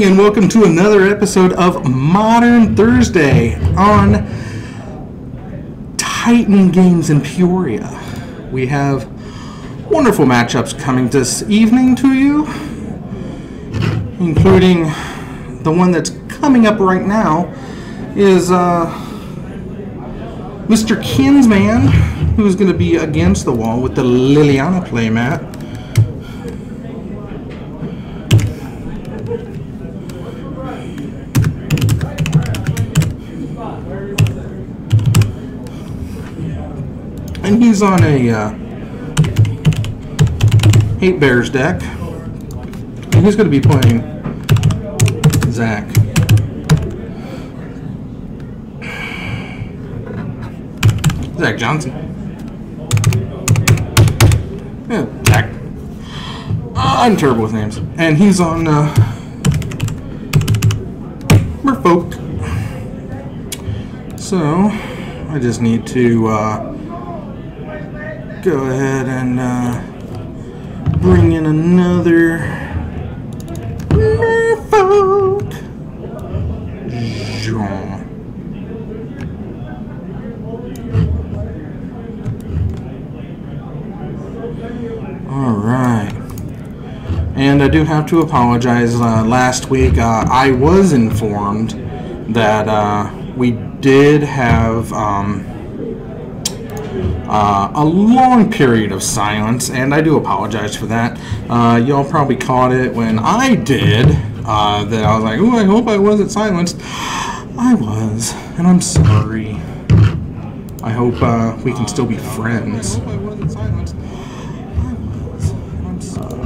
and welcome to another episode of Modern Thursday on Titan Games in Peoria. We have wonderful matchups coming this evening to you, including the one that's coming up right now is Mr. Kinsman, who's going to be against the wall with the Liliana playmat. And he's on a Hate Bears deck. And he's going to be playing Zach. Zach Johnson. Yeah, Zach. I'm terrible with names. And he's on Merfolk. So, I just need to go ahead and bring in another Merfolk. Jean. Alright. And I do have to apologize. Last week I was informed that we did have a long period of silence, and I do apologize for that. Y'all probably caught it when I did, that I was like, oh, I hope I wasn't silenced. I was, and I'm sorry. I hope we can still be friends.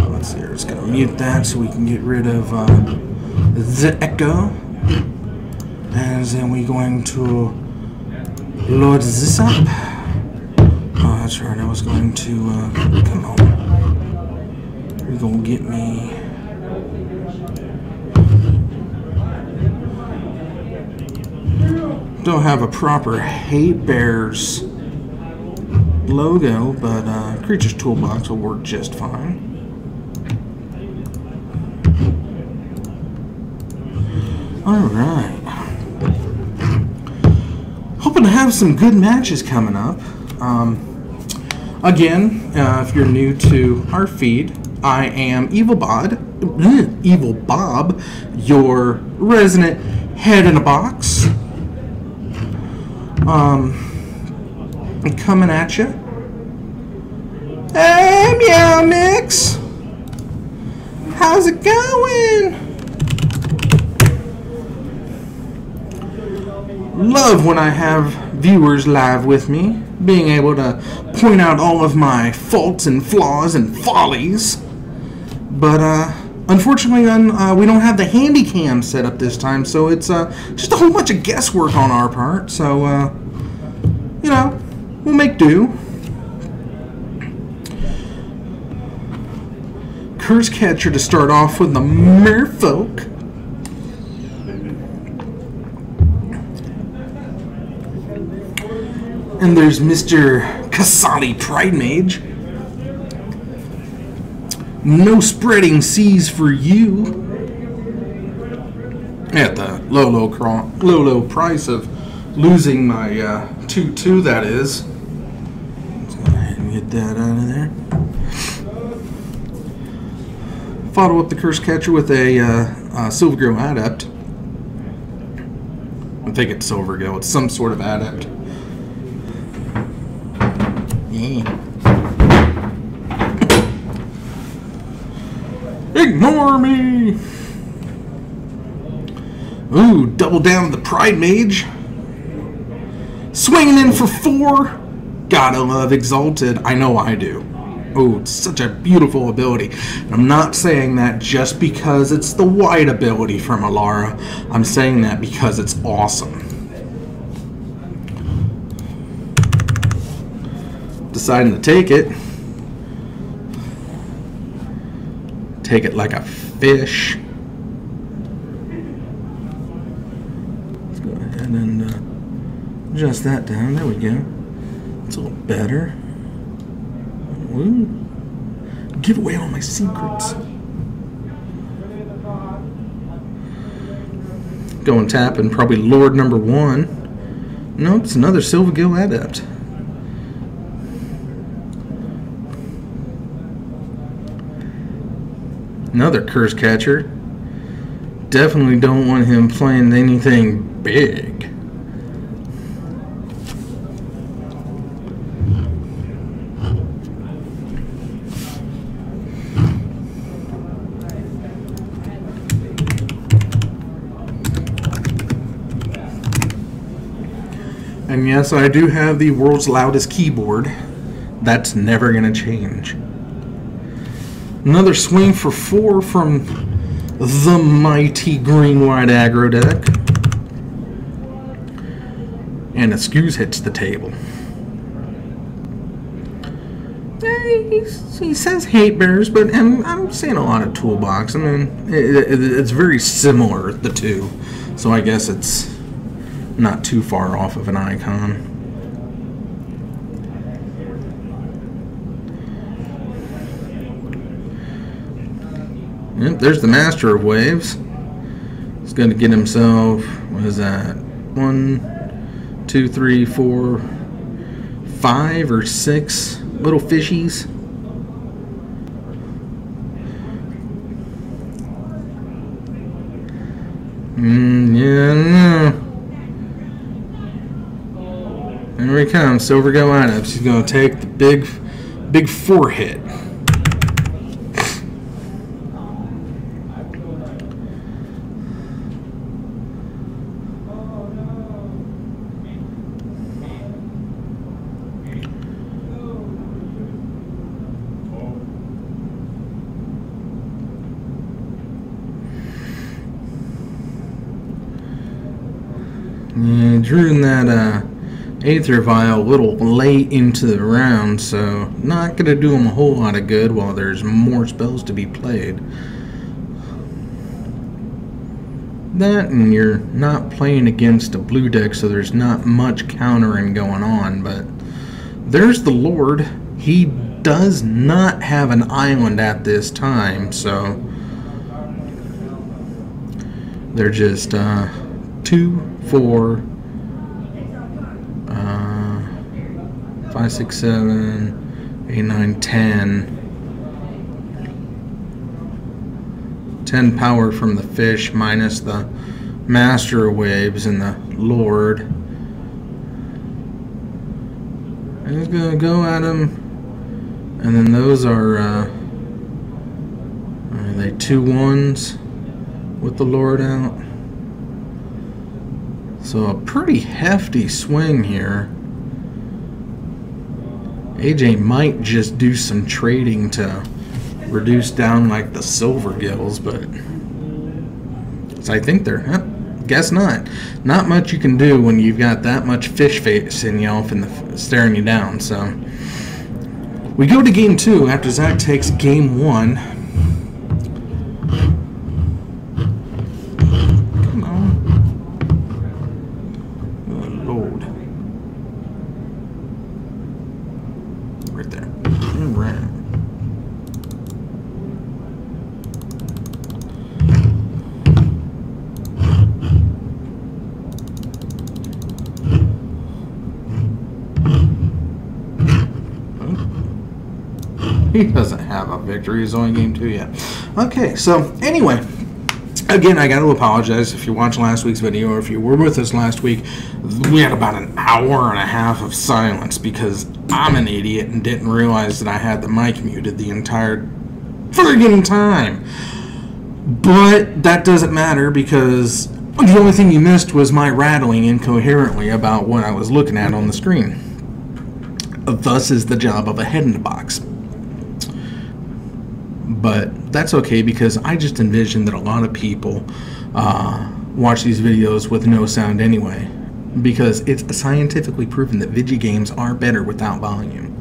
Let's see here, just gonna mute that so we can get rid of the echo. And then we're going to load this up. Oh, that's right, I was going to, come on. We're going to get me. Don't have a proper Hate Bears logo, but Creature's Toolbox will work just fine. Alright. Hoping to have some good matches coming up. Again, if you're new to our feed, I am Evil Bob, your resident head in a box. Coming at you. Hey, Meow Mix! How's it going? Love when I have viewers live with me, being able to point out all of my faults and flaws and follies. But unfortunately, we don't have the handy cam set up this time, so it's just a whole bunch of guesswork on our part. So, you know, we'll make do. Curse Catcher to start off with the Merfolk. And there's Mr. Kasali Pride Mage. No spreading seas for you. At the low price of losing my 2/2, that is. Let's go ahead and get that out of there. Follow up the Curse Catcher with a Silvergill Adept. I think it's Silvergill. It's some sort of Adept. Ignore me! Ooh, double down the Pride Mage. Swinging in for 4. Gotta love Exalted. I know I do. Oh, it's such a beautiful ability. And I'm not saying that just because it's the white ability from Alara. I'm saying that because it's awesome. Deciding to take it. Take it like a fish. Let's go ahead and adjust that down. There we go. It's a little better. Ooh. Give away all my secrets. Go and tap and probably Lord number 1. Nope, it's another Silvergill Adept. Another Curse Catcher. Definitely don't want him playing anything big. And yes, I do have the world's loudest keyboard. That's never going to change. Another swing for 4 from the mighty green-white aggro deck. And Askews hits the table. He says hate bears, but I'm seeing a lot of toolbox. I mean, it's very similar, the two. So I guess it's not too far off of an icon. Yep, there's the Master of Waves. He's going to get himself, what is that? 1, 2, 3, 4, 5 or 6 little fishies. Yeah, no. There he comes, Silvergill Adepts. He's going to take the big 4 hit. Yeah, drew in that Aether Vial a little late into the round, so not going to do him a whole lot of good while there's more spells to be played. That, and you're not playing against a blue deck, so there's not much countering going on, but there's the Lord. He does not have an island at this time, so they're just 2, 4, 5, 6, 7, 8, 9, 10. 10 power from the fish minus the Master of Waves and the Lord. And he's going to go at him. And then those are they 2 1s with the Lord out? So a pretty hefty swing here. AJ might just do some trading to reduce down like the Silvergills, but so I think they're, guess not. Not much you can do when you've got that much fish facing you off and staring you down. So we go to game 2 after Zach takes game 1. Come on. Good Lord. Right there. All right. He doesn't have a victory. He's only game 2 yet. Okay, so anyway, again, I got to apologize if you watched last week's video or if you were with us last week. We had about an hour and a half of silence because I'm an idiot and didn't realize that I had the mic muted the entire friggin' time. But that doesn't matter because the only thing you missed was my rattling incoherently about what I was looking at on the screen. Thus is the job of a head in the box. But that's okay because I just envision that a lot of people watch these videos with no sound anyway, because it's scientifically proven that video games are better without volume.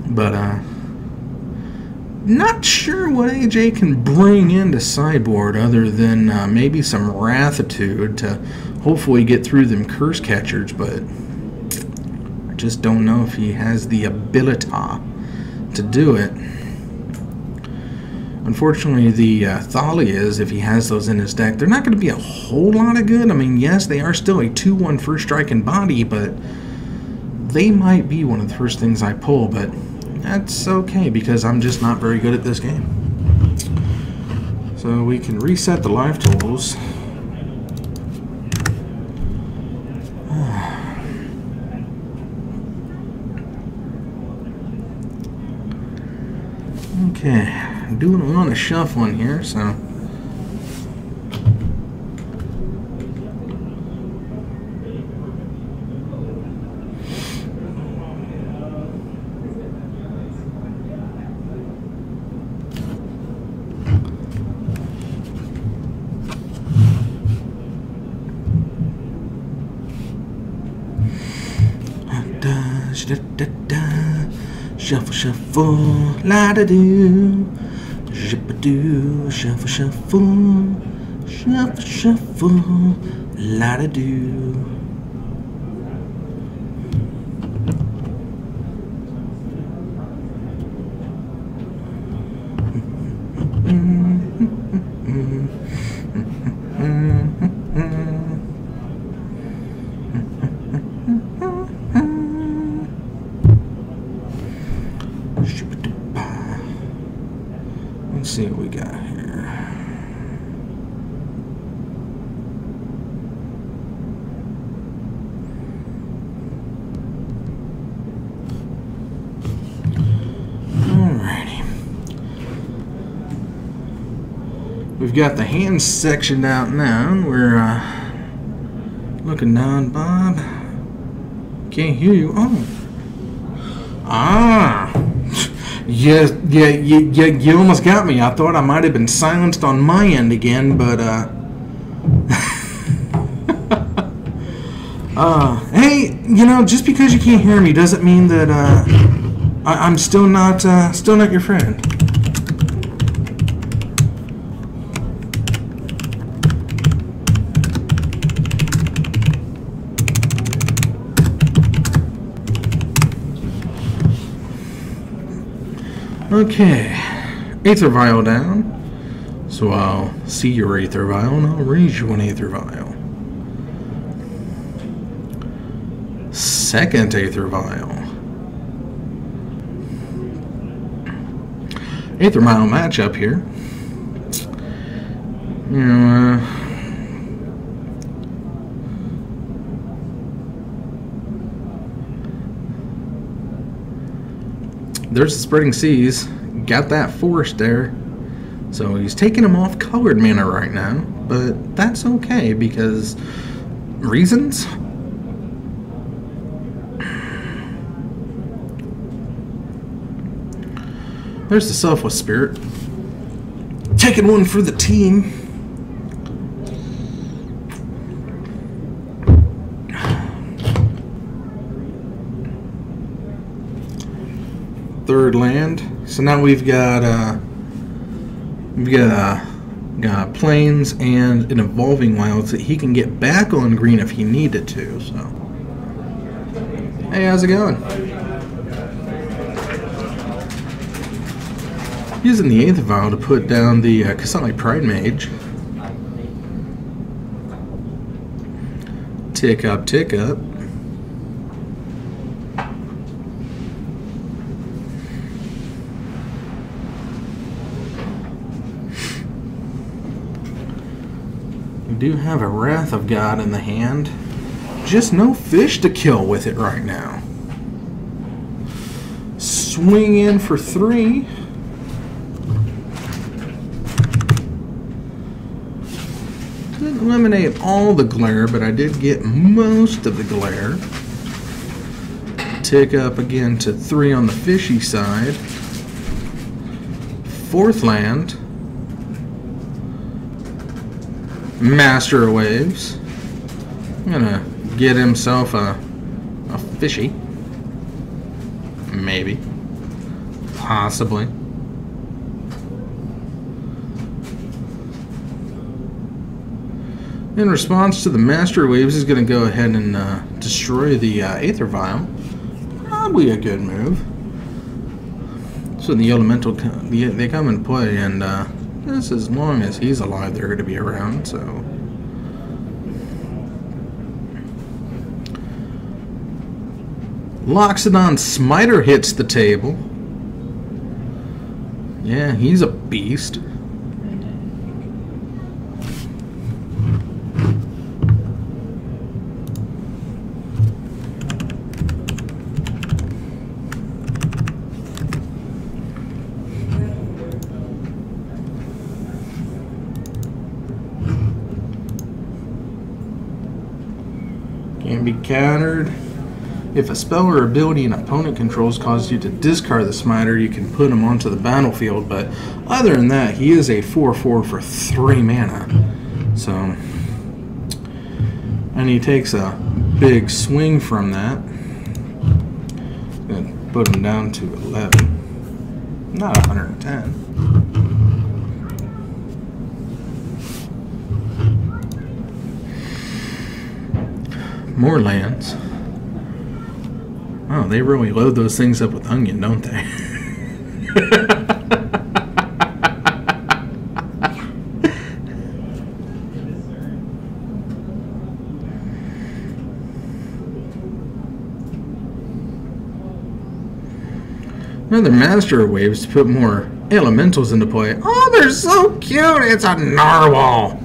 But not sure what AJ can bring into sideboard other than maybe some Wrathitude to hopefully get through them Curse Catchers, but I just don't know if he has the ability to do it. Unfortunately, the Thalias, if he has those in his deck, they're not going to be a whole lot of good. I mean, yes, they are still a 2/1 first strike and body, but they might be one of the first things I pull, but that's okay because I'm just not very good at this game. So we can reset the life totals. Okay, I'm doing a lot of shuffling here, so. Shuffle, shuffle, la-da-doo. Zip-a-doo, shuffle, shuffle. Shuffle, shuffle, la-da-doo. Let's see what we got here. Alrighty. We've got the hands sectioned out now. We're looking down, Bob. Can't hear you. Oh. Ah. Yes, yeah, you almost got me. I thought I might have been silenced on my end again, but hey, you know, just because you can't hear me doesn't mean that I'm still not your friend. Okay, Aether Vial down. So I'll see your Aether Vial and I'll raise you an Aether Vial. Second Aether Vial. Aether Vial matchup here. You know, there's the Spreading Seas. Got that forest there. So he's taking him off colored mana right now. But that's okay because reasons? There's the Selfless Spirit. Taking one for the team. Third land. So now we've got plains and an evolving wild that he can get back on green if he needed to. So, hey, how's it going? Using the Aether Vial to put down the Kasali Pride Mage. Tick up, tick up. We do have a Wrath of God in the hand. Just no fish to kill with it right now. Swing in for 3. Didn't eliminate all the glare, but I did get most of the glare. Tick up again to 3 on the fishy side. Fourth land. Master of Waves. I'm gonna get himself a fishy. Maybe. Possibly. In response to the Master of Waves, he's going to go ahead and destroy the Aether Vial. Probably a good move. So the elemental, they come into play, and just as long as he's alive, they're going to be around, so. Loxodon Smiter hits the table. Yeah, he's a beast. Can be countered. If a spell or ability an opponent controls causes you to discard the Smiter, you can put him onto the battlefield, but other than that, he is a 4/4 for 3 mana. So, and he takes a big swing from that. Gonna put him down to 11. Not 110. More lands. Oh, they really load those things up with onion, don't they? Another Master of Waves to put more elementals into play. Oh, they're so cute! It's a narwhal!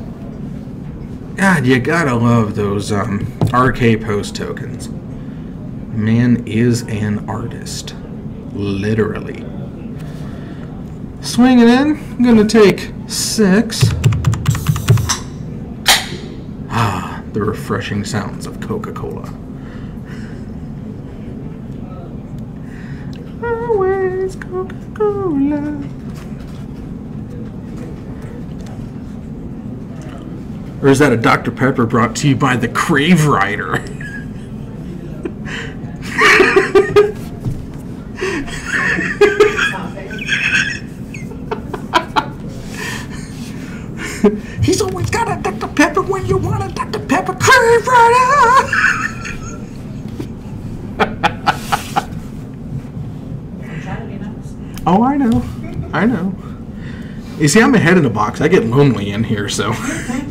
God, you gotta love those RK Post tokens. Man is an artist. Literally. Swinging in. I'm gonna take 6. Ah, the refreshing sounds of Coca-Cola. Always Coca-Cola. Or is that a Dr. Pepper brought to you by the Crave Rider? He's always got a Dr. Pepper when you want a Dr. Pepper. Crave Rider! I'm trying to be nice. Oh, I know. I know. You see, I'm ahead in the box. I get lonely in here, so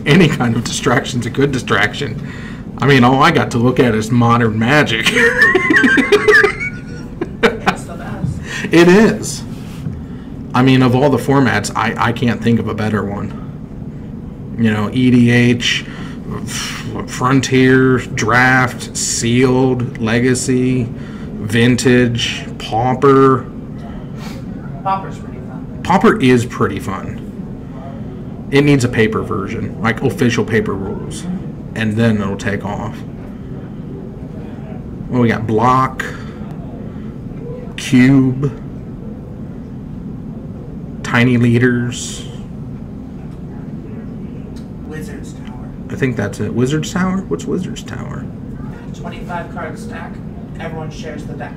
any kind of distraction's a good distraction. I mean, all I got to look at is modern magic. It's the best. It is. I mean, of all the formats, I can't think of a better one. You know, EDH, Frontier, Draft, Sealed, Legacy, Vintage, Pauper. Pauper's pretty fun. Pauper is pretty fun. It needs a paper version, like official paper rules, and then it'll take off. Well, we got Block, Cube, Tiny Leaders. Wizard's Tower. I think that's it. Wizard's Tower? What's Wizard's Tower? 25 card stack. Everyone shares the deck.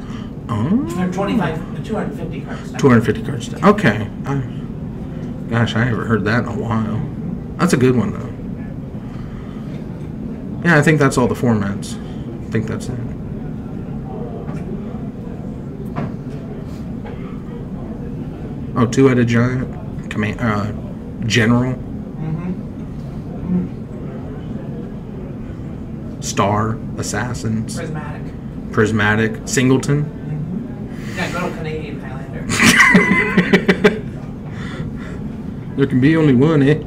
Oh. 250 card stack. 250 cards. Okay. Gosh, I haven't heard that in a while. That's a good one, though. Yeah, I think that's all the formats. I think that's it. Oh, two-headed giant? General? Star? Assassins? Prismatic? Singleton? Yeah, good old Canadian Highlander. There can be only one, eh?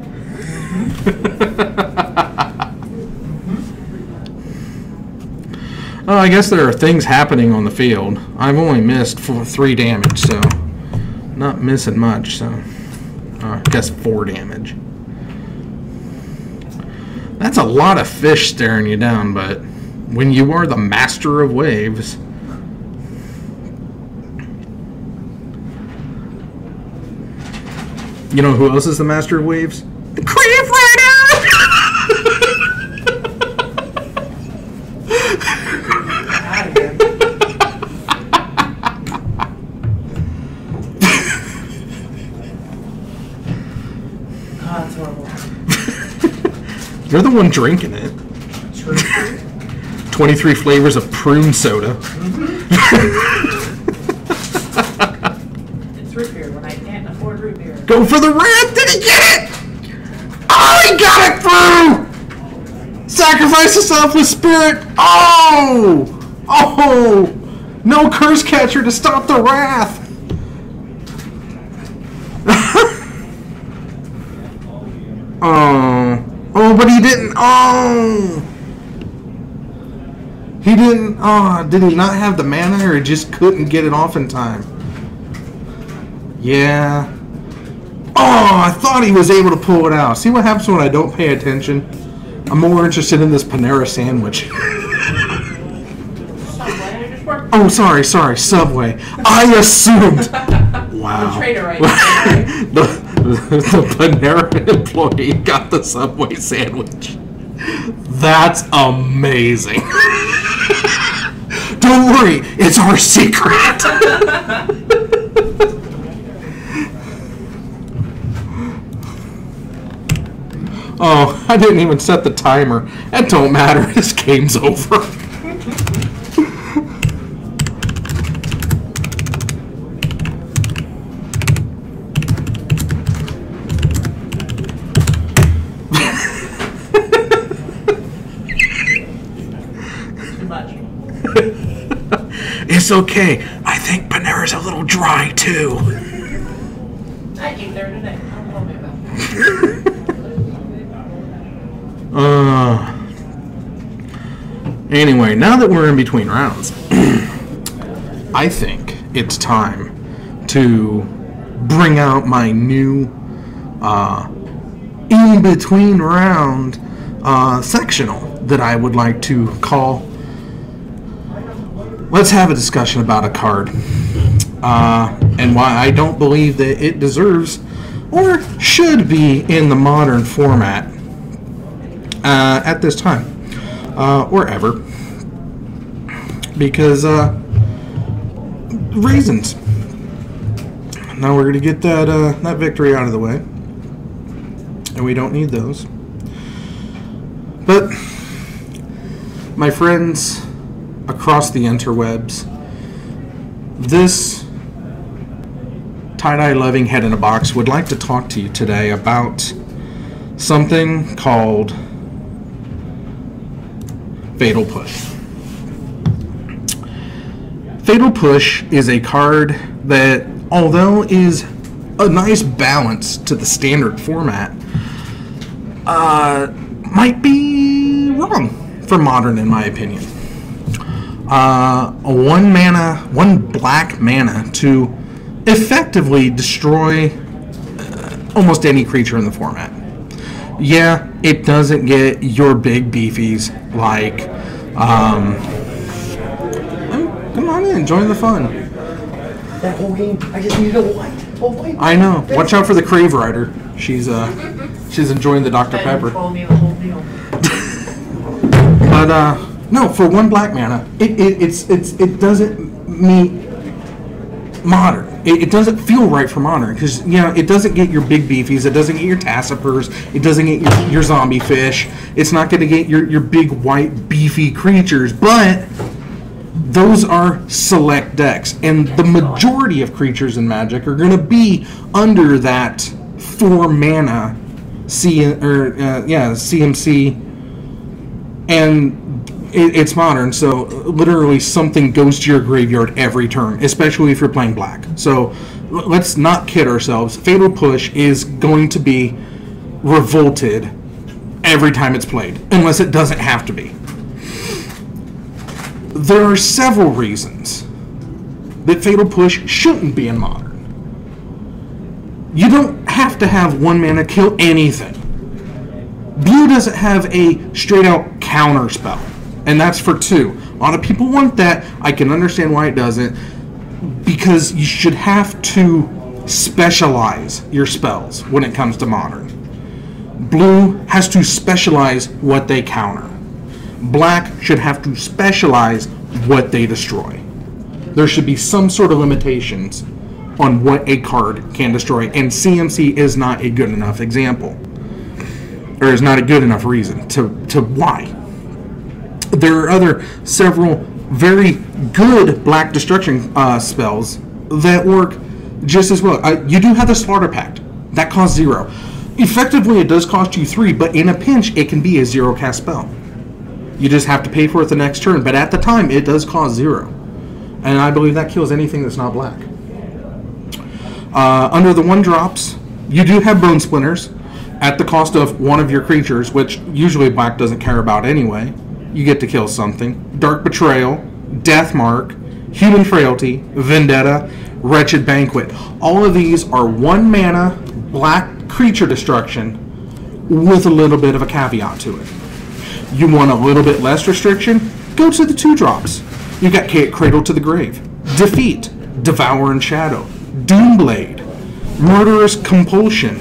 Oh, I guess there are things happening on the field. I've only missed 3 damage, so not missing much. So I guess 4 damage. That's a lot of fish staring you down, but when you are the master of waves. You know who else is the master of waves? The Crave Rider! That's horrible. You're the one drinking it. 23 flavors of prune soda. It's 3 root beer. Go for the wrath. Did he get it? Oh, he got it through. Sacrifice yourself with spirit. Oh. Oh. No curse catcher to stop the wrath. Oh. Oh, but he didn't. Oh. He didn't. Oh, did he not have the mana, or he just couldn't get it off in time? Yeah. Oh, I thought he was able to pull it out. See what happens when I don't pay attention? I'm more interested in this Panera sandwich. Oh, sorry, Subway. I assumed. Wow. The trader right the Panera employee got the Subway sandwich. That's amazing. Don't worry, it's our secret. Oh, I didn't even set the timer. That don't matter. This game's over. It's okay. I think Panera's a little dry, too. I ate there today. Don't tell me about that. Anyway, now that we're in between rounds, I think it's time to bring out my new in-between round sectional that I would like to call Let's have a discussion about a card and why I don't believe that it deserves or should be in the modern format at this time or ever, because reasons. Now we're going to get that victory out of the way, and we don't need those. But my friends across the interwebs, this tie-dye loving head in a box would like to talk to you today about something called Fatal Push. Fatal Push is a card that, although is a nice balance to the standard format, might be wrong for modern, in my opinion. A one black mana to effectively destroy almost any creature in the format. Yeah, it doesn't get your big beefies like come on in, join the fun. That whole game, I just needed a white. I know. Watch out for the Crave Rider. She's enjoying the Dr. Pepper. Me the whole deal. But no, for one black mana, it doesn't meet modern. It doesn't feel right for modern because it doesn't get your big beefies, it doesn't get your tassipers, it doesn't get your zombie fish. It's not going to get your big white beefy creatures, but those are select decks, and the majority of creatures in Magic are going to be under that 4 mana CMC, and it's modern, so literally something goes to your graveyard every turn, especially if you're playing black. So let's not kid ourselves. Fatal Push is going to be revolted every time it's played, unless it doesn't have to be. There are several reasons that Fatal Push shouldn't be in modern. You don't have to have 1 mana kill anything. Blue doesn't have a straight out counter spell, and that's for 2. A lot of people want that. I can understand why it doesn't, because you should have to specialize your spells when it comes to modern. Blue has to specialize what they counter. Black should have to specialize what they destroy. There should be some sort of limitations on what a card can destroy, and CMC is not a good enough example, or is not a good enough reason to why. There are several very good black destruction spells that work just as well. You do have the Slaughter Pact. That costs 0. Effectively, it does cost you 3, but in a pinch, it can be a 0 cast spell. You just have to pay for it the next turn, but at the time, it does cost 0. And I believe that kills anything that's not black. Under the 1-drops, you do have Bone Splinters at the cost of one of your creatures, which usually black doesn't care about anyway. You get to kill something. Dark Betrayal, Death Mark, Human Frailty, Vendetta, Wretched Banquet. All of these are 1 mana black creature destruction with a little bit of a caveat to it. You want a little bit less restriction? Go to the 2-drops. You've got Cradle to the Grave, Defeat, Devour in Shadow, Doomblade, Murderous Compulsion,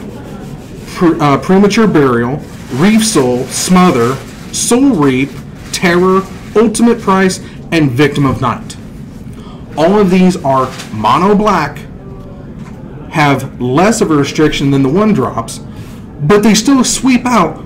Premature Burial, Reef Soul, Smother, Soul Reap, Terror, Ultimate Price, and Victim of Night. All of these are mono black, have less of a restriction than the 1-drops, but they still sweep out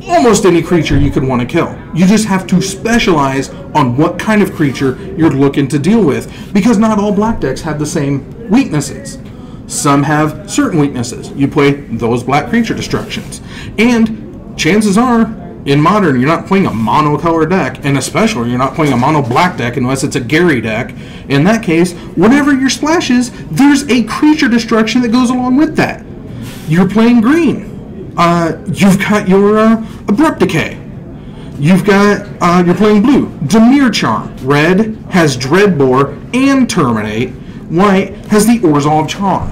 almost any creature you could want to kill. You just have to specialize on what kind of creature you're looking to deal with, because not all black decks have the same weaknesses. Some have certain weaknesses. You play those black creature destructions. And chances are, in Modern, you're not playing a mono-color deck, and especially you're not playing a mono-black deck unless it's a Gary deck. In that case, whenever your splashes, there's a creature destruction that goes along with that. You're playing green. You've got your Abrupt Decay. You've got, you're playing blue, Dimir Charm. Red has Dreadbore and Terminate. White has the Orzhov Charm.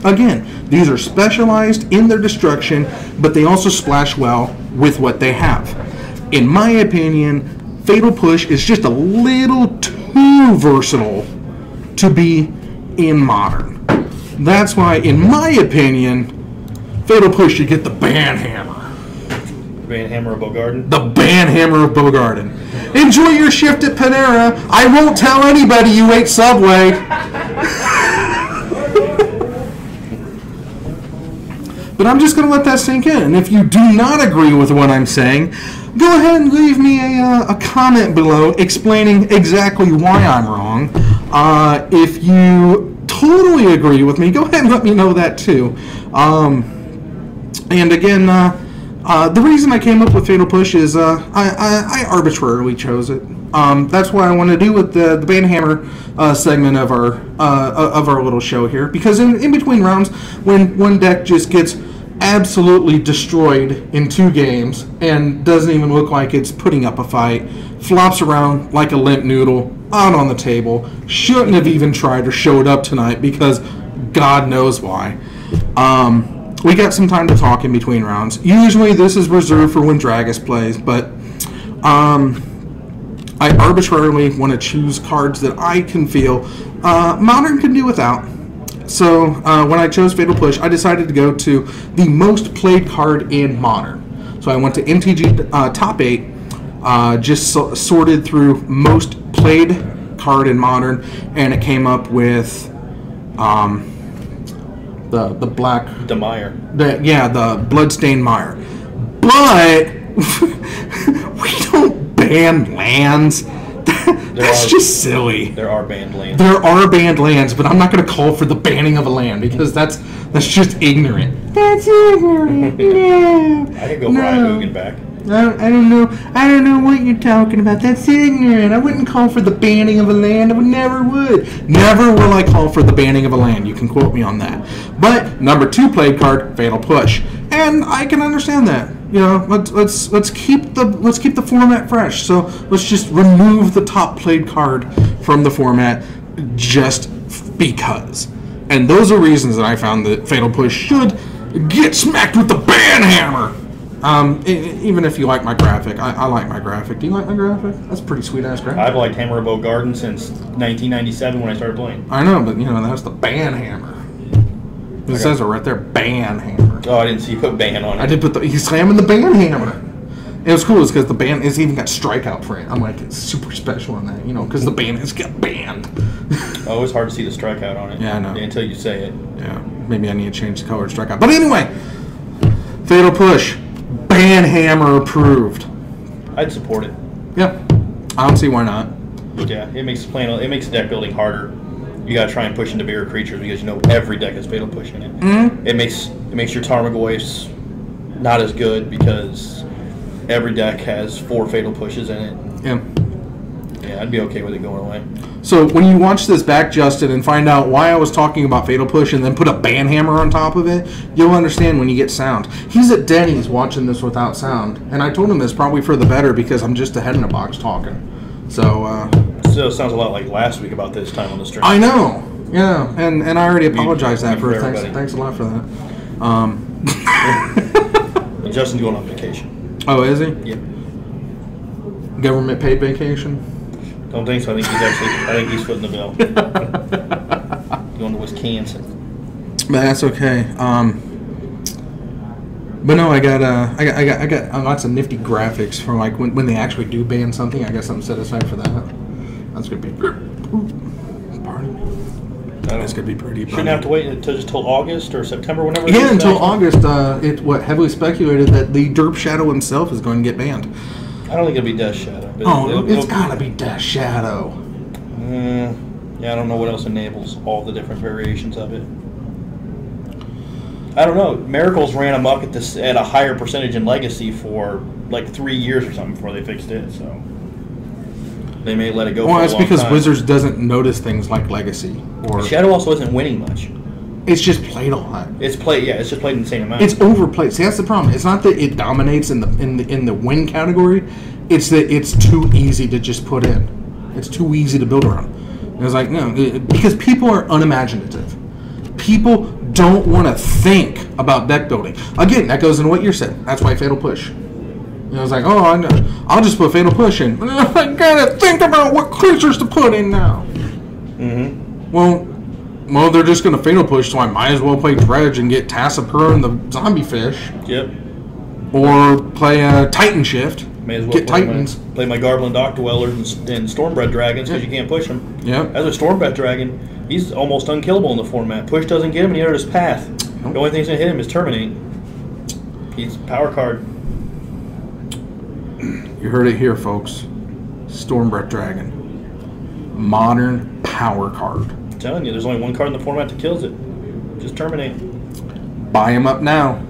Again, these are specialized in their destruction, but they also splash well with what they have. In my opinion, Fatal Push is just a little too versatile to be in Modern. That's why, in my opinion, Fatal Push should get the Banhammer. Banhammer of Bogarden? The Banhammer of Bogarden. Enjoy your shift at Panera. I won't tell anybody you ate Subway. But I'm just going to let that sink in. And if you do not agree with what I'm saying, go ahead and leave me a comment below explaining exactly why I'm wrong. If you totally agree with me, go ahead and let me know that too. And again, the reason I came up with Fatal Push is I arbitrarily chose it. That's what I want to do with the Banhammer segment of our little show here, because in between rounds, when one deck just gets absolutely destroyed in 2 games and doesn't even look like it's putting up a fight, flops around like a limp noodle out on the table, shouldn't have even tried or showed up tonight because God knows why. We got some time to talk in between rounds. Usually this is reserved for when Dragus plays, but I arbitrarily want to choose cards that I can feel Modern can do without. So when I chose Fatal Push, I decided to go to the most played card in Modern. So I went to MTG Top 8, just sorted through most played card in Modern, and it came up with the black... The Mire. The Bloodstained Mire. But we don't ban lands. That's just silly. There are banned lands. There are banned lands, but I'm not going to call for the banning of a land because that's just ignorant. That's ignorant. No. I could go Brian Hoogan back. I don't know. I don't know what you're talking about. That's ignorant. I wouldn't call for the banning of a land. I never would. Never will I call for the banning of a land. You can quote me on that. But number 2 played card, Fatal Push, and I can understand that. You know, let's keep the format fresh. So let's just remove the top played card from the format just because. And those are reasons that I found that Fatal Push should get smacked with the Banhammer. Even if you like my graphic, I like my graphic. Do you like my graphic? That's a pretty sweet ass graphic. I've liked Hammer of Bogarden since 1997 when I started playing. I know, but you know that's the Banhammer. It says it right there, Banhammer. Oh, I didn't see you put ban on it. I did put he's slamming the Banhammer. It was cool because the band has even got strikeout for it. I'm like, it's super special in that, you know, because the band has got banned. Oh, it's hard to see the strikeout on it. Yeah, I know. Until you say it. Yeah, maybe I need to change the color of strikeout. But anyway, Fatal Push, Banhammer approved. I'd support it. Yeah, I don't see why not. Yeah, it makes the deck building harder. you gotta try and push into bigger creatures because you know every deck has Fatal Push in it. Mm-hmm. It makes your Tarmogoyfs not as good because every deck has 4 Fatal Pushes in it. Yeah. Yeah, I'd be okay with it going away. So when you watch this back, Justin, and find out why I was talking about Fatal Push and then put a banhammer on top of it, you'll understand when you get sound. He's at Denny's watching this without sound, and I told him this probably for the better because I'm just a head in a box talking. So, Still sounds a lot like last week about this time on the stream. I know. Yeah, and I already apologized that for everybody. thanks a lot for that. Justin's going on vacation. Oh, is he? Yep. Government paid vacation? Don't think so. I think he's footing the bill. Going to Wisconsin. But that's okay. But no, I got lots of nifty graphics for like when they actually do ban something. I got something set aside for that. That's gonna be. Pardon me. That's gonna be pretty. Shouldn't have to wait until just till August or September, whenever. Yeah, until August. Heavily speculated that the Derp Shadow himself is going to get banned. I don't think it'll be Death Shadow. But it's gotta be Death Shadow. Yeah, I don't know what else enables all the different variations of it. I don't know. Miracles ran amok at a higher percentage in Legacy for like 3 years or something before they fixed it, so they may let it go. Well, for it's a long because time. Wizards doesn't notice things like Legacy or Shadow also isn't winning much. It's just played a lot. It's just played insane amount. It's overplayed. See, that's the problem. It's not that it dominates in the win category. It's that it's too easy to just put in. It's too easy to build around. And it's like, no, because people are unimaginative. People don't want to think about deck building. Again, that goes into what you're saying. That's why Fatal Push. You know, it's like, oh, I'll just put Fatal Push in. I gotta think about what creatures to put in now. Mm-hmm. Well, they're just gonna Fatal Push, so I might as well play Dredge and get Tassapur and the Zombie Fish. Yep. Or play a Titan Shift. May as well get Titans. Play my Garblin Dock Dwellers and Stormbred Dragons because you can't push them. Yeah. As a Stormbred Dragon, he's almost unkillable in the format. Push doesn't get him and he enters his path. Nope. The only thing that's going to hit him is Terminate. He's power card. You heard it here, folks. Stormbred Dragon. Modern power card. I'm telling you, there's only one card in the format that kills it. Just Terminate. Buy him up now.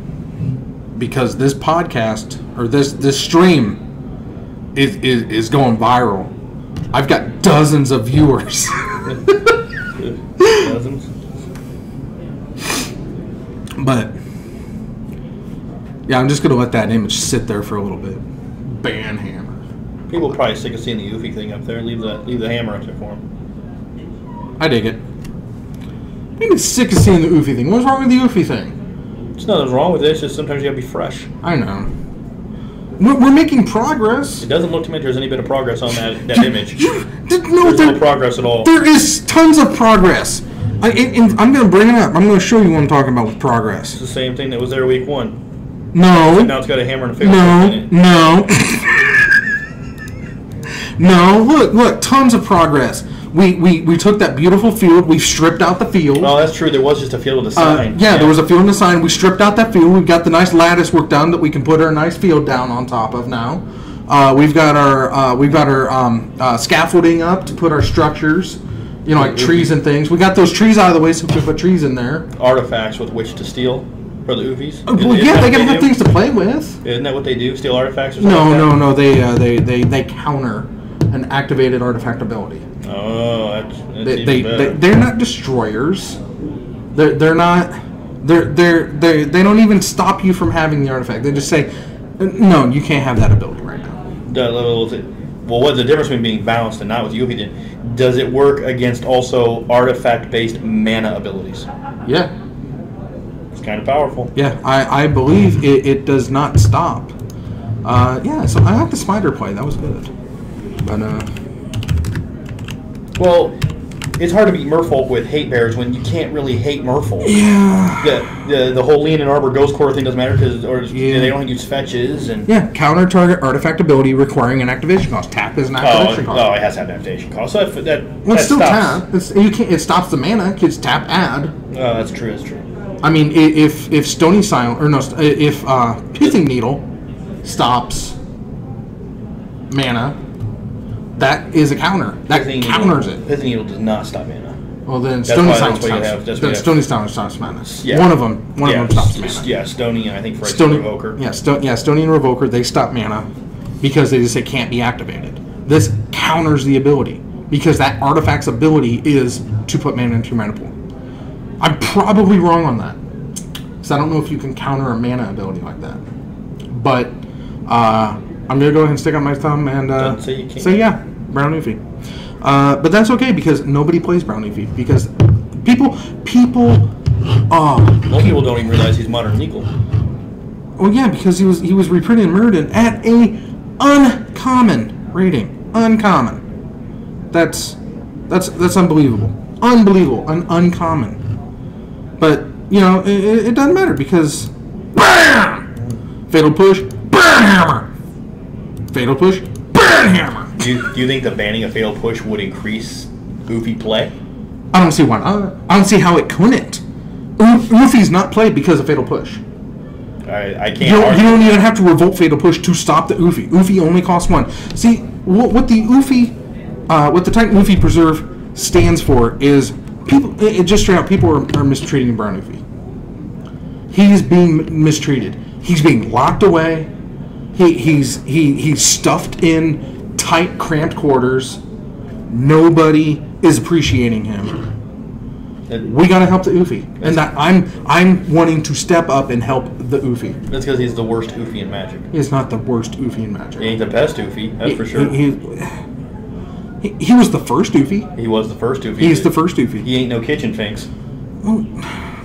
Because this podcast, or this stream, is going viral. I've got dozens of viewers. Dozens? But, yeah, I'm just going to let that image sit there for a little bit. Banhammer. People are probably sick of seeing the Oofy thing up there. Leave the hammer up there for him. I dig it. I'm even sick of seeing the Oofy thing. What's wrong with the Oofy thing? There's nothing wrong with it. It's just sometimes you gotta be fresh. I know. We're making progress. It doesn't look to me like there's any bit of progress on that image. There's no progress at all. There is tons of progress. I'm going to bring it up. I'm going to show you what I'm talking about with progress. It's the same thing that was there week 1. No. Now it's got a hammer and a fatal in it. No. No. Look. Tons of progress. We took that beautiful field. We stripped out the field. Oh, that's true. There was just a field with a sign. Yeah, there was a field and a sign. We stripped out that field. We've got the nice lattice work done that we can put our nice field down on top of now. We've got our scaffolding up to put our structures, like trees and things. We got those trees out of the way so we can put trees in there. Artifacts with which to steal for the Oofies. Well, yeah, they gotta have things to play with. Isn't that what they do? Steal artifacts or something? No. They counter an activated artifact ability. Oh, that's they're not destroyers. They're not. They don't even stop you from having the artifact. They just say, no, you can't have that ability right now. Well, what's the difference between being balanced and not with Yuffie then? Does it work against also artifact-based mana abilities? Yeah. It's kind of powerful. Yeah, I believe it does not stop. Yeah, so I like the spider play. That was good. But, well, it's hard to beat Merfolk with hate bears when you can't really hate Merfolk. Yeah. The whole Leonin Arbor Ghost Core thing doesn't matter because they don't use fetches and. Yeah, counter target artifact ability requiring an activation cost. Tap is an activation cost. Oh, it has to have an activation cost. So it's still stops. tap. It stops the mana. It's tap add. Oh, that's true. That's true. I mean, if Stony Silent if Pithing Needle stops mana. That is a counter. That counters it. Pithing Needle does not stop mana. Well, then That's Stony why- Silence that's why you stops. have- that's Then why you Stony Silence stops mana. Yeah. One of them stops mana. Yeah, Stony, and I think Phyrexian Stony, Revoker. yeah, Stony and Revoker, they stop mana because they just say can't be activated. This counters the ability because that artifact's ability is to put mana into your mana pool. I'm probably wrong on that, so I don't know if you can counter a mana ability like that. But I'm gonna go ahead and stick out my thumb and Doesn't say you can't. say yeah, Brown Oofy. But that's okay because nobody plays Brown Oofy because people. Most people don't even realize he's modern legal. Well, yeah, because he was reprinted in Mirrodin at a uncommon rating. Uncommon. That's unbelievable. Unbelievable. Uncommon. But it doesn't matter because BAM! Fatal push, burn hammer. Fatal push, burn hammer. Do you think the banning of Fatal Push would increase Oofy play? I don't see why not. I don't see how it couldn't. Oofy's not played because of Fatal Push. I can't You argue. don't even have to revolt Fatal Push to stop the Oofy. Oofy only costs 1. See, what the Oofy, what the Titan Oofy Preserve stands for is people. It just straight out people are mistreating Brown Oofy. He's being mistreated. He's being locked away. He's stuffed in tight, cramped quarters. Nobody is appreciating him. We gotta help the Oofy, and that I'm wanting to step up and help the Oofy. That's because he's the worst Oofy in Magic. He's not the worst Oofy in Magic. He ain't the best Oofy, that's for sure. He was the first Oofy. He was the first Oofy. He's the first Oofy. He ain't no kitchen finks.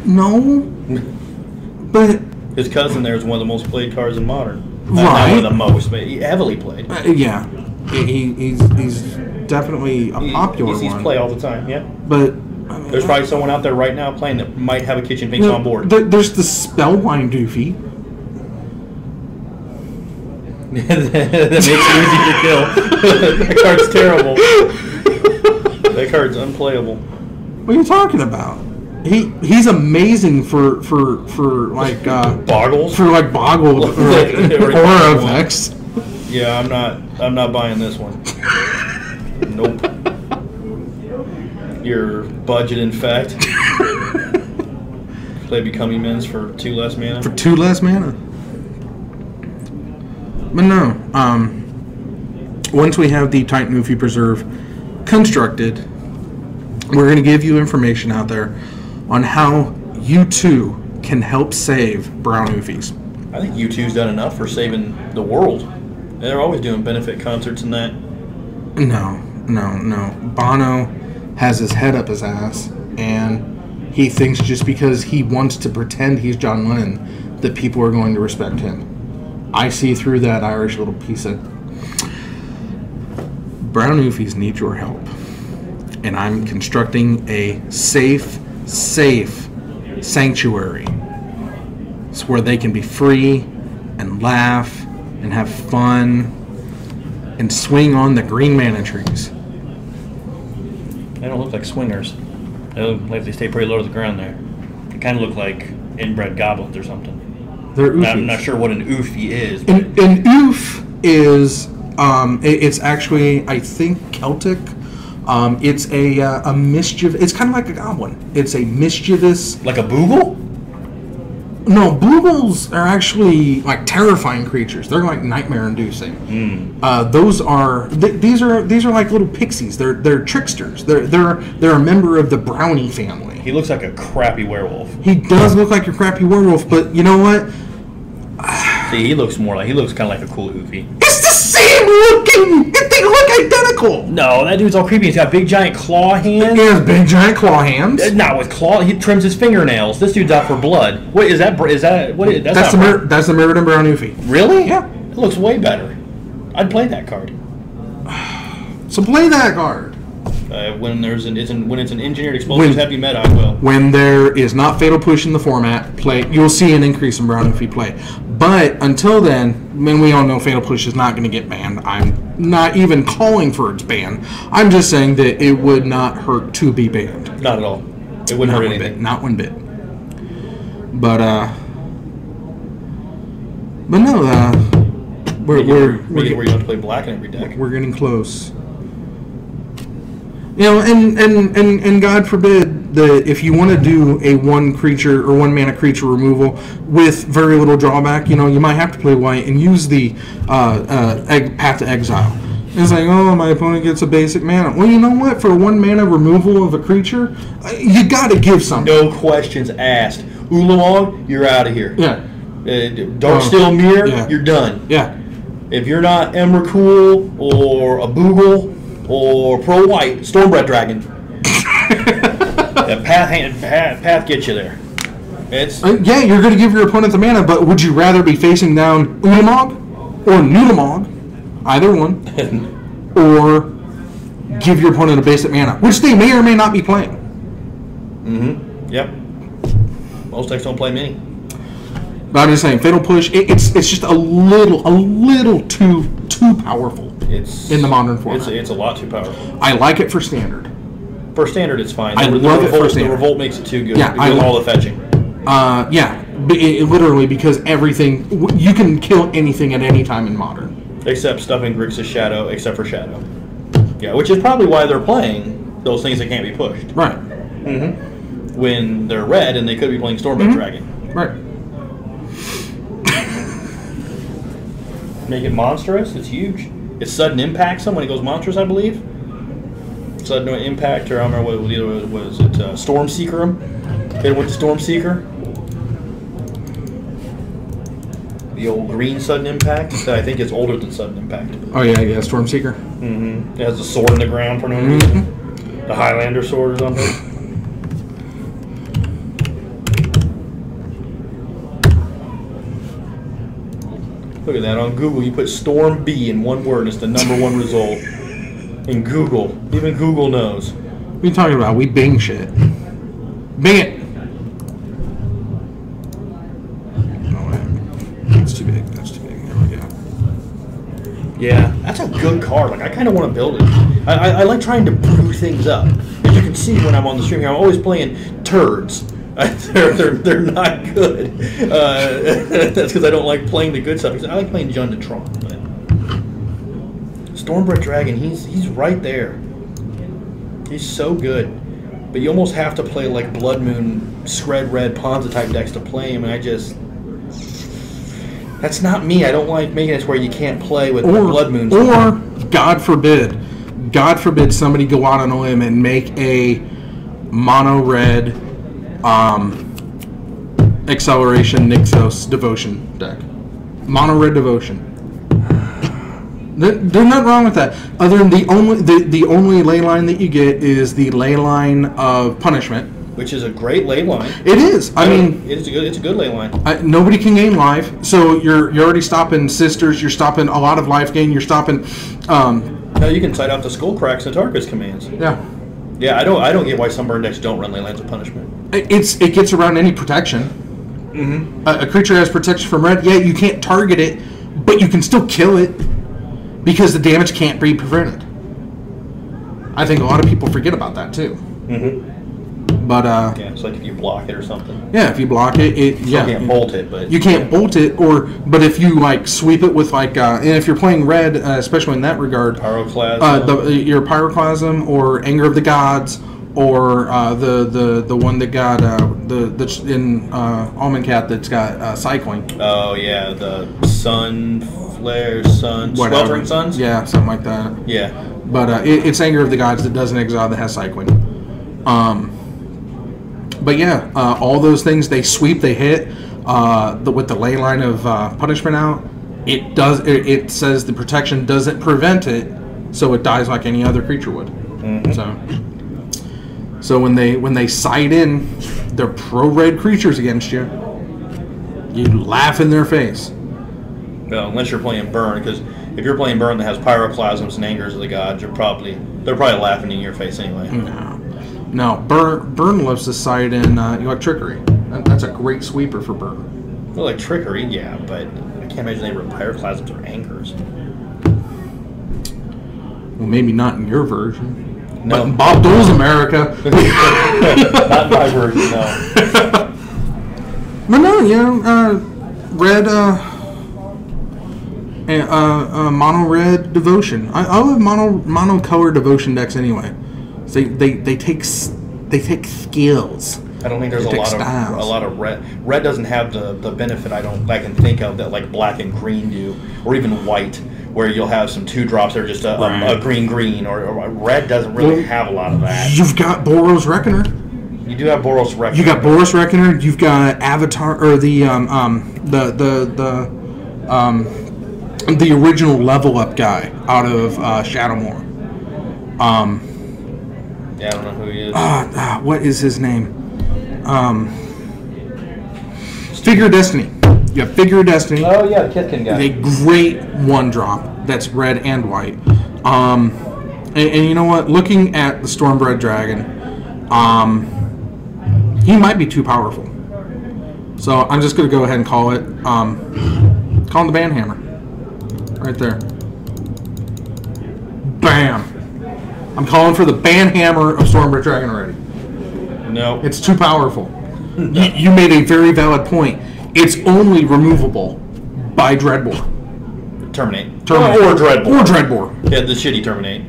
No, but His cousin there is one of the most played cards in Modern. Right. Not one of the most, but he heavily played. yeah, he's definitely a popular He's one. play all the time, yeah. But There's probably someone out there right now playing that might have a kitchen finks on board. There's the Spellbind Oofy. That makes it easy to kill. That card's terrible. That card's unplayable. What are you talking about? He's amazing for like Boggles? for like boggled or aura effects. Yeah, I'm not buying this one. Nope. Your budget, in fact. Play Becoming Men's for 2 less mana. For 2 less mana. But no, once we have the Titan Oofy Preserve constructed, we're going to give you information out there on how you too can help save Brown Oofies. I think U2's done enough for saving the world. They're always doing benefit concerts and that. No. Bono has his head up his ass, and he thinks just because he wants to pretend he's John Lennon that people are going to respect him. I see through that Irish little piece of... Brown Oofies need your help. And I'm constructing a safe sanctuary. It's where they can be free and laugh and have fun and swing on the green mana trees. They don't look like swingers. They look like they stay pretty low to the ground there. They kind of look like inbred goblins or something. They're Oofies. I'm not sure what an Oofy is. But An oof is it's actually, I think, Celtic. It's a mischief. It's kind of like a goblin. It's a mischievous. like a boogle? No, boogles are actually like terrifying creatures. They're like nightmare-inducing. Those are these are like little pixies. They're tricksters. They're a member of the brownie family. He looks like a crappy werewolf. He does look like a crappy werewolf, but you know what? See, he looks kind of like a cool Oofy. It's the same looking. They look identical. No, that dude's all creepy. He's got big giant claw hands. He has big giant claw hands. Not with claw. He trims his fingernails. This dude's out for blood. Wait, is that what? That's the Mirrodin Brown Oofy. Really? Yeah. It looks way better. I'd play that card. So play that card. When it's an engineered explosives heavy meta, I will. When there is not Fatal Push in the format, you'll see an increase in Brown Oofy play. But until then, when we all know Fatal Push is not going to get banned, I'm not even calling for its ban. I'm just saying that it would not hurt to be banned. Not at all. It wouldn't hurt anything. Not one bit. But no, we're where you have to play black in every deck. We're getting close. You know, and God forbid that if you want to do a one creature or one mana creature removal with very little drawback, you know, you might have to play white and use the Path to Exile. It's like, oh, my opponent gets a basic mana. Well, you know what? For a one mana removal of a creature, you got to give something. No questions asked. Ulamog, you're out of here. Yeah. Darksteel Mirror, yeah. You're done. Yeah. If you're not Emrakul or a Boogle or Pro White, Stormbred Dragon. That path gets you there. It's yeah, you're going to give your opponent the mana, but would you rather be facing down Ulamog or Nulamog, either one, or give your opponent a basic mana, which they may or may not be playing? Mm-hmm. Yep. Most decks don't play many. But I'm just saying, Fatal Push, it's just a little too powerful. It's in the modern format. It's a lot too powerful. I like it for standard. For standard, it's fine. I love it for standard. The Revolt makes it too good. Yeah, because all the fetching. Yeah, literally because everything you can kill anything at any time in modern, except stuffing Grixis Shadow, except for Shadow. Yeah, which is probably why they're playing those things that can't be pushed. Right. Mm-hmm. When they're red and they could be playing Stormbred Dragon. Right. Make it monstrous. It's huge. It's sudden impact. When it goes monstrous, I believe. Sudden impact, or I don't remember what either was it. Stormseeker him. Hit him with the Stormseeker. The old green sudden impact. I think it's older than sudden impact. Oh yeah, Stormseeker. Mm-hmm. It has a sword in the ground for no reason. The Highlander sword or something. Look at that. On Google, you put Storm B in one word. It's the #1 result. In Google. Even Google knows. What are you talking about? We Bing shit. Bing it! Oh, that's too big. That's too big. There we go. Yeah, that's a good card. Like, I kind of want to build it. I like trying to brew things up. As you can see when I'm on the stream here, I'm always playing turds. They're not good. That's because I don't like playing the good stuff. I like playing Jund and Tron. But Stormbred Dragon, he's right there. He's so good. But you almost have to play like Blood Moon, Scred Red, Ponza type decks to play him, and I just... That's not me. I don't like making it where you can't play with Blood Moons. Or, God forbid somebody go out on a limb and make a mono red Acceleration Nixos Devotion deck. Mono red Devotion. There's nothing wrong with that. Other than the only ley line that you get is the ley line of Punishment, which is a great ley line. It is. I mean, it's a good ley line. Nobody can gain life, so you're already stopping sisters. You're stopping a lot of life gain. You're stopping. Now you can side out the Skull Cracks and Tarkus commands. Yeah. Yeah, I don't get why some burn decks don't run ley lines of Punishment. It gets around any protection. Mm-hmm. A creature has protection from red. Yeah, you can't target it, but you can still kill it because the damage can't be prevented. I think a lot of people forget about that too. Mm-hmm. But yeah, it's like if you block it or something. Yeah, if you block it, you can't bolt it, but you can't bolt it. But if you like sweep it with like, and if you're playing red, especially in that regard, Pyroclasm, your Pyroclasm or Anger of the Gods, or the one that got that's in Almond Cat that's got Cycling. Oh yeah, the Sweltering Suns. Yeah, something like that. Yeah, but it's Anger of the Gods that doesn't exile that has Cycling. But yeah, all those things, they sweep, they hit. With the ley line of Punishment out, it says the protection doesn't prevent it, so it dies like any other creature would. Mm-hmm. So when they side in their pro-red creatures against you, you laugh in their face. Well, unless you're playing Burn, because if you're playing Burn that has Pyroclasms and Angers of the Gods, they're probably laughing in your face anyway. No. Burn loves to side in Trickery. That's a great sweeper for Burn. Well, like Trickery, yeah, but I can't imagine they were Pyroclasms or Angers. Well, maybe not in your version. No. But in Bob Dole's America. Not my version, no. But no, red, mono red Devotion. I love mono color Devotion decks anyway. They take skills. I don't think there's They a take lot styles. of red. Red doesn't have the benefit I can think of that like black and green do, or even white, where you'll have some 2-drops that are just a green, or red doesn't really have a lot of that. You've got Boros Reckoner. You do have Boros Reckoner. You got Boros Reckoner. You've got Avatar, or the original level up guy out of Shadowmoor. Yeah, I don't know who he is. What is his name? Figure of Destiny. You have Figure of Destiny. Oh yeah, the Kithkin guy. A great 1-drop that's red and white. And you know what? Looking at the Stormbred Dragon, he might be too powerful. So I'm just going to go ahead and call it. Call him the Banhammer. Right there. Bam! I'm calling for the Banhammer of Stormbred Dragon already. No. It's too powerful. You made a very valid point. It's only removable by Dreadbore. Terminate. Or Dreadbore. Or Dreadbore. Yeah, the shitty Terminate.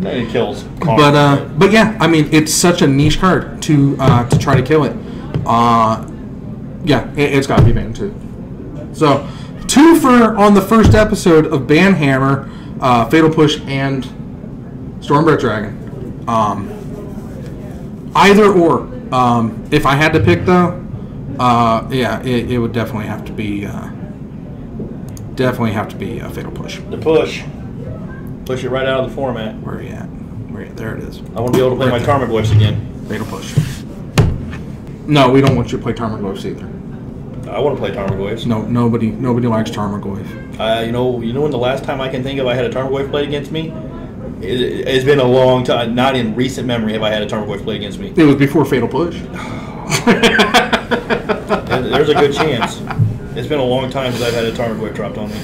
It kills. But yeah, I mean, it's such a niche card to try to kill it. Yeah, it's got to be banned too. So, 2 for on the first episode of Banhammer, Fatal Push, and Stormbred Dragon. Either or. If I had to pick though, yeah, it would definitely have to be a Fatal Push. The push. Push it right out of the format. Where are you at? There it is. I want to be able to play my Tarmogoyfs again. Fatal Push. No, we don't want you to play Tarmogoyfs either. I want to play Tarmogoyfs. No, nobody likes Tarmogoyf. You know when the last time I can think of I had a Tarmogoyf played against me? It's been a long time. Not in recent memory have I had a Tarmogoyf played against me. It was before Fatal Push. There's a good chance. It's been a long time since I've had a Tarmogoyf dropped on me.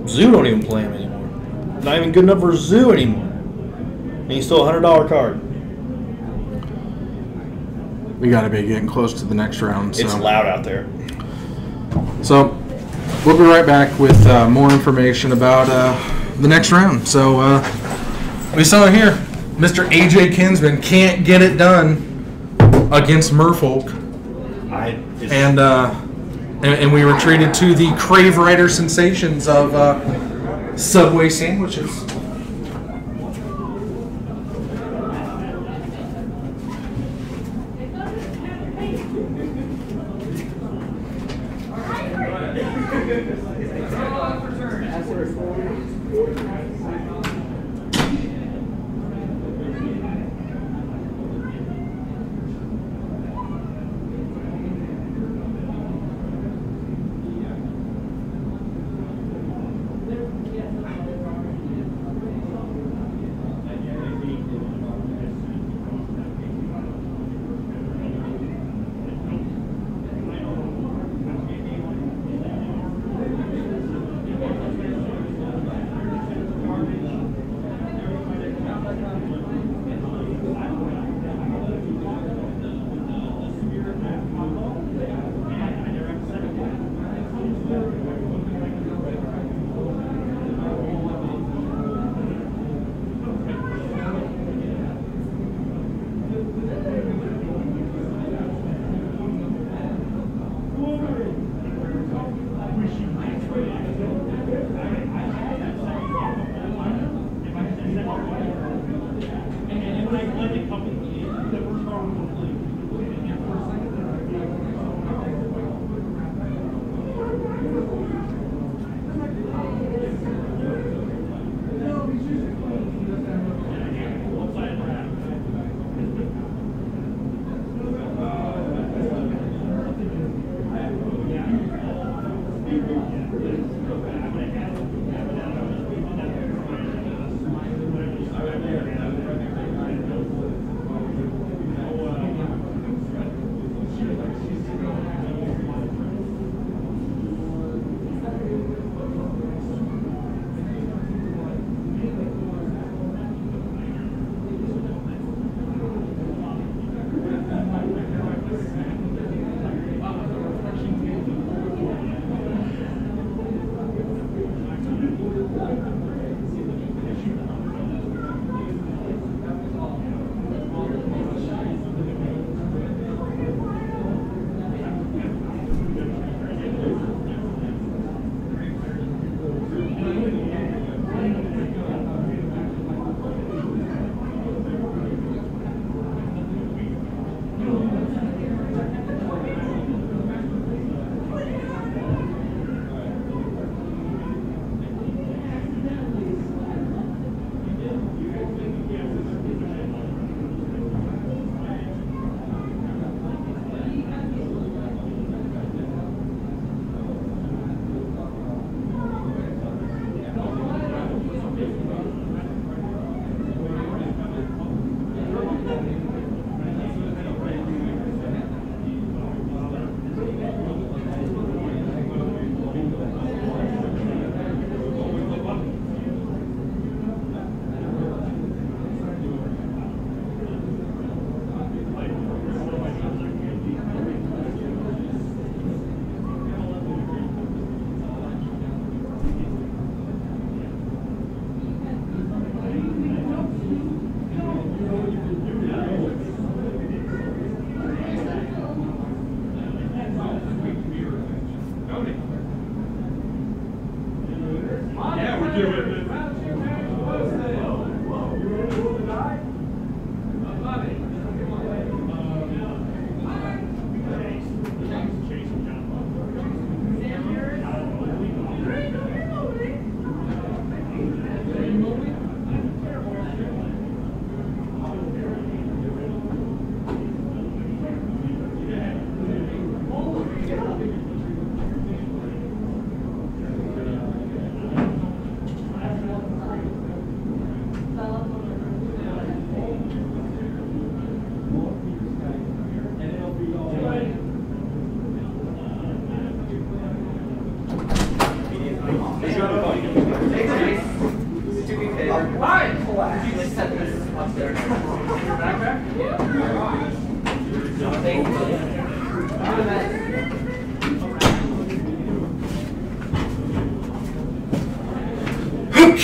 Zoo don't even play him anymore. Not even good enough for Zoo anymore. And he's still a $100 card. We got to be getting close to the next round. So. It's loud out there. So we'll be right back with more information about the next round. So we saw it here. Mr. AJ Kinsman can't get it done against Merfolk. And we were treated to the Crave Rider sensations of Subway sandwiches.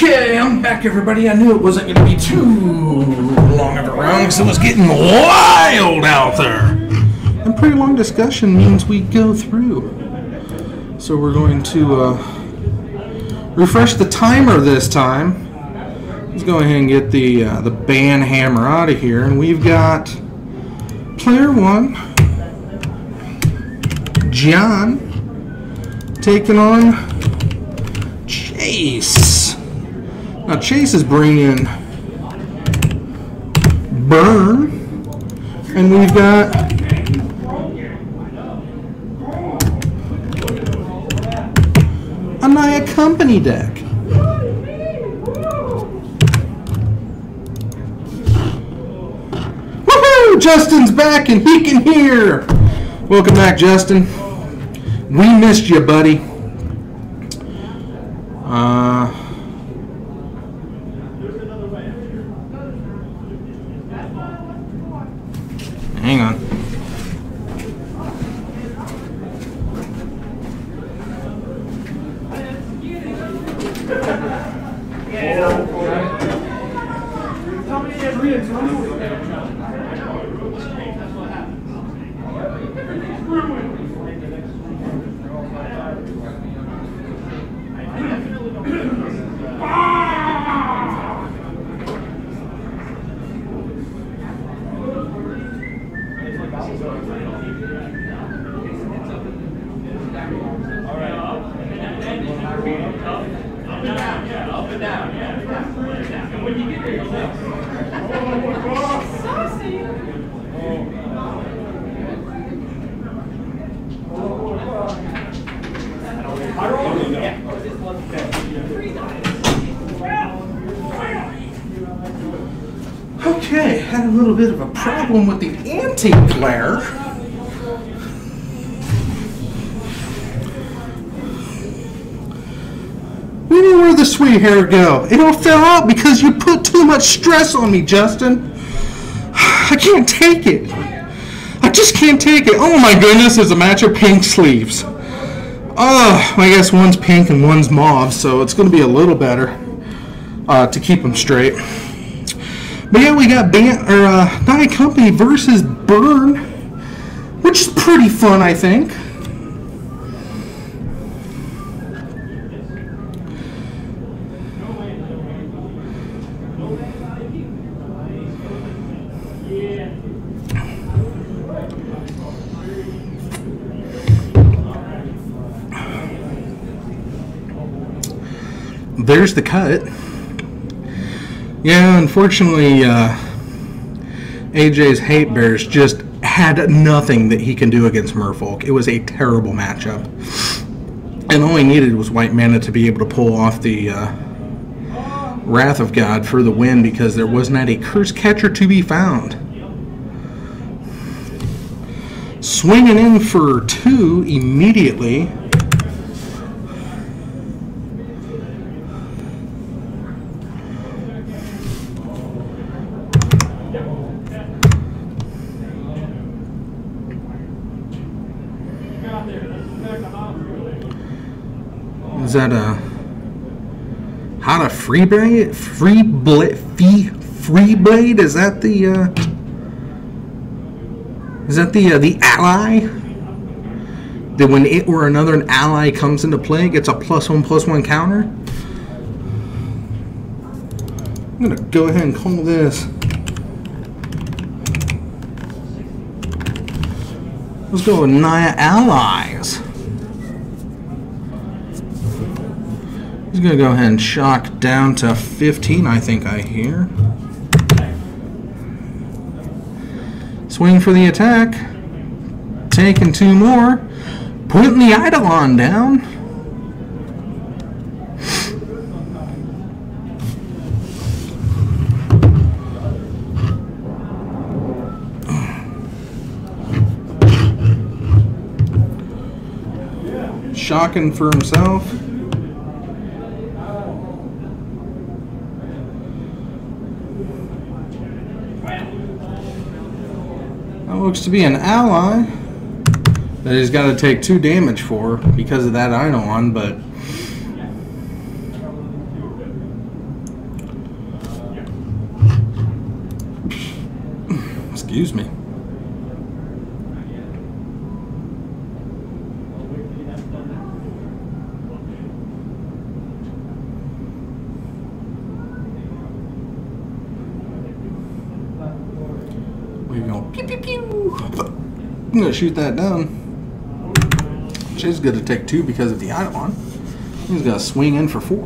Okay, I'm back, everybody. I knew it wasn't going to be too long of a round because it was getting wild out there. And pretty long discussion means we go through. So we're going to refresh the timer this time. Let's go ahead and get the band hammer out of here. And we've got player 1, John, taking on Chase. Now Chase is bringing Burn, and we've got a Naya Company deck. Woohoo! Justin's back and he can hear. Welcome back, Justin. We missed you, buddy. Hang on. Okay, had a little bit of a problem with the anti-glare. Where the sweet hair go? It all fell out because you put too much stress on me, Justin. I can't take it. I just can't take it. Oh my goodness, it's a match of pink sleeves. Oh, I guess one's pink and one's mauve, so it's going to be a little better to keep them straight. But yeah, we got Naya Company versus Burn, which is pretty fun, I think. There's the cut. Yeah, unfortunately, AJ's Hate Bears just had nothing that he can do against Merfolk. It was a terrible matchup. And all he needed was white mana to be able to pull off the Wrath of God for the win because there was not a curse catcher to be found. Swinging in for 2 immediately. Is that a how to free blade? Free blade? Is that the ally? That when it or another ally comes into play, it gets a +1/+1 counter. I'm gonna go ahead and call this. Let's go with Naya Allies. He's going to go ahead and shock down to 15, I think I hear. Swing for the attack. Taking 2 more. Putting the Eidolon down. Shocking for himself. That looks to be an ally that he's got to take 2 damage for because of that Eidolon, but Excuse me. We're going pew pew pew. I'm gonna shoot that down. She's gonna take 2 because of the Eidolon. He's gonna swing in for 4.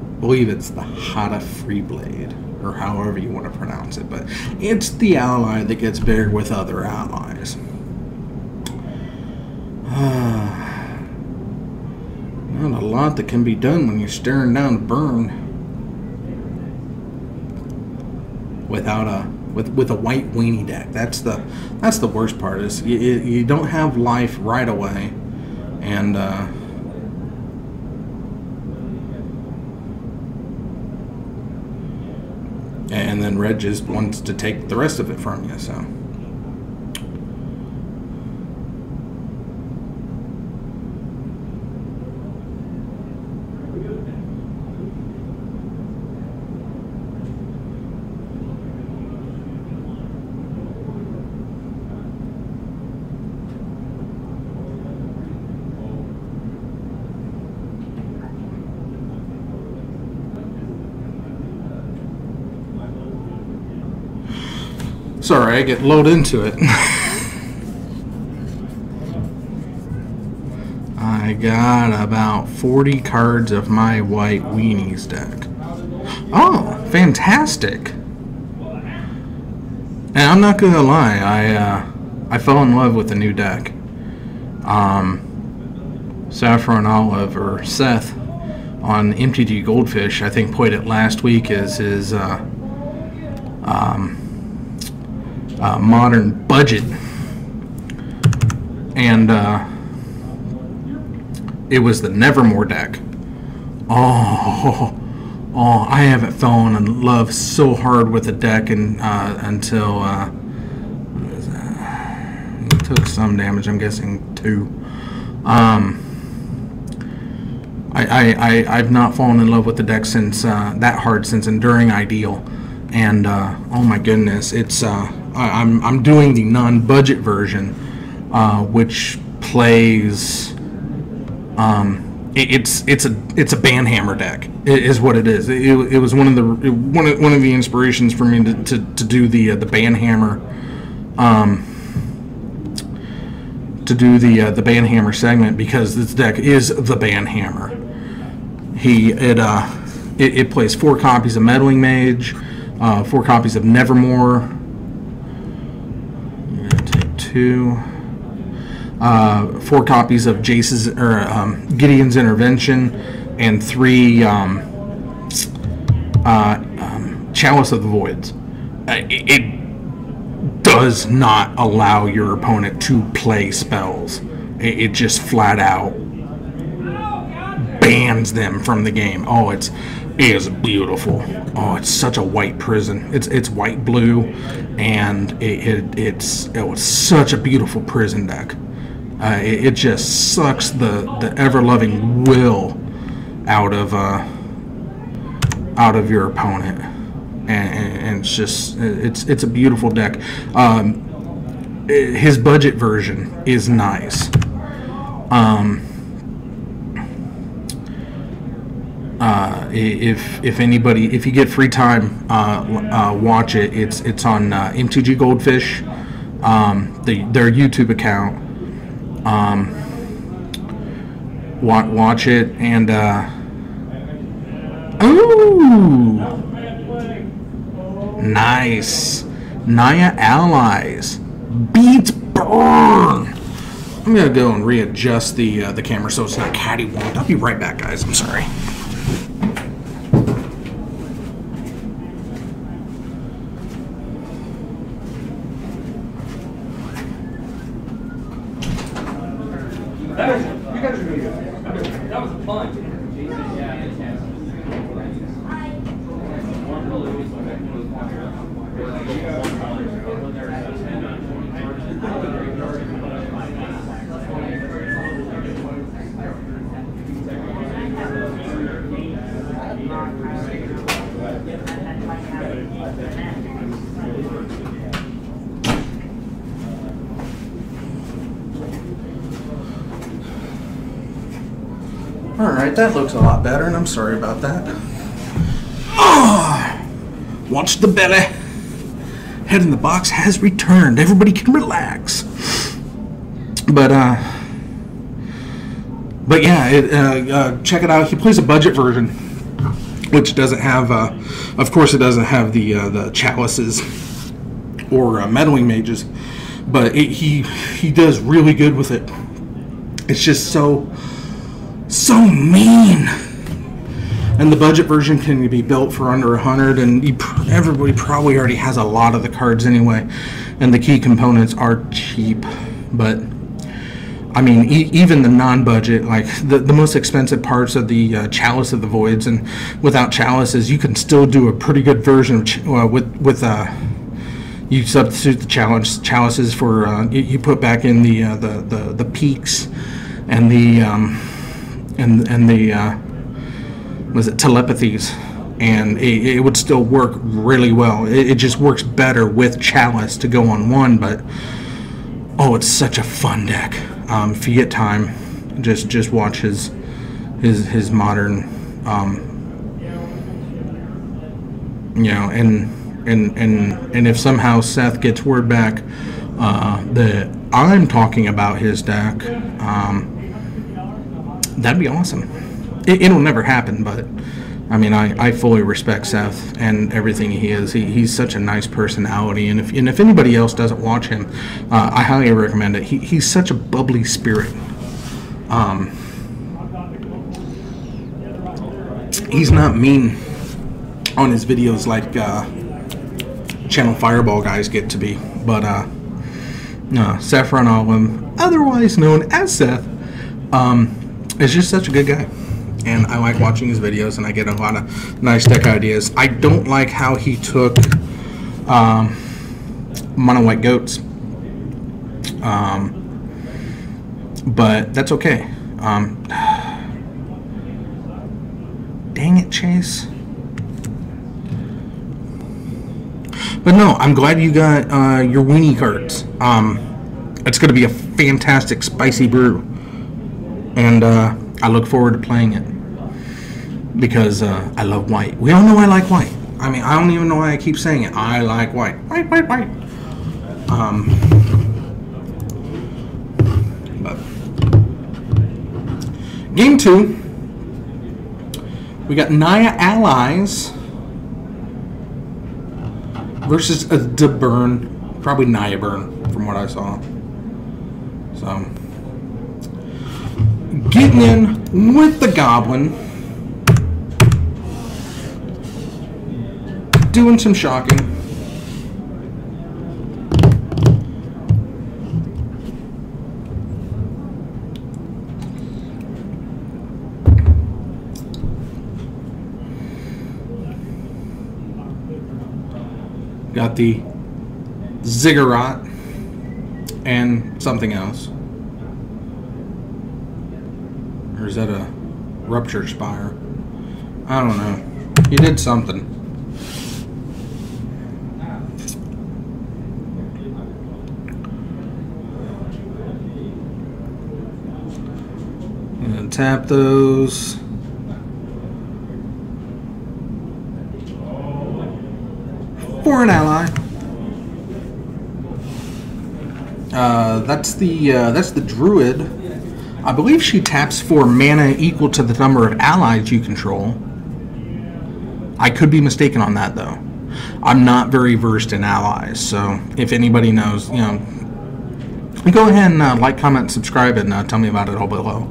I believe it's the Hada Freeblade, or however you want to pronounce it, but it's the ally that gets paired with other allies. Not a lot that can be done when you're staring down a burn without a with a white weenie deck. That's the worst part, is you don't have life right away, and then red just wants to take the rest of it from you, so. Sorry, I get lulled into it. I got about 40 cards of my white weenies deck. Oh, fantastic! And I'm not gonna lie, I fell in love with the new deck. Saffron Olive, or Seth, on MTG Goldfish, I think played it last week as his modern budget, and it was the Nevermore deck. Oh, I haven't fallen in love so hard with the deck until it took some damage. I'm guessing 2. I've not fallen in love with the deck since that hard since Enduring Ideal, and oh my goodness, it's I'm doing the non-budget version, which plays. It's a Banhammer deck. Is what it is. It was one of the inspirations for me to do the Banhammer. To do the Banhammer segment, because this deck is the Banhammer. It plays 4 copies of Meddling Mage, 4 copies of Nevermore. 2, 4 copies of Jace's Gideon's Intervention, and 3 Chalice of the Voids. It does not allow your opponent to play spells. It just flat out bans them from the game. Oh, it is beautiful. Oh, it's such a white prison. It's white blue, and it was such a beautiful prison deck. It just sucks the ever-loving will out of your opponent, and it's just it's a beautiful deck. His budget version is nice. If you get free time, watch it. It's on MTG Goldfish, their YouTube account. Watch it, and ooh, nice. Naya Allies beats Burn. I'm gonna go and readjust the camera so it's not cattywamped. I'll be right back, guys. I'm sorry. You guys are really good. That was a fun. Alright, that looks a lot better, and I'm sorry about that. Oh, watch the belly. Head in the box has returned. Everybody can relax. But yeah, check it out. He plays a budget version, which doesn't have, of course, it doesn't have the chalices or meddling mages, but he does really good with it. It's just so mean. And the budget version can be built for under 100, and everybody probably already has a lot of the cards anyway, and the key components are cheap. But I mean, even the non-budget, like the most expensive parts of the Chalice of the Voids, and without chalices, you can still do a pretty good version of with you substitute the chalices for you put back in the peaks and the was it telepathies, and it would still work really well. It just works better with chalice to go on one, but oh, it's such a fun deck. If you get time, just watch his modern, you know, and if somehow Seth gets word back that I'm talking about his deck, that'd be awesome. It'll never happen, but I mean, I fully respect Seth and everything he is. He's such a nice personality, and if anybody else doesn't watch him, I highly recommend it. He's such a bubbly spirit. He's not mean on his videos like Channel Fireball guys get to be, but Saffron Alum, otherwise known as Seth, is just such a good guy. And I like watching his videos, and I get a lot of nice deck ideas. I don't like how he took mono white goats, but that's okay. Dang it, Chase. But no, I'm glad you got your weenie cards. It's going to be a fantastic spicy brew, and I look forward to playing it. Because I love white. We all know I like white. I mean, I don't even know why I keep saying it. I like white. White. But game 2, we got Naya Allies versus a DeBurn, probably Naya Burn from what I saw. So getting in with the Goblin. Doing some shocking. Got the Ziggurat and something else. Or is that a Rupture Spire? I don't know. He did something. And tap those. For an ally. That's the Druid. I believe she taps for mana equal to the number of allies you control. I could be mistaken on that though. I'm not very versed in allies, so if anybody knows, you know, go ahead and like, comment, and subscribe, and tell me about it all below.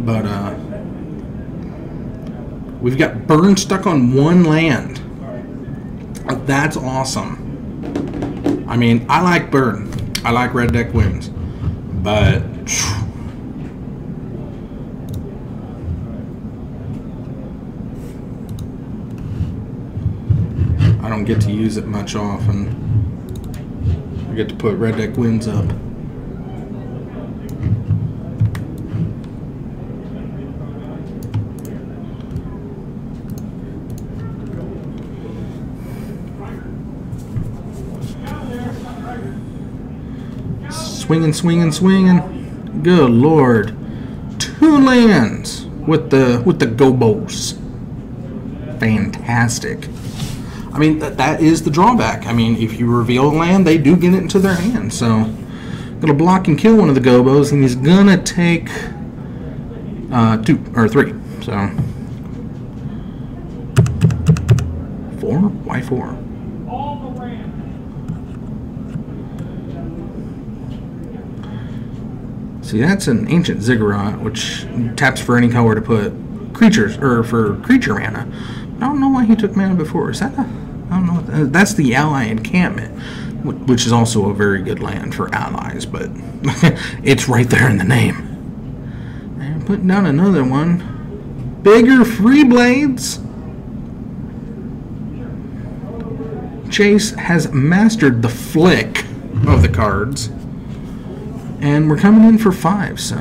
But we've got Burn stuck on one land. That's awesome. I mean, I like Burn. I like red deck wins. But I don't get to use it much often. We get to put Red Deck Wins up. Swinging, swinging, swinging. Good Lord. 2 lands with the gobos. Fantastic. I mean, that is the drawback. I mean, if you reveal a land, they do get it into their hand. So, gonna block and kill one of the gobos, and he's gonna take 2 or 3. So, 4? Why 4? See, that's an ancient ziggurat, which taps for any color to put creatures, or for creature mana. I don't know why he took mana before. Is that a... I don't know. That's the ally encampment, which is also a very good land for allies, but it's right there in the name. And putting down another one. Bigger free blades. Chase has mastered the flick of the cards. And we're coming in for 5, so...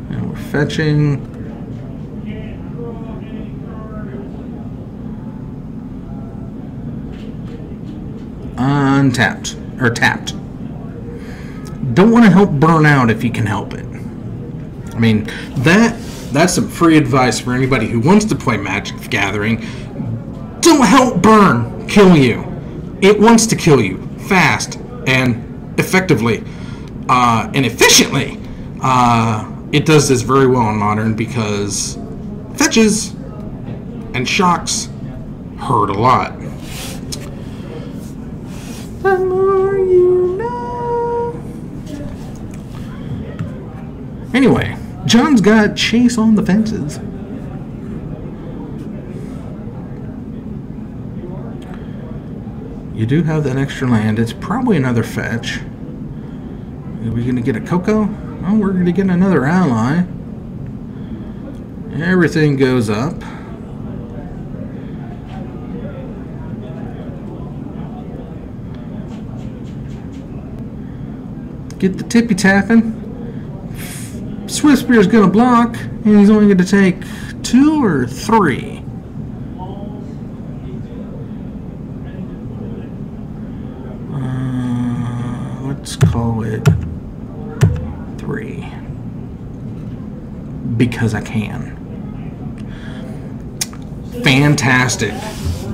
And we're fetching... Untapped. Or tapped. Don't want to help burn out if you can help it. I mean, that's some free advice for anybody who wants to play Magic the Gathering. Don't help burn kill you. It wants to kill you fast and effectively and efficiently. It does this very well in Modern because fetches and shocks hurt a lot. The more you know. Anyway. John's got Chase on the fences. You do have that extra land. It's probably another fetch. Are we going to get a Coco? Oh, we're going to get another ally. Everything goes up. Get the tippy tapping. Swift Spear's going to block, and he's only going to take 2 or 3. Let's call it 3. Because I can. Fantastic.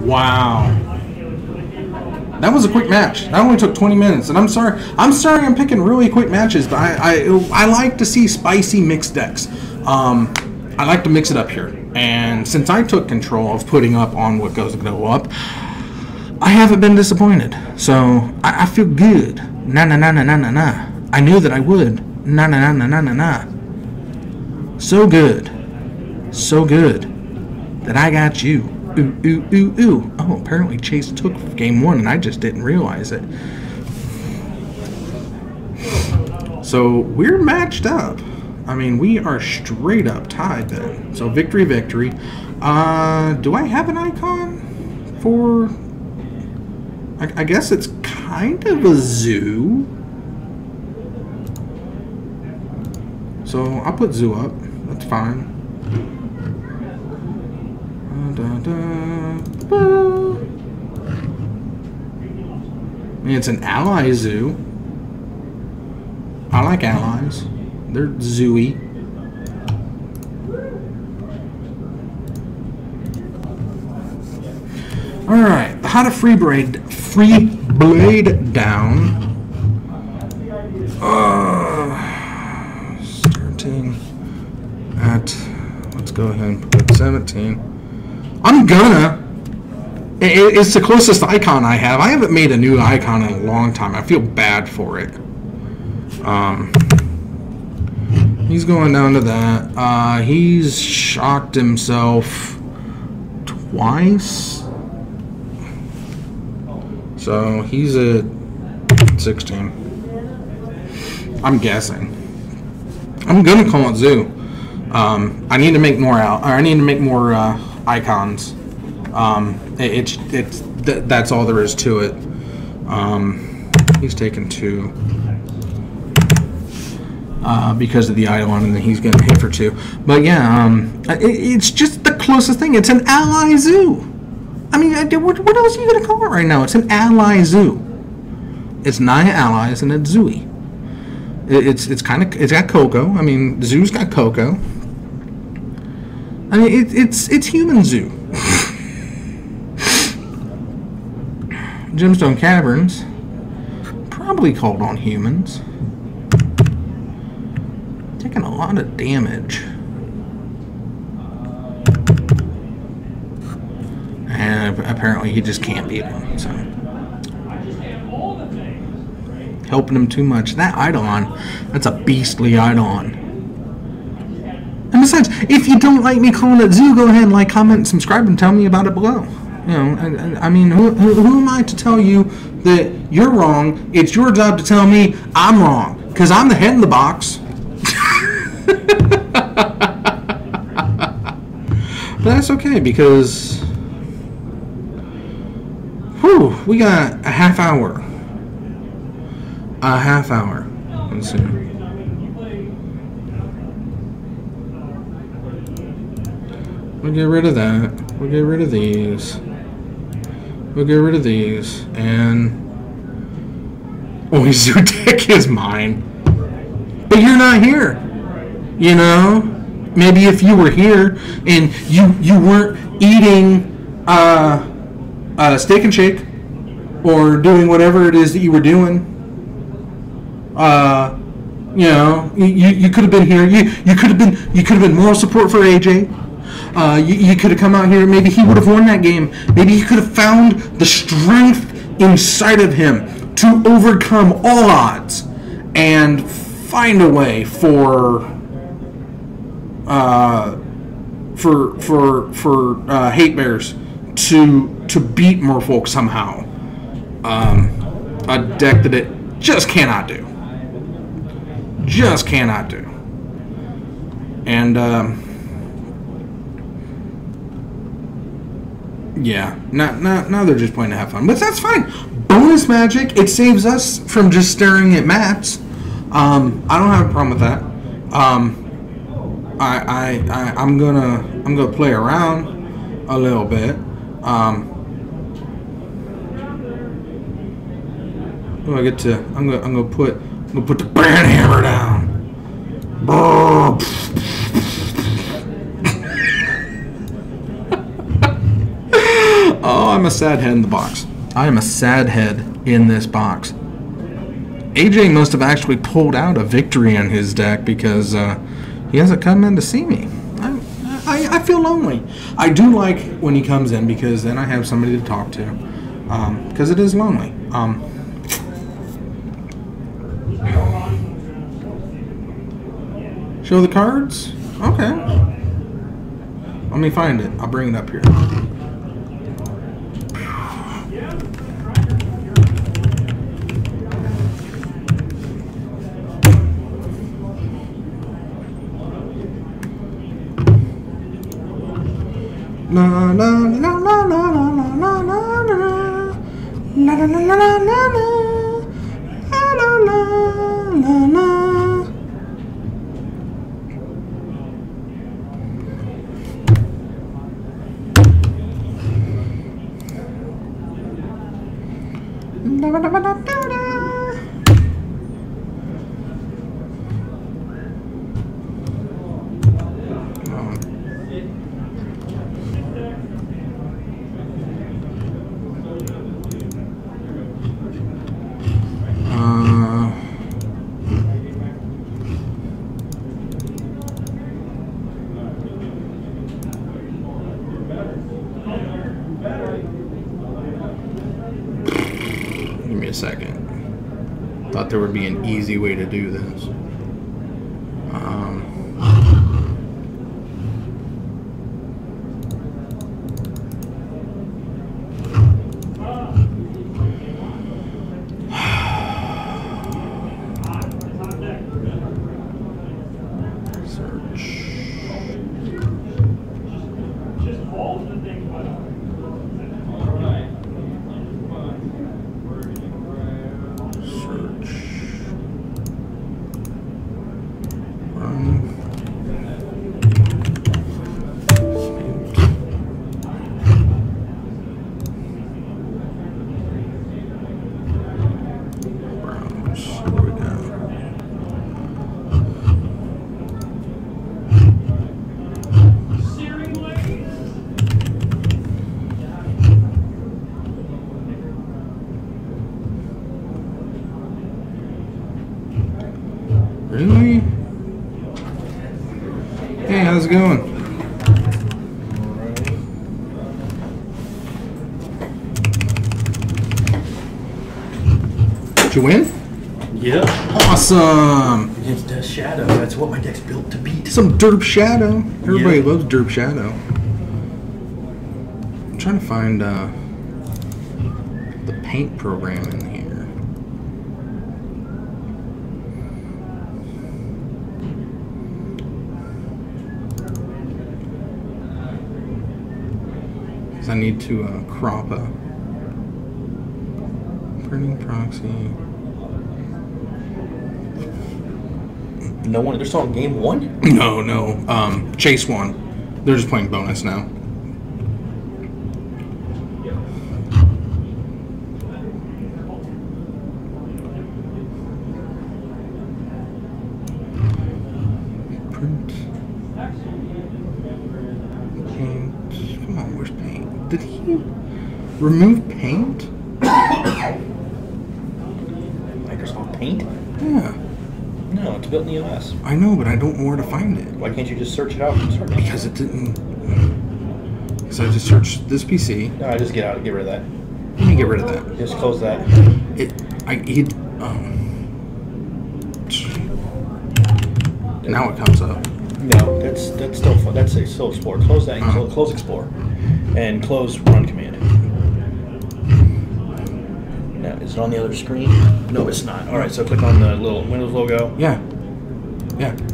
Wow. That was a quick match. That only took 20 minutes, and I'm sorry I'm picking really quick matches, but I like to see spicy mixed decks. I like to mix it up here, and since I took control of putting up on what goes to go up, I haven't been disappointed. So I feel good. Na na na na na na na. I knew that I would. Na na na na na na na. So good that I got you. Ooh, ooh, ooh, ooh. Oh, apparently Chase took game 1 and I just didn't realize it. So we're matched up. I mean, we are straight up tied then. So victory, victory. Do I have an icon for... I guess it's kind of a zoo. So I'll put zoo up. That's fine. I mean, it's an ally zoo. I like allies. They're zooey. Alright, how to free blade down. Starting at, let's go ahead and put 17. I'm gonna. It's the closest icon I have. I haven't made a new icon in a long time. I feel bad for it. He's going down to that. He's shocked himself twice. So he's at 16. I'm guessing. I'm gonna call it zoo. I need to make more icons. That's all there is to it. He's taken 2 because of the eidolon, and then he's gonna hit for 2. But yeah, it's just the closest thing. It's an ally zoo. I mean, what else are you gonna call it right now? It's an ally zoo. It's 9 allies and it's zooey. It's got cocoa. I mean, zoo's got cocoa. I mean, it's human zoo. Gemstone Caverns, probably called on humans. Taking a lot of damage. And apparently he just can't beat him, so. Helping him too much. That eidolon, that's a beastly eidolon. And besides, if you don't like me calling it zoo, go ahead and like, comment, and subscribe, and tell me about it below. You know, I mean, who am I to tell you that you're wrong? It's your job to tell me I'm wrong, because I'm the head in the box. But that's okay, because we got a half hour. A half hour. Let's see. We'll get rid of that. We'll get rid of these. We'll get rid of these. And only zoo deck is mine. But you're not here. You know? Maybe if you were here and you weren't eating steak and shake or doing whatever it is that you were doing. You know, you could have been here. You could have been moral support for AJ. You could have come out here. Maybe he would have won that game. Maybe he could have found the strength inside of him to overcome all odds and find a way for hate bears to beat Merfolk somehow. A deck that it just cannot do. Just cannot do. And yeah, now they're just playing to have fun, but that's fine. Bonus magic, it saves us from just staring at mats. I don't have a problem with that. I'm gonna play around a little bit. I get to. I'm gonna put the brand hammer down. Oh, I'm a sad head in the box. I am a sad head in this box. AJ must have actually pulled out a victory in his deck because he hasn't come in to see me. I feel lonely. I do like when he comes in because then I have somebody to talk to. Because it is lonely. Show the cards? Okay. Let me find it. I'll bring it up here. La la la la la la la la la la la la la la la la la. Give me a second. Thought there would be an easy way to do this. Really? Hey, how's it going? Did you win? Yeah. Awesome! Against Death Shadow. That's what my deck's built to beat. Some Derp Shadow. Everybody Yeah. loves Derp Shadow. I'm trying to find the paint program in here. I need to crop a printing proxy. No one. They're still on game 1? No. Chase won. They're just playing bonus now. Print. Paint. Come on, where's paint? Did he remove paint? Microsoft Paint? Yeah. No, it's built in the OS. I know, but I don't know where to find it. Why can't you just search it out from start? Because it didn't. So I just searched this PC. No, just get rid of that. Let me get rid of that. Just close that. Now it comes up. No, that's still fun. That's still Explore. Close that. And close Explore, and close Run command. Now, is it on the other screen? No, it's not. All right, so click on the little Windows logo. Yeah.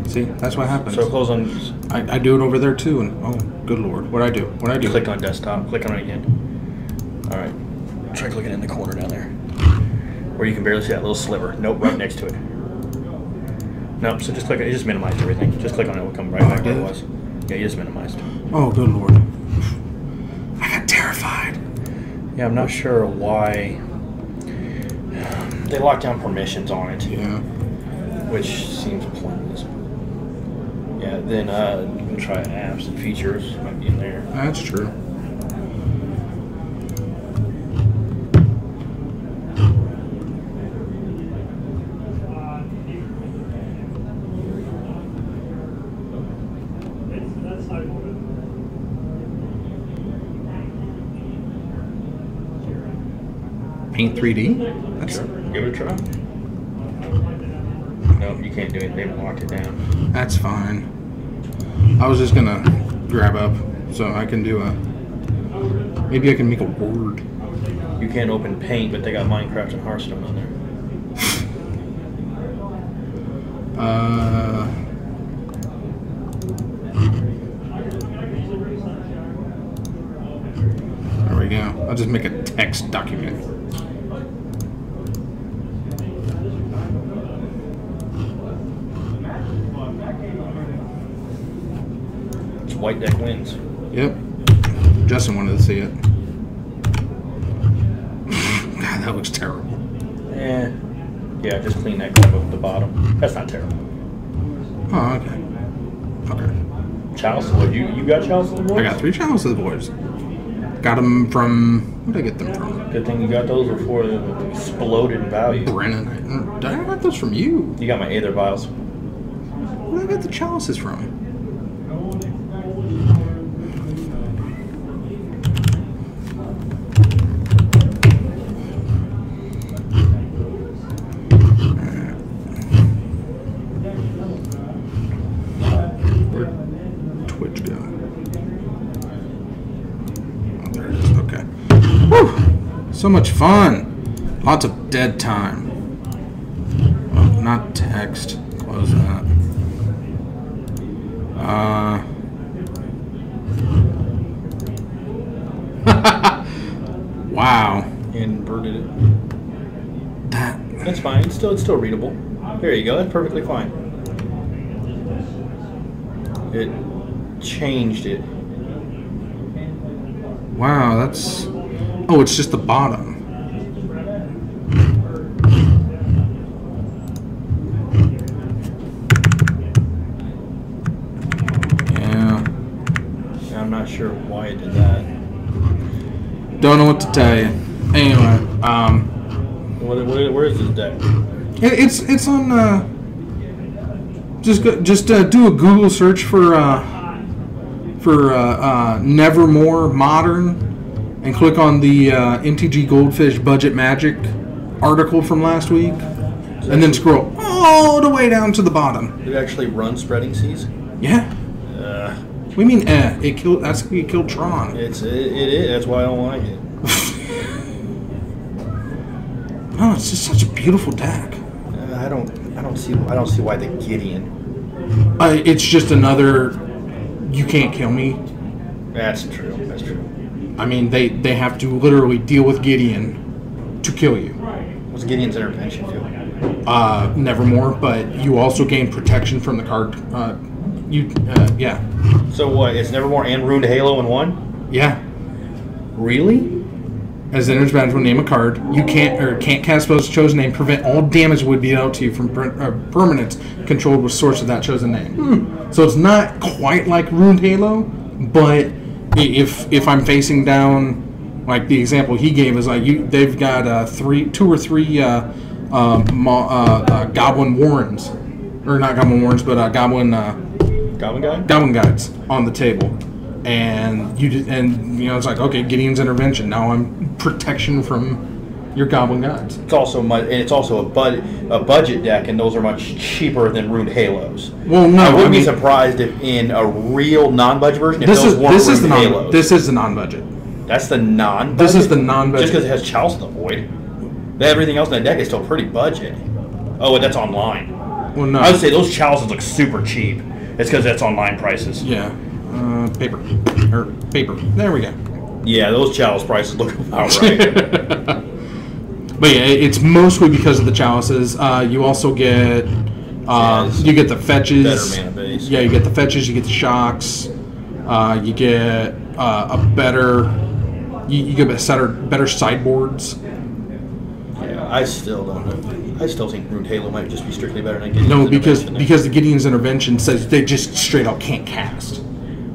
See, that's what happens. So close on. I do it over there too, and oh, good lord, what I do? Click on desktop. Click on it again. All right. Try clicking in the corner down there, where you can barely see that little sliver. Nope, right next to it. Nope. So just click it. It just minimized everything. Just click on it. It will come right back where it was. Yeah, you just minimized. Oh, good lord. I got terrified. Yeah, I'm not sure why they locked down permissions on it. Yeah. Which seems pointless. Yeah, then you can try apps and features. Might be in there. That's true. Paint 3D? That's Give it a try. Nope, you can't do it. They locked it down. That's fine. I was just gonna grab up so I can do a. Maybe I can make a word. You can't open Paint, but they got Minecraft and Hearthstone on there. There we go. I'll just make a text document. White deck wins. Yep. Justin wanted to see it. God, that looks terrible. Yeah, just clean that crap up at the bottom. That's not terrible. Oh, okay. Okay. Chalice of the Void. You got Chalice of the Void? I got 3 Chalice of the Voids. Got them from. Where did I get them from? Good thing you got those before they exploded in value. Brennan. Did I got those from you? You got my Aether Vials. Where did I get the chalices from? So much fun. Lots of dead time. Oh, not text. Close that. Wow. Inverted it. That's fine. It's still readable. There you go. That's perfectly fine. It changed it. Wow, that's. Oh, it's just the bottom. Yeah. I'm not sure why it did that. Don't know what to tell you. Anyway, where is this deck? it's on Just do a Google search for Nevermore Modern, and click on the MTG Goldfish Budget Magic article from last week, and then scroll all the way down to the bottom. Did it actually run Spreading Seas? Yeah. What do you mean? It killed. That's it killed Tron. It is. That's why I don't like it. Oh, it's just such a beautiful deck. I don't see why the Gideon. It's just another. You can't kill me. That's true. That's true. I mean, they have to literally deal with Gideon to kill you. What's Gideon's intervention do? Nevermore, but you also gain protection from the card. Yeah. So what? It's Nevermore and Ruined Halo in one? Yeah. Really? As the enters battlefield, name a card. You can't cast spells with chosen name. Prevent all damage would be dealt to you from permanents controlled with source of that chosen name. So it's not quite like Ruined Halo, but if I'm facing down, like the example he gave is like they've got two or three Goblin Warrens, or not Goblin Warrens, but Goblin Guides on the table. And it's like, okay, Gideon's intervention. Now I'm protection from your Goblin Guides. It's also a budget deck, and those are much cheaper than Ruined Halos. Well, no, I wouldn't be surprised if in a real non-budget version, this is the Halos. This is the non-budget. That's the non-budget. This is the non-budget. Just because it has Chalice of the Void, everything else in that deck is still pretty budget. Oh, and that's online. Well, no, I would say those Chalices look super cheap. It's because that's online prices. Yeah. Paper. There we go. Yeah, those Chalice prices look about right. But yeah, it's mostly because of the chalices. You also get you get the fetches. Better mana base. Yeah, you get the fetches. You get the shocks. You get a better. You get better sideboards. Yeah, I still don't know. I still think Ruined Halo might just be strictly better than Gideon's. No, because the Gideon's intervention says they just straight up can't cast.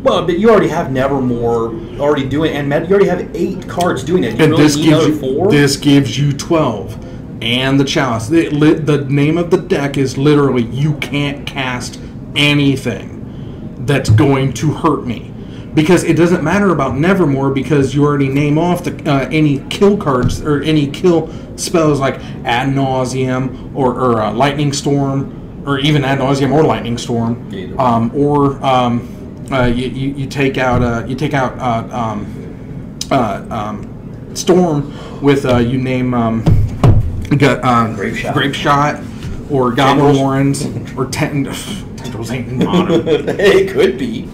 Well, but you already have Nevermore already doing it, and you already have 8 cards doing it. You And really need another 4? This gives you 12. And the chalice. The name of the deck is literally, you can't cast anything that's going to hurt me. Because it doesn't matter about Nevermore, because you already name off any kill cards or any kill spells like Ad Nauseam or Lightning Storm, or even Ad Nauseam or Lightning Storm, you take out Storm with you name you got Grape Shot or Goblin Warrens or Tendrils ain't modern. It could be.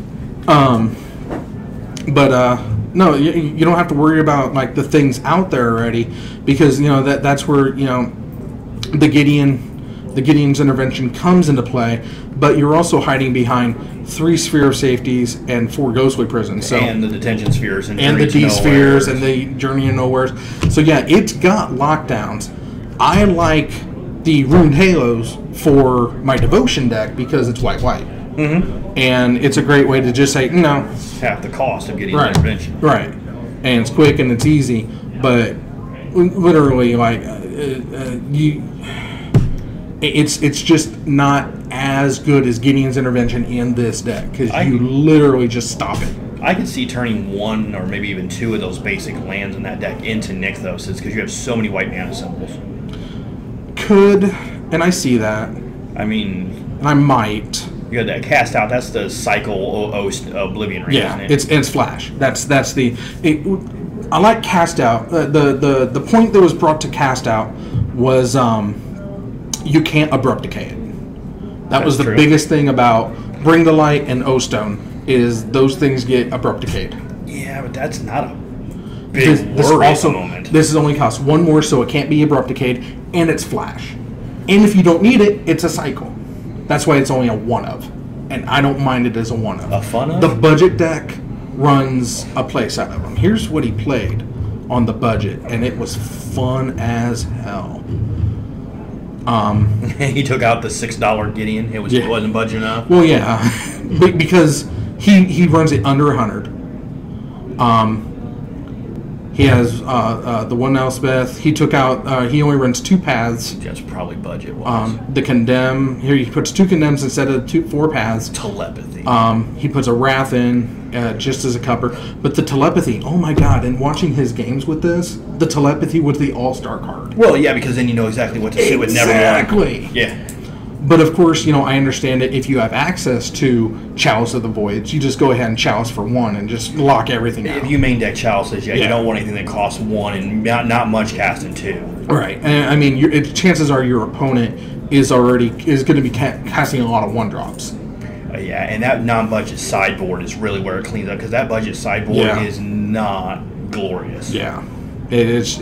But no, you don't have to worry about like the things out there already, because that's where the Gideon's intervention comes into play. But you're also hiding behind 3 Sphere of Safeties and 4 Ghostly Prisons. So, and the Detention Spheres and the D Spheres and the Journey to Nowheres. So yeah, it's got lockdowns. I like the Ruined Halos for my Devotion deck because it's white. Mm-hmm. And it's a great way to just say, it's half the cost of getting intervention. Right. And it's quick and it's easy, but literally, like, it's just not as good as Gideon's intervention in this deck, because you literally just stop it. I could see turning 1 or maybe even 2 of those basic lands in that deck into Nykthos, because you have so many white mana symbols. Could, and I see that. I mean, and I might. You got that cast out. That's the cycle Oblivion ring. Yeah, isn't it? it's flash. That's the. I like cast out. The point that was brought to cast out was you can't abrupt decay it. That was the biggest thing about Bring the Light and O-Stone, is those things get abrupt decayed. Yeah, but that's not a big worry at the moment. This is only costs 1 more, so it can't be abrupt decayed, and it's flash. And if you don't need it, it's a cycle. That's why it's only a 1-of. And I don't mind it as a 1-of. A fun of? The budget deck runs a place out of him. Here's what he played on the budget, and it was fun as hell. He took out the $6 Gideon. It wasn't budget enough. Well, yeah, because he runs it under 100. He has the one Elspeth. He took out. He only runs 2 paths. That's probably budget wise. The condemn. Here he puts 2 condemns instead of 4 paths. Telepathy. He puts a wrath in just as a cover. But the telepathy. Oh my god! And watching his games with this, the telepathy was the all-star card. Well, yeah, because then you know exactly what to sit with. Never Exactly. Yeah. But of course, I understand it. If you have access to Chalice of the Voids, you just go ahead and Chalice for 1 and just lock everything out. If you main deck Chalices, you don't want anything that costs 1 and not much casting 2. Right. And I mean, chances are your opponent is going to be casting a lot of 1-drops. Yeah, and that non-budget sideboard is really where it cleans up, because that budget sideboard is not glorious. Yeah. It's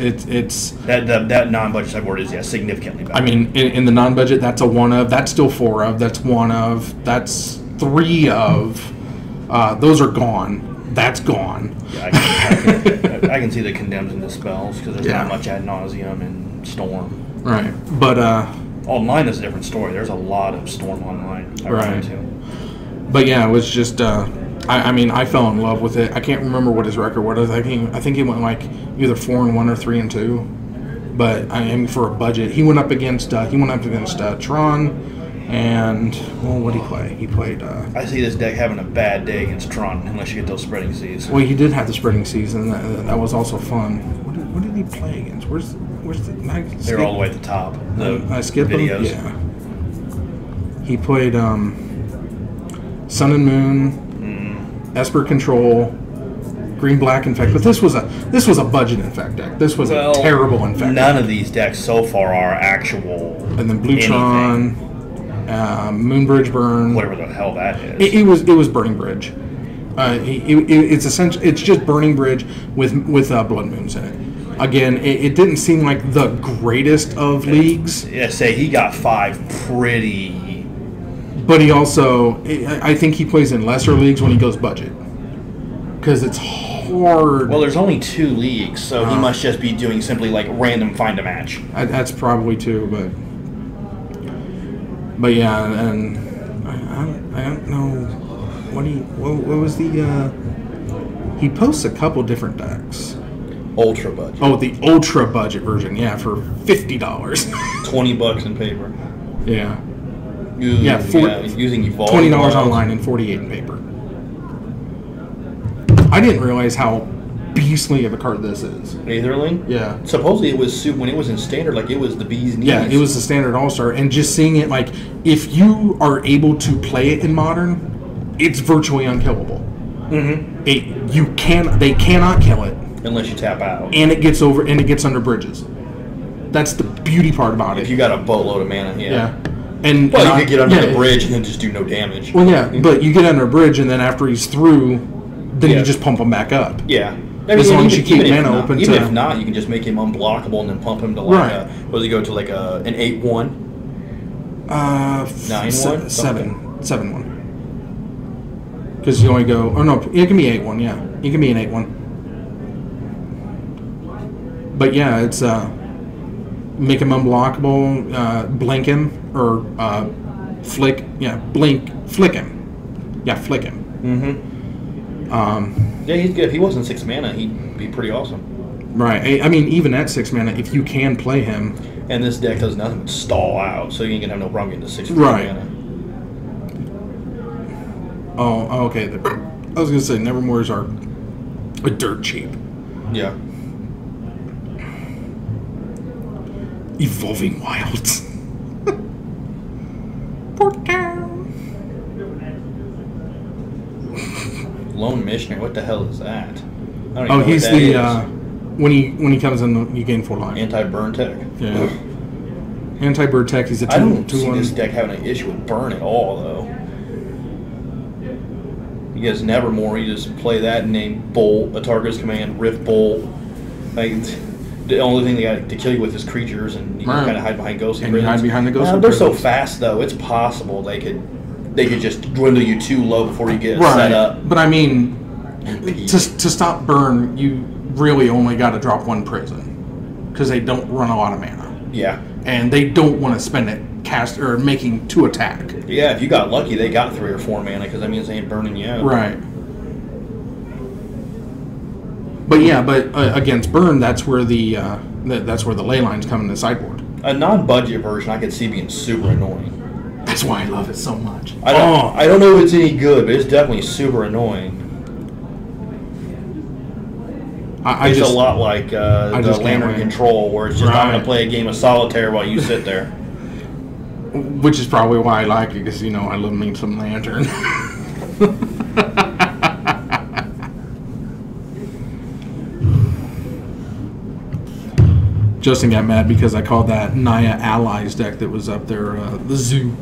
that non-budget sideboard is significantly better. I mean, in the non-budget, that's a 1 of. That's still 4 of. That's 1 of. That's 3 of. Those are gone. That's gone. Yeah, I can see the condemns and the spells, because there's not much ad nauseum in Storm. Right, but online is a different story. There's a lot of Storm online. Right. But yeah, it was just. I mean, I fell in love with it. I can't remember what his record was. I think he went like either 4-1 or 3-2. But I mean, for a budget, he went up against Tron, and what did he play? He played. I see this deck having a bad day against Tron unless you get those spreading seas. Well, he did have the spreading seas, and that was also fun. What did he play against? Where's the? They're all the way at the top. I skipped videos. Them? Yeah. He played Sun and Moon. Esper Control, Green Black Infect, but this was a budget Infect deck. This was a terrible Infect. None deck. of these decks so far are actual. And then Blue Tron, Moonbridge Burn, whatever the hell that is. It was Burning Bridge. It's essentially it's just Burning Bridge with Blood Moons in it. Again, it didn't seem like the greatest of leagues. Yeah, say he got 5 pretty. But he also, I think he plays in lesser leagues when he goes budget. Because it's hard. Well, there's only 2 leagues, so he must just be doing simply like random find a match. That's probably 2, but yeah, and I don't know what was the he posts a couple different decks. Ultra budget. Oh, the ultra budget version, yeah, for $50. $20 in paper. Yeah. Using Evolve. $20 online and $48 in paper. I didn't realize how beastly of a card this is. Aetherling? Yeah. Supposedly it was when it was in standard, like it was the bee's knees. Yeah, it was the standard all-star, and just seeing it, like, if you are able to play it in modern, it's virtually unkillable. Mm-hmm. They cannot kill it unless you tap out, and it gets under bridges. That's the beauty part about it. If you got a boatload of mana, yeah. And you could get under the bridge and then just do no damage. Well, yeah, but you get under a bridge, and then after he's through, then you just pump him back up. Yeah. As long as you keep mana open. Even if not, you can just make him unblockable and then pump him to like what does he go to, like an 8-1? 9-1? 7-1. Because you only go. Oh no, it can be 8-1. Yeah, it can be an 8-1. But yeah, it's make him unblockable, blink him, or flick. Yeah, flick him. Yeah, flick him. Mm-hmm. Yeah, he's good. If he wasn't 6 mana, he'd be pretty awesome. Right. I mean, even at 6 mana, if you can play him. And this deck does nothing but stall out, so you ain't gonna have no problem getting to 6 mana. Right. Oh, okay. I was gonna say Nevermores are dirt cheap. Yeah. Evolving Wilds. Port Town. Lone Missionary, what the hell is that? I don't even know he's what that the is. when he comes in, you gain 4 life. Anti-burn tech. Yeah. Anti-bird tech. He's a 2-1. I don't see this deck having an issue with burn at all, though. You guys Nevermore, you just play that and name Bolt, a target's command, Rift Bolt. Like, the only thing they got to kill you with is creatures, and you can kind of hide behind Ghostly Prisons. And you hide behind the Ghostly Prisons. They're so Prisons. fast, though. It's possible they could just dwindle you too low before you get set up. But I mean, to stop burn, you really only got to drop 1 prison because they don't run a lot of mana. Yeah. And they don't want to spend it making 2 attack. Yeah, if you got lucky, they got 3 or 4 mana because that means they ain't burning you out. Right. But yeah, against burn, that's where the ley lines come in the sideboard. A non-budget version I could see being super annoying. That's why I love it so much. I don't know if it's any good, but it's definitely super annoying. It's a lot like the Lantern Control, where it's just I'm going to play a game of solitaire while you sit there. Which is probably why I like it, because, I love me some Lantern. Justin got mad because I called that Naya Allies deck that was up there the Zoo.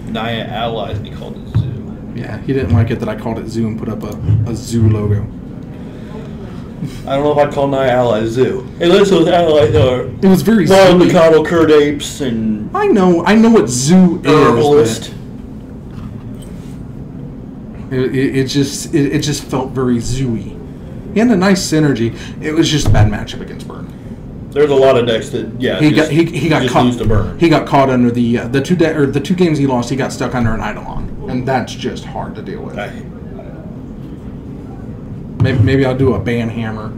Naya Allies, and he called it Zoo. Yeah, he didn't like it that I called it Zoo and put up a Zoo logo. I don't know if I'd call Naya Allies Zoo. Hey, listen, those allies are... It was very Wild Mikado, Curd Apes, and... I know what Zoo Herbalist. is. It just felt very Zoo-y. He had a nice synergy. It was just a bad matchup against Burn. There's a lot of decks that he got caught. Lose to Burn. He got caught under the two games he lost. He got stuck under an Eidolon, and that's just hard to deal with. Maybe I'll do a ban hammer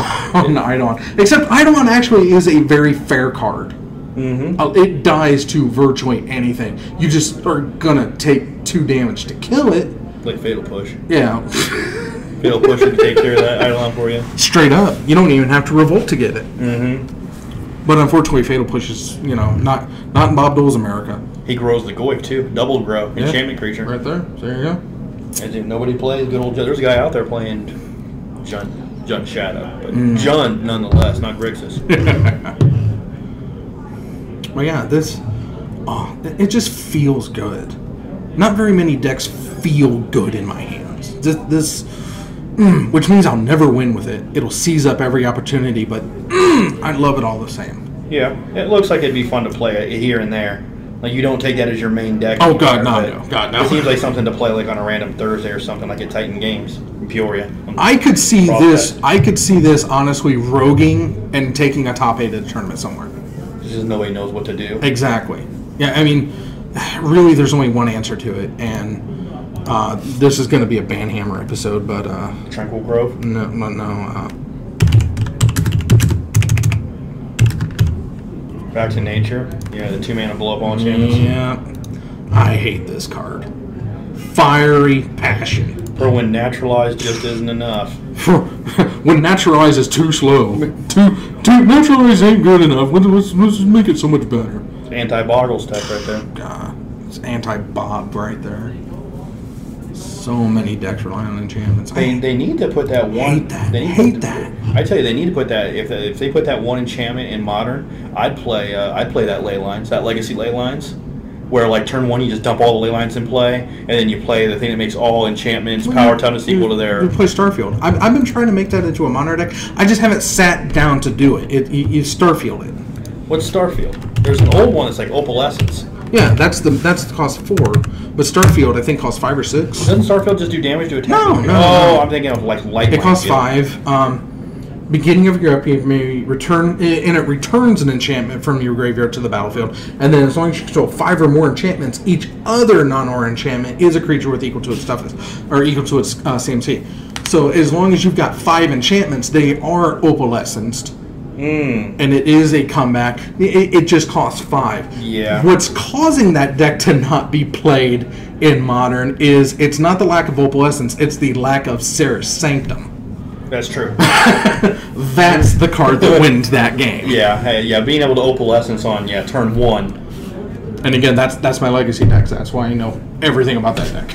on Eidolon. Except Eidolon actually is a very fair card. Mm-hmm. It dies to virtually anything. You just are gonna take 2 damage to kill it. Like Fatal Push. Yeah. Fatal Push would take care of that Eidolon for you. Straight up. You don't even have to revolt to get it. Mm-hmm. But unfortunately, Fatal Push is, not in Bob Dole's America. He grows the Goyf, too. Double grow. Enchantment creature. Right there. So there you go. As if nobody plays good old Jund. There's a guy out there playing Jund Shadow. But Jund, nonetheless, not Grixis. Well, yeah, it just feels good. Not very many decks feel good in my hands. Which means I'll never win with it. It'll seize up every opportunity, but I love it all the same. Yeah, it looks like it'd be fun to play it here and there. Like, you don't take that as your main deck. Oh, God, no. It seems like something to play like on a random Thursday or something, like at Titan Games in Peoria. I could see this honestly roguing and taking a top 8 at a tournament somewhere. Just nobody knows what to do. Exactly. Yeah, I mean, really, there's only one answer to it, and this is going to be a Banhammer episode, but... Tranquil Grove? No. Back to Nature? Yeah, the 2-mana blow-up all enchantments? Yeah. I hate this card. Fiery Passion. For when Naturalize just isn't enough. When Naturalize is too slow. Naturalize ain't good enough. Let's make it so much better. It's anti-Boggle stuff right there. God, it's anti-Bob right there. So many decks rely on enchantments. They need to put that one. Hate that. I tell you, they need to put that. If they put that one enchantment in Modern, I'd play that Ley Lines, that Legacy Ley Lines, where like turn 1 you just dump all the Ley Lines in play, and then you play the thing that makes all enchantments power toughness equal to their. You play Starfield. I've been trying to make that into a Modern deck. I just haven't sat down to do it. You Starfield it. What's Starfield? There's an old one that's like Opalescence. Yeah, that's cost 4, but Starfield I think costs 5 or 6. Doesn't Starfield just do damage to attack? No. I'm thinking of like light. It costs 5. Beginning of your upkeep may return, and it returns an enchantment from your graveyard to the battlefield. And then, as long as you control 5 or more enchantments, each other non-aura enchantment is a creature with equal to its toughness or equal to its CMC. So, as long as you've got 5 enchantments, they are opalescenced. And it is a comeback. It just costs 5. Yeah. What's causing that deck to not be played in Modern is it's not the lack of opalescence, it's the lack of Serra's Sanctum. That's true. That's the card that wins that game. Yeah, being able to opalescence on turn 1. And again, that's my Legacy deck. So that's why I know everything about that deck.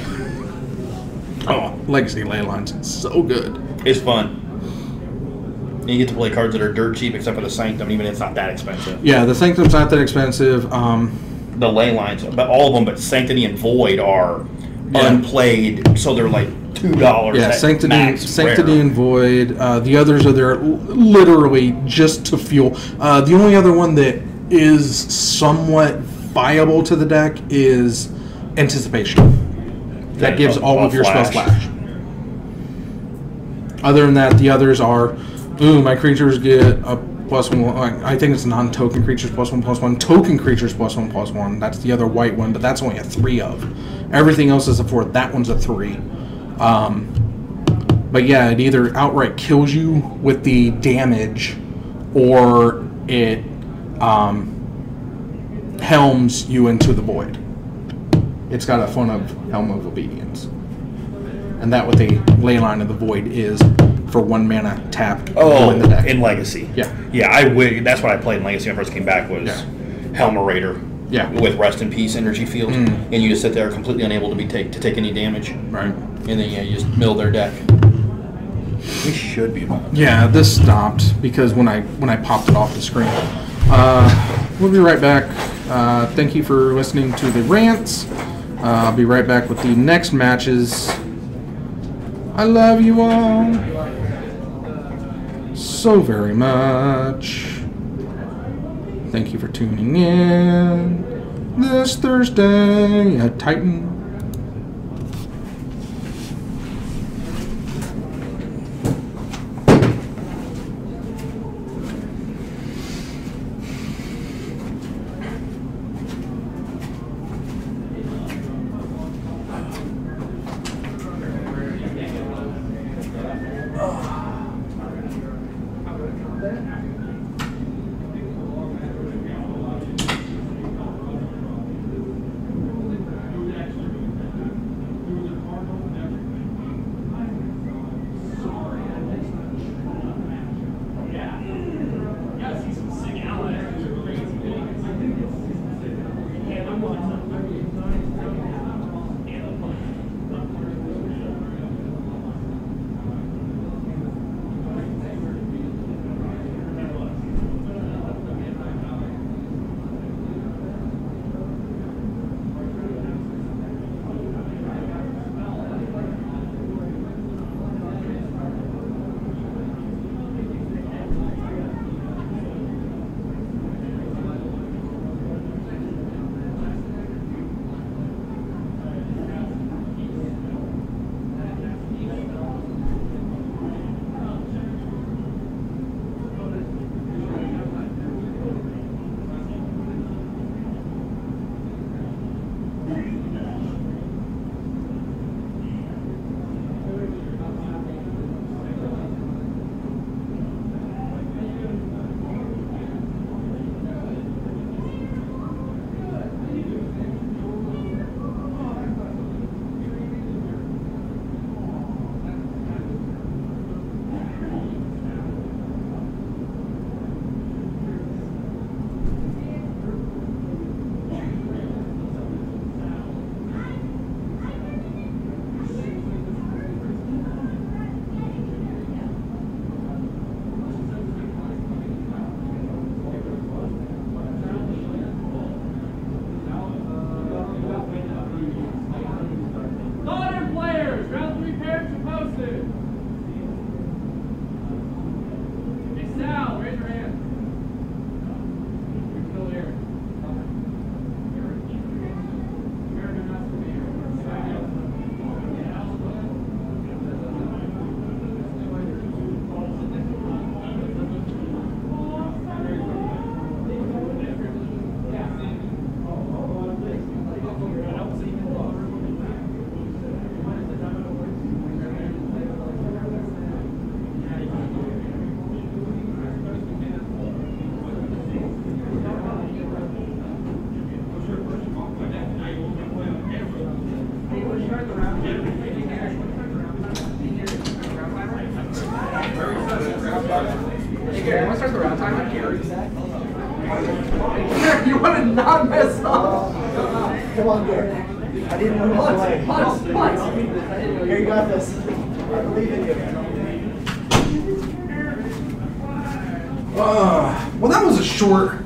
Oh, Legacy Ley Lines, it's so good. It's fun. And you get to play cards that are dirt cheap, except for the Sanctum, even if it's not that expensive. Yeah, the Sanctum's not that expensive. The Ley Lines, but all of them, but Sanctity and Void are unplayed, so they're like $2. Yeah, Sanctity and Void. The others are there literally just to fuel. The only other one that is somewhat viable to the deck is Anticipation. That gives all of your spells flash. Other than that, the others are, my creatures get a +1. I think it's non-token creatures +1/+1. Token creatures +1/+1. That's the other white one, but that's only a 3 of. Everything else is a 4. That one's a 3. But But yeah, it either outright kills you with the damage, or it helms you into the void. It's got a fun of Helm of Obedience. And that what the Leyline of the Void is for 1 mana tap in the deck. In Legacy. Yeah. Yeah, that's what I played in Legacy when I first came back was Helmerator. Yeah. With Rest in Peace energy field. And you just sit there completely unable to take any damage. Right. And then you just mill their deck. We should be fine. Yeah, this stopped because when I popped it off the screen. We'll be right back. Thank you for listening to the rants. I'll be right back with the next matches. I love you all so very much. Thank you for tuning in this Thursday at Titan. Gary, you want to start the round timer? Gary, you want to not mess up? Come on, Gary. I didn't know this way. Here, you got this. I believe in you. Well, that was a short.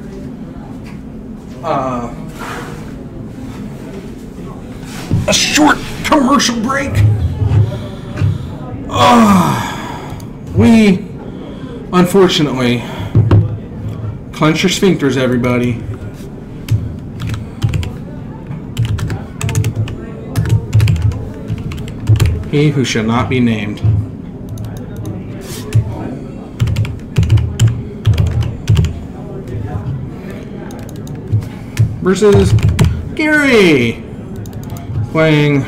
A short commercial break. We, unfortunately, clench your sphincters, everybody. He who shall not be named. Versus Gary playing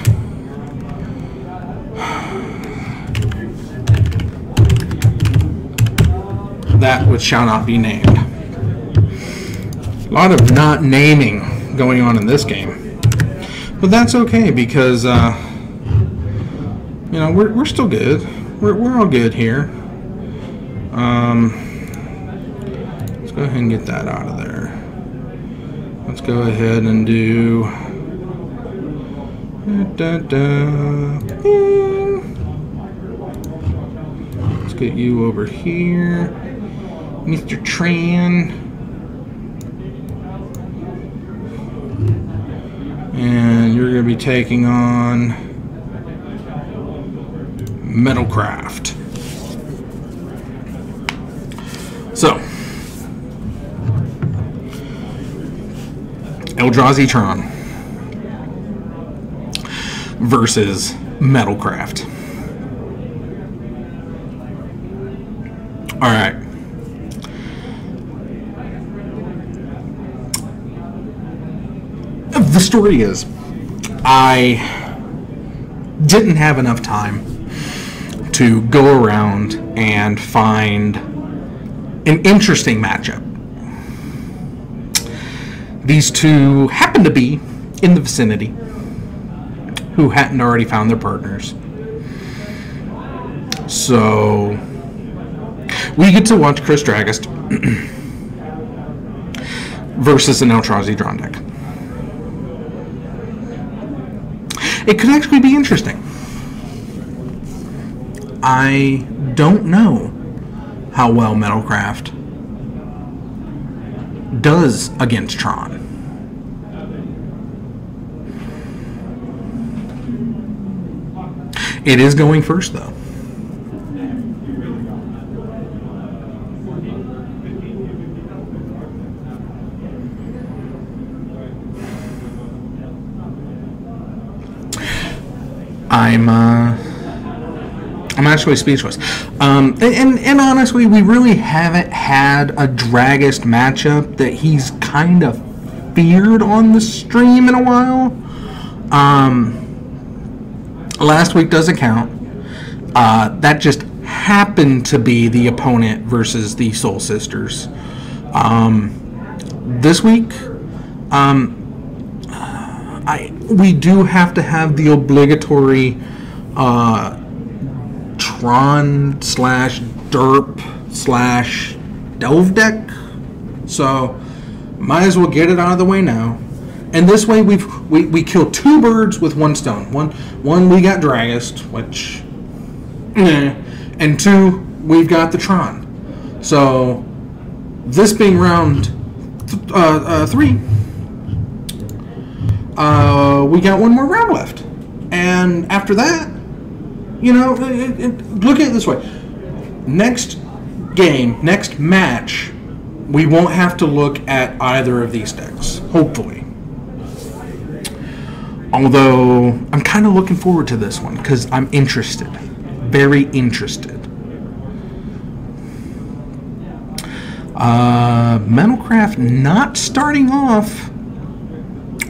that which shall not be named. A lot of not naming going on in this game. But that's okay because, you know, we're still good. We're all good here. Let's go ahead and get that out of there. Let's go ahead and do... Let's get you over here. Mr. Tran. And you're going to be taking on Metalcraft. So, Eldrazi Tron versus Metalcraft. Alright. The story is, I didn't have enough time to go around and find an interesting matchup. These two happened to be in the vicinity who hadn't already found their partners. So we get to watch Chris Dragist versus an Eldrazi Drawn deck. It could actually be interesting. I don't know how well Metalcraft does against Tron. It is going first, though. I'm actually speechless. And honestly, we really haven't had a Dragist matchup that he's kind of feared on the stream in a while. Last week doesn't count. That just happened to be the opponent versus the Soul Sisters. This week, we do have to have the obligatory Tron / Derp / Delve deck. So might as well get it out of the way now. And this way we kill two birds with one stone. One we got Dragist, which and two we've got the Tron. So this being round 3, we got one more round left. And after that, you know, look at it this way. Next game, next match, we won't have to look at either of these decks, hopefully. Although, I'm kind of looking forward to this one, because I'm interested. Very interested. Metalcraft not starting off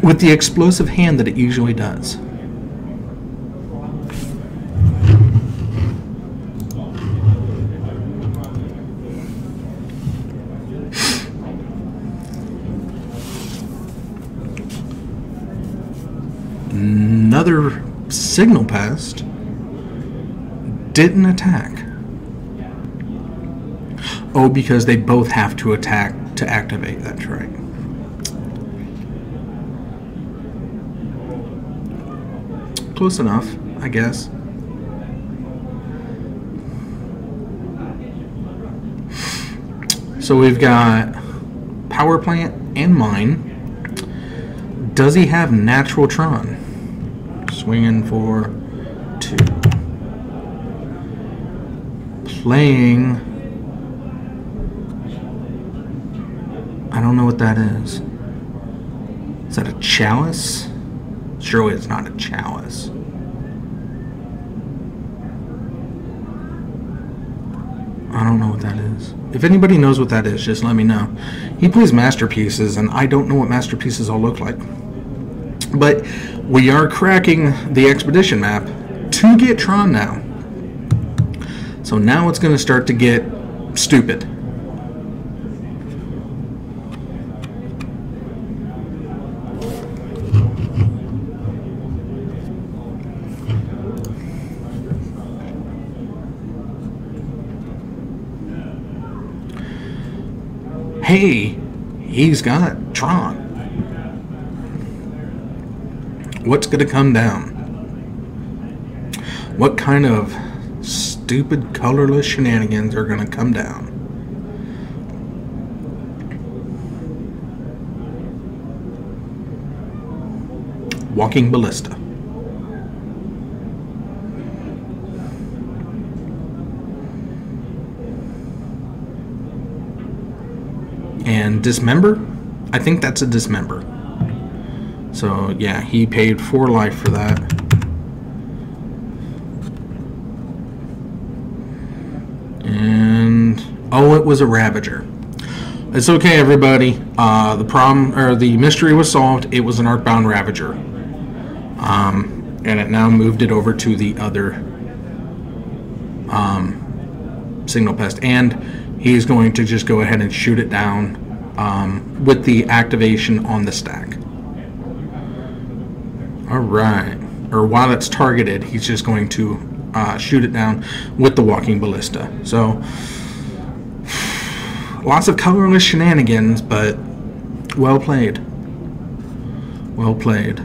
with the explosive hand that it usually does. Another Signal Pest didn't attack. Oh, because they both have to attack to activate, that's right. Close enough, I guess. So we've got Power Plant and Mine. Does he have Natural Tron? Swinging for 2. Playing... I don't know what that is. Is that a Chalice? Surely it's not a Chalice. I don't know what that is. If anybody knows what that is, just let me know. He plays Masterpieces, and I don't know what Masterpieces all look like. But we are cracking the Expedition map to get Tron now. So now it's going to start to get stupid. hey, he's got Tron. What's going to come down? What kind of stupid, colorless shenanigans are going to come down? Walking Ballista. And Dismember? I think that's a Dismember. So, yeah, he paid 4 life for that. And, oh, it was a Ravager. It's okay, everybody. The problem, or the mystery was solved. It was an Arcbound Ravager. And it now moved it over to the other Signal Pest. And he's going to just go ahead and shoot it down with the activation on the stack. Alright. Or while it's targeted, he's just going to shoot it down with the Walking Ballista. So, lots of colorless shenanigans, but well played. Well played.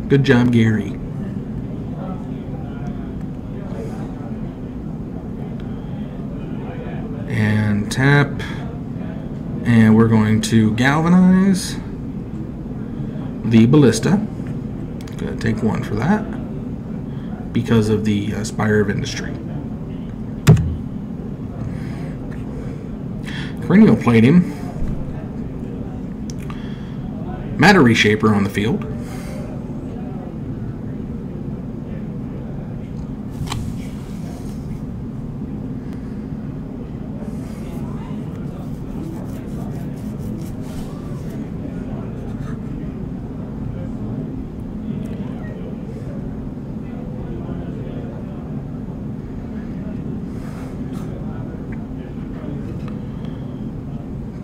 Good job, Gary. And tap. And we're going to galvanize the Ballista. Gonna take 1 for that because of the Spire of Industry. Cranial Plate him. Matter Reshaper on the field.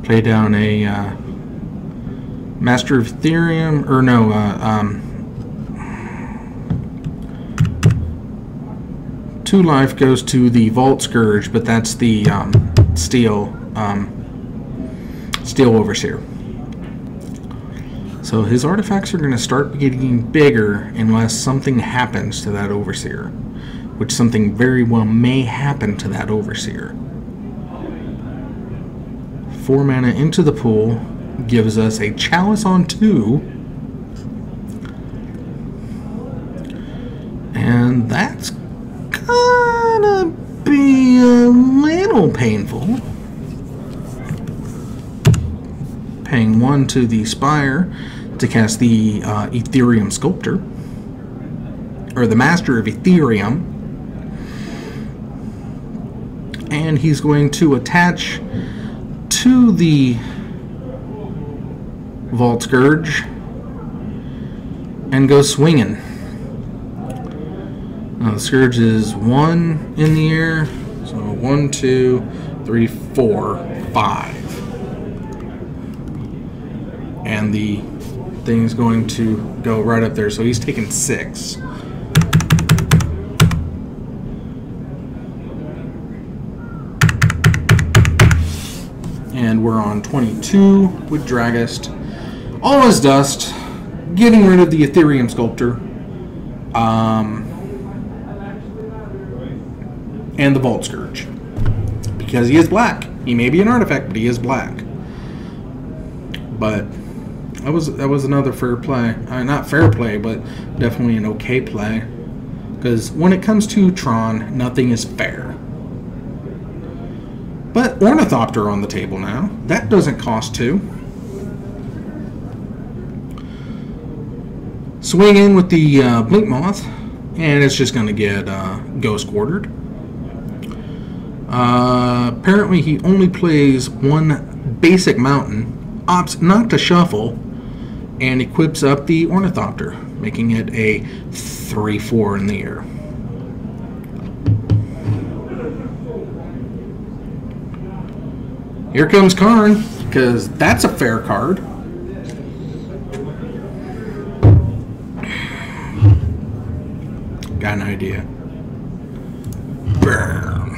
Play down a Master of Ethereum, or no, 2 life goes to the Vault Scourge, but that's the Steel Overseer. So his artifacts are going to start getting bigger unless something happens to that Overseer, which something very well may happen to that Overseer. 4 mana into the pool gives us a Chalice on 2. And that's gonna be a little painful. Paying 1 to the Spire to cast the Ethereum Sculptor. Or the Master of Ethereum. And he's going to attach to the Vault Scourge and go swinging. Now the Scourge is 1 in the air, so 1, 2, 3, 4, 5. And the thing's going to go right up there, so he's taking 6. And we're on 22 with Dragist. All is dust. Getting rid of the Ethereum Sculptor. And the Vault Scourge. Because he is black. He may be an artifact, but he is black. But that was another fair play. Not fair play, but definitely an okay play. Because when it comes to Tron, nothing is fair. But Ornithopter on the table now. That doesn't cost 2. Swing in with the Blink Moth, and it's just going to get Ghost Quartered. Apparently he only plays 1 basic mountain, opts not to shuffle, and equips up the Ornithopter, making it a 3/4 in the air. Here comes Karn, because that's a fair card. Got an idea. Burn.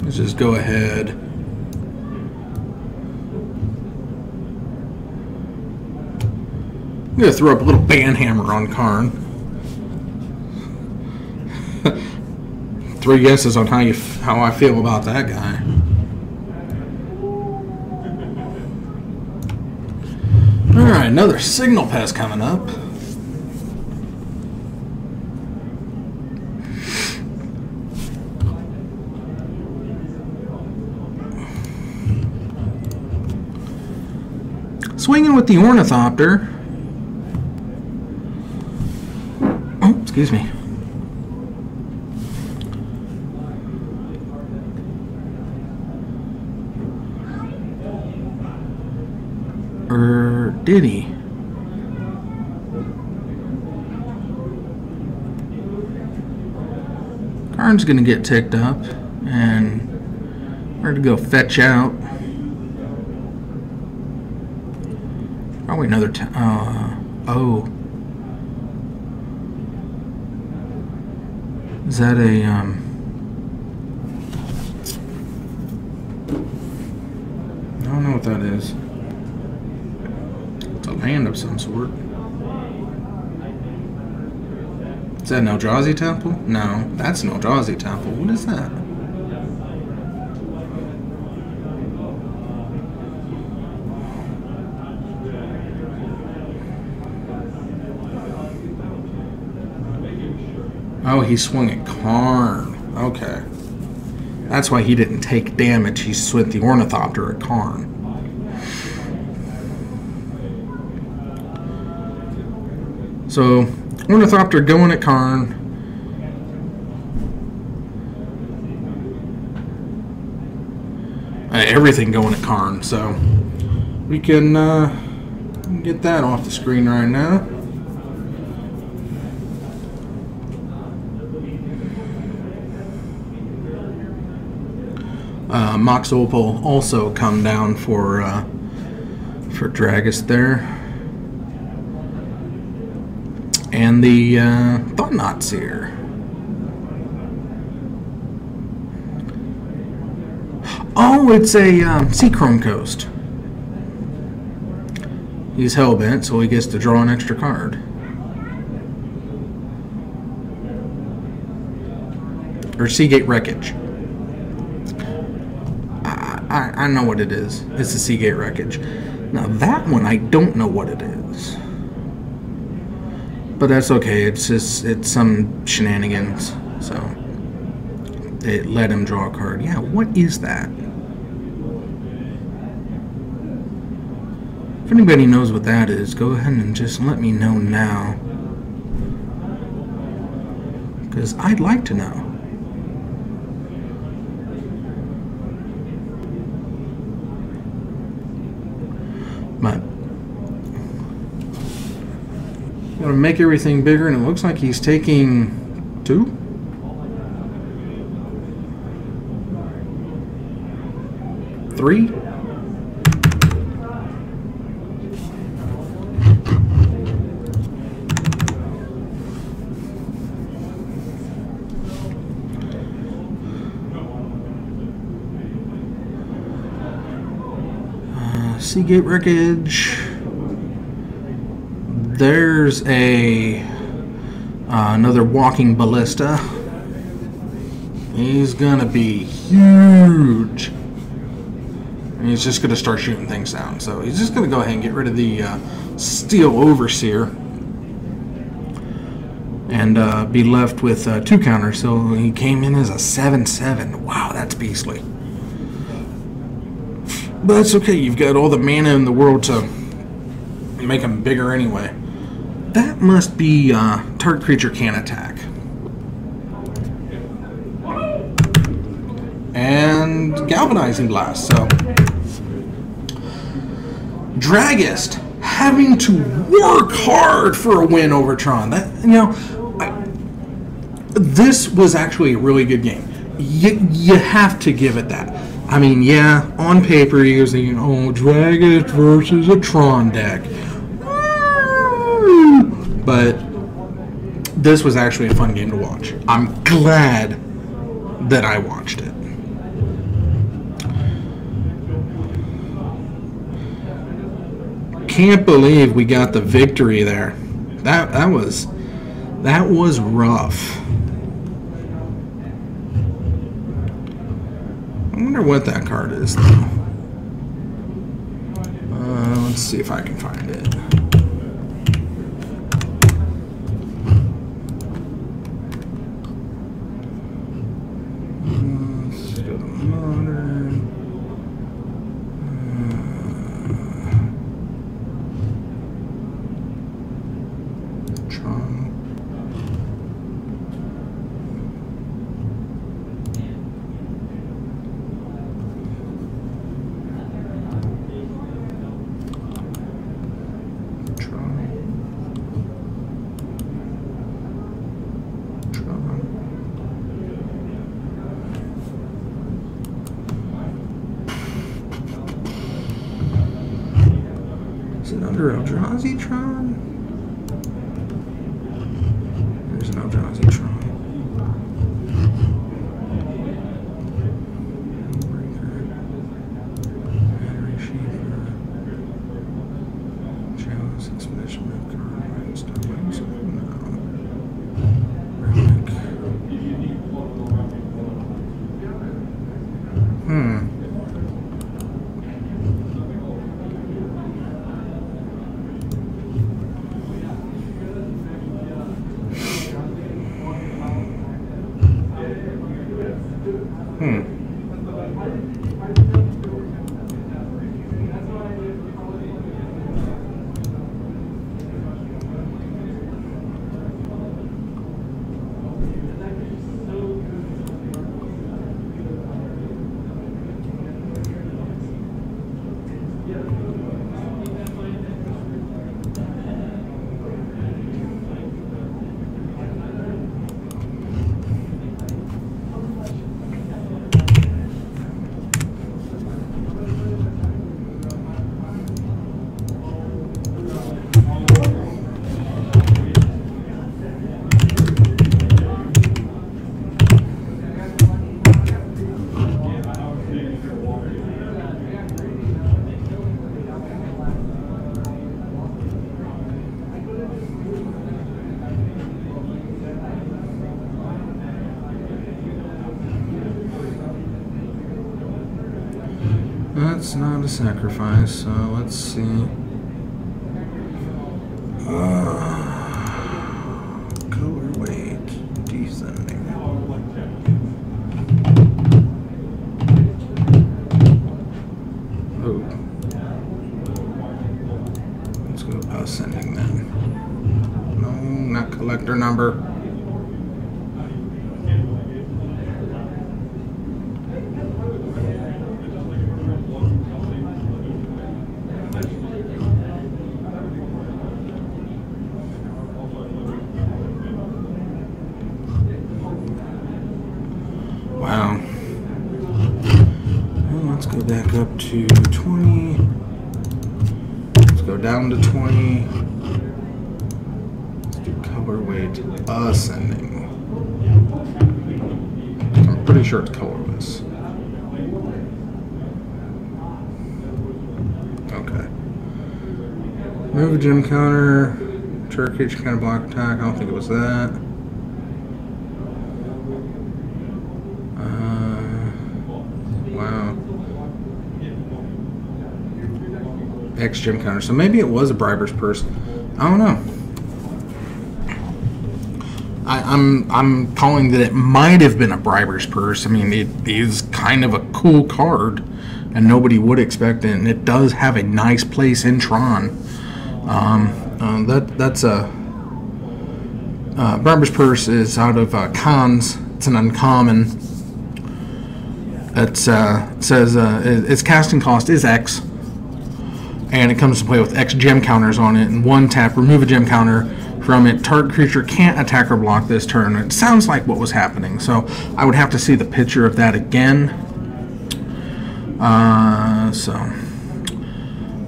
Let's just go ahead I'm gonna throw up a little banhammer on Karn. 3 guesses on how I feel about that guy. All right, another signal pest coming up. Swinging with the Ornithopter. Oh, excuse me. Or did he? Karn's gonna get ticked up, and we're gonna go fetch out. Probably another oh. Is that a I don't know what that is. It's a land of some sort. Is that an Eldrazi temple? No, that's an Eldrazi temple. What is that? Oh, he swung at Karn. Okay. That's why he didn't take damage. He swung the Ornithopter at Karn. So, Ornithopter going at Karn. Everything going at Karn. So, we can get that off the screen right now. Mox Opal also come down for Dragus there. And the Thought-Knot Seer. Oh, it's a Seachrome Coast. He's hellbent, so he gets to draw an extra card. Or Seagate Wreckage. I know what it is. It's the Seagate Wreckage. Now that one, I don't know what it is. But that's okay. It's some shenanigans. So it let him draw a card. Yeah, what is that? If anybody knows what that is, go ahead and just let me know now. Because I'd like to know. But I'm going to make everything bigger, and it looks like he's taking 2? Three? Seagate Wreckage. There's a another Walking Ballista. He's gonna be huge. And he's just gonna start shooting things down. So he's just gonna go ahead and get rid of the Steel Overseer and be left with 2 counters. So he came in as a 7/7. Wow, that's beastly. But that's okay, you've got all the mana in the world to make them bigger anyway. That must be target creature can attack. And Galvanizing Blast, so. Dragist having to work hard for a win over Tron. That, you know, this was actually a really good game. You have to give it that. I mean, yeah, on paper you're thinking, oh, Dragist versus a Tron deck. But this was actually a fun game to watch. I'm glad that I watched it. can't believe we got the victory there. That was rough. I wonder what that card is, though. Let's see if I can find it. Let's go to modern. Tron. Is it under Eldrazi Tron? There's an Eldrazi Tron. Battery Shaper. Chalice Expedition Map Card. No. Relic. That's not a sacrifice, so let's see. Color weight, descending. Oh. Let's go ascending then. No, not collector number. Wow. Well, let's go back up to 20. Let's go down to 20. Let's do color weight ascending. I'm pretty sure it's colorless. Okay. Move a gym counter. Turkish kind of block attack. I don't think it was that. Wow. X gym counter. So maybe it was a briber's purse. I don't know. I'm calling that it might have been a briber's purse. I mean, it is kind of a cool card, and nobody would expect it. And it does have a nice place in Tron. That's a briber's purse is out of Cons. It's an uncommon. It says its casting cost is X, and it comes to play with X gem counters on it. And one tap, remove a gem counter from it. Target creature can't attack or block this turn. It sounds like what was happening, so I would have to see the picture of that again. So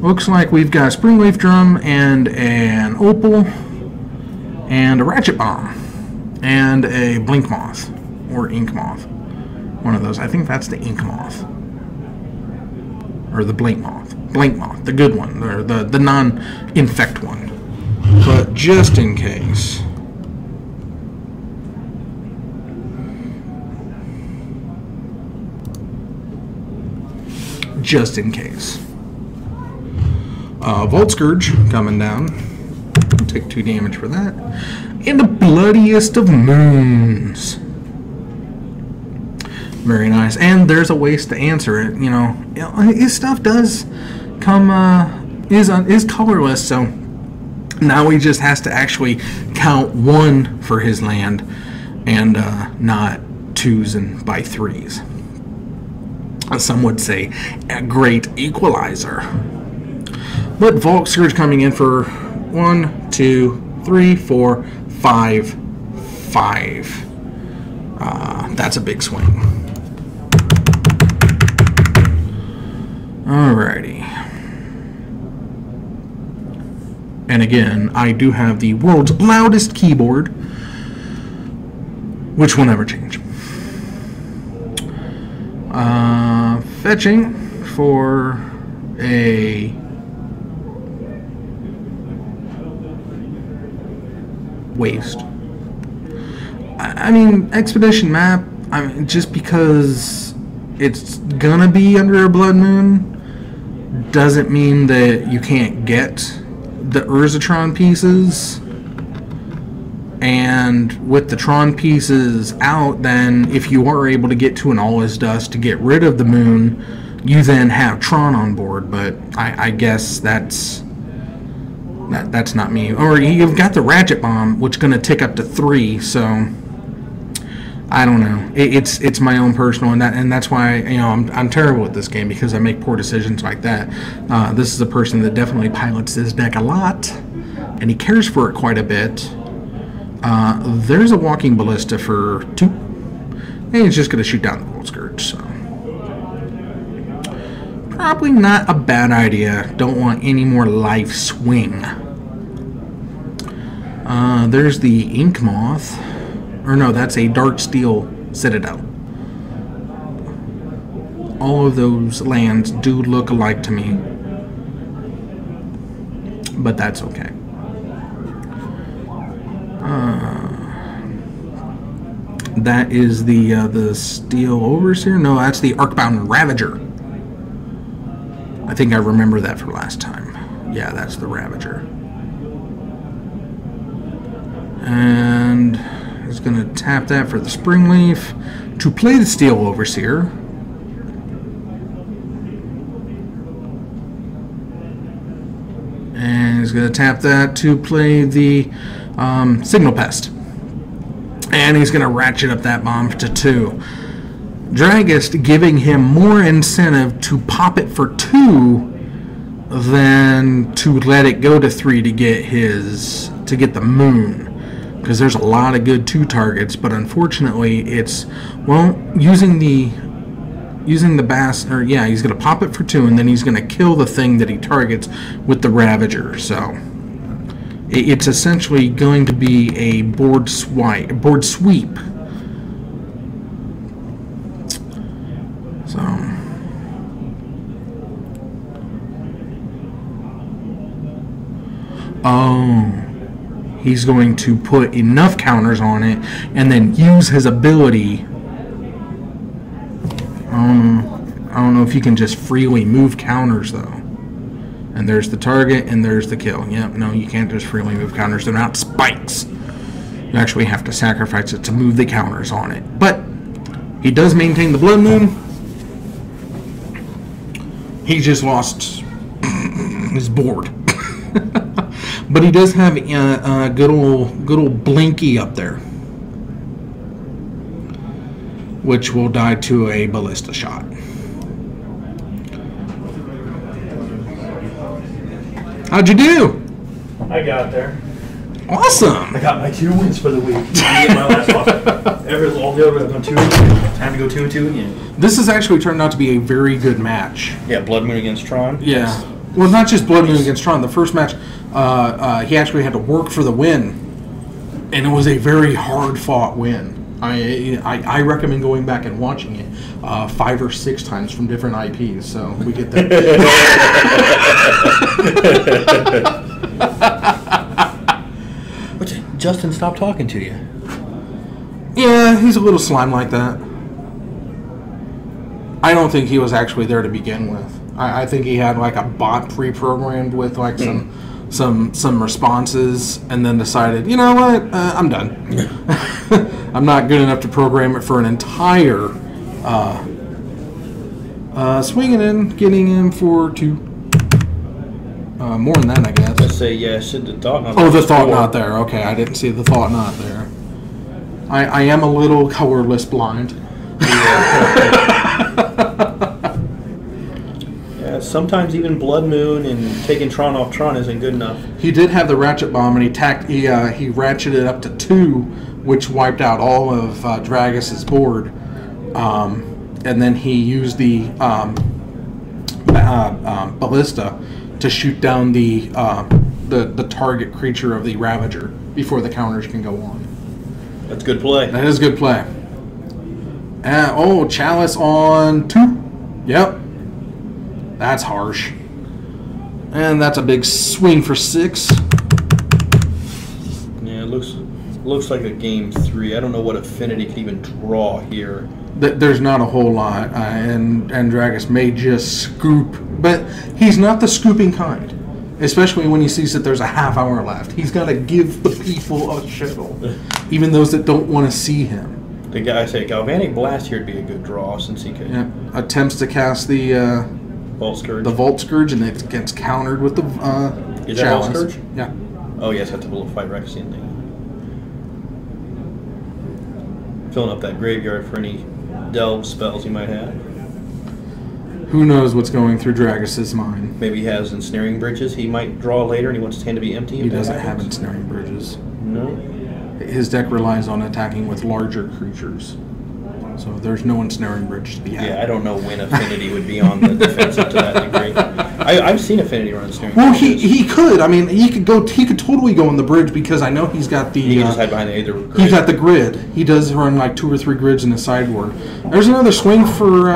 looks like we've got a Springleaf Drum and an Opal and a Ratchet Bomb and a Blink Moth or Ink Moth. One of those. I think that's the Ink Moth. or the Blink Moth, the good one, or the non-infect one. But just in case. Just in case. Volt Scourge coming down. Take 2 damage for that. And the Bloodiest of Moons. Very nice. And there's a ways to answer it. You know, his stuff does come is colorless, so now he just has to actually count 1 for his land and not 2s and by 3s. Some would say a great equalizer. But Volk Scourge coming in for 1, 2, 3, 4, 5, 5. That's a big swing. Alrighty. And again, I do have the world's loudest keyboard, which will never change. Fetching for a waste. I mean, Expedition map, I mean, just because it's gonna be under a blood moon doesn't mean that you can't get the Urzatron pieces. And with the Tron pieces out, then if you are able to get to an All Is Dust to get rid of the moon, you then have Tron on board. But I guess that's not me. Or you've got the Ratchet Bomb, which is going to tick up to 3. So I don't know. It's my own personal, and that's why, you know, I'm terrible at this game, because I make poor decisions like that. This is a person that definitely pilots this deck a lot, and he cares for it quite a bit. There's a Walking Ballista for 2, and he's just going to shoot down the Volt Scourge, so probably not a bad idea. Don't want any more life swing. There's the Ink Moth, or no, that's a Dark Steel Citadel. All of those lands do look alike to me, but that's okay. That is the Steel Overseer. No, that's the Arcbound Ravager. I think I remember that from last time. Yeah, that's the Ravager. And he's going to tap that for the Springleaf to play the Steel Overseer. And he's going to tap that to play the Signal Pest. And he's going to ratchet up that bomb to 2. Dragist giving him more incentive to pop it for 2 than to let it go to 3 to get the moon. Because there's a lot of good 2 targets, but unfortunately it's, well, using the bass, or yeah, he's going to pop it for 2, and then he's going to kill the thing that he targets with the Ravager. So it's essentially going to be a board sweep. So he's going to put enough counters on it and then use his ability. I don't know if you can just freely move counters though. And there's the target, and there's the kill. Yep, no, you can't just freely move counters. They're not spikes. You actually have to sacrifice it to move the counters on it. But he does maintain the Blood Moon. He just lost his board. But he does have a good old Blinky up there, which will die to a Ballista shot. How'd you do? I got there. Awesome. I got my 2 wins for the week. I get my last one. All the others have gone 2 and 2. Time to go 2 and 2 again. This has actually turned out to be a very good match. Yeah, Blood Moon against Tron. Yeah. Well, not just Blood Moon against Tron. The first match, he actually had to work for the win, and it was a very hard-fought win. I recommend going back and watching it 5 or 6 times from different IPs, so we get that. Justin stopped talking to you. Yeah, he's a little slime like that. I don't think he was actually there to begin with. I think he had like a bot pre-programmed with like some responses, and then decided, you know what, I'm done. I'm not good enough to program it for an entire swinging in, getting in for 2. More than that, I guess. Let's say yes. The thought knot. Oh, the thought knot there. Okay, I didn't see the thought knot there. I am a little colorless blind. Yeah, sometimes even Blood Moon and taking Tron off Tron isn't good enough. He did have the ratchet bomb, and he ratcheted up to 2, which wiped out all of Dragus's board. And then he used the ballista to shoot down the target creature of the Ravager before the counters can go on. That's good play. That is good play. Chalice on 2. Yep. That's harsh. And that's a big swing for 6. Yeah, it looks like a game 3. I don't know what Affinity could even draw here. There's not a whole lot, and Dragus may just scoop, but he's not the scooping kind. Especially when he sees that there's a half hour left. He's got to give the people a show, even those that don't want to see him. The guy say Galvanic Blast here would be a good draw since he could. Yep. Attempts to cast the Vault Scourge. The Vault Scourge, and it gets countered with the Is that Vault Scourge? Yeah. Oh yes, that's a little fight Rexian thing. Filling up that graveyard for any delve spells he might have. Who knows what's going through Dragus's mind? Maybe he has ensnaring bridges he might draw later, and he wants his hand to be empty. He doesn't have ensnaring bridges. No. His deck relies on attacking with larger creatures, so there's no ensnaring bridge to be had. Yeah, I don't know when Affinity would be on the defensive to that degree. I've seen Affinity run ensnaring. Well, bridges. he could. I mean, he could totally go on the bridge because I know he's got the. He can just hide behind the either grid. He's got the grid. He does run like 2 or 3 grids in his sideboard. There's another swing for.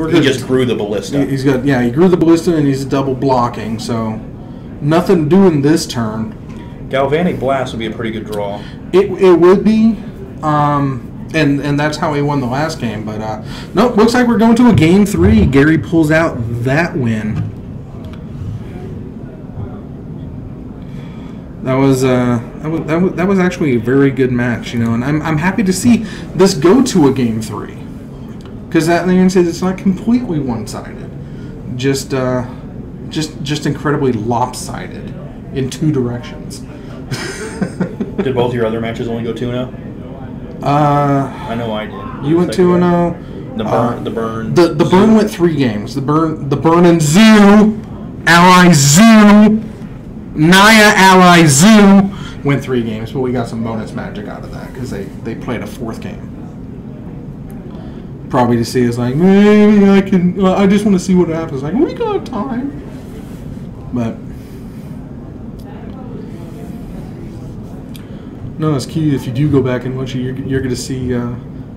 He just grew the ballista. He grew the ballista and he's double blocking. So nothing doing this turn. Galvanic Blast would be a pretty good draw. It would be, and that's how he won the last game. But no, looks like we're going to a game 3. Gary pulls out that win. That was actually a very good match, you know, and I'm happy to see this go to a game 3, because that means it's not completely one-sided, just incredibly lopsided in 2 directions. Did both your other matches only go 2-0? I know I did. You went 2-0. The burn. The burn went 3 games. The burn and Zoo, Ally Zoo, Naya Ally Zoo went 3 games, but we got some bonus magic out of that because they played a 4th game. Probably to see us like, maybe I can. I just want to see what happens. Like, we got time, but. No, it's key. If you do go back and watch it, you're going to see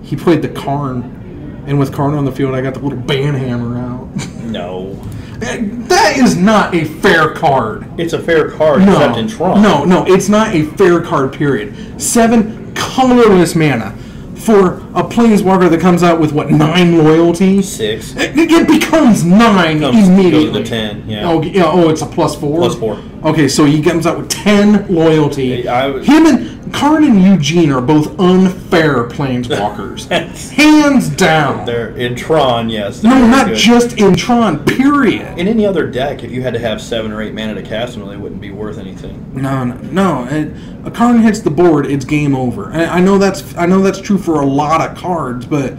he played the Karn, and with Karn on the field, I got the little band hammer out. No. That is not a fair card. It's a fair card, except in Tron. No, it's not a fair card, period. 7 colorless mana for a Planeswalker that comes out with, 9 loyalty? 6. It becomes 9 immediately. Goes to 10, yeah. Oh, it's a +4? +4. Okay, so he comes out with 10 loyalty. Him and Karn and Eugene are both unfair Planeswalkers. Hands down. They're in Tron, yes. No, not good. Just in Tron, period. In any other deck, if you had to have 7 or 8 mana to cast them, they wouldn't be worth anything. No. A Karn hits the board, it's game over. I know that's true for a lot of cards, but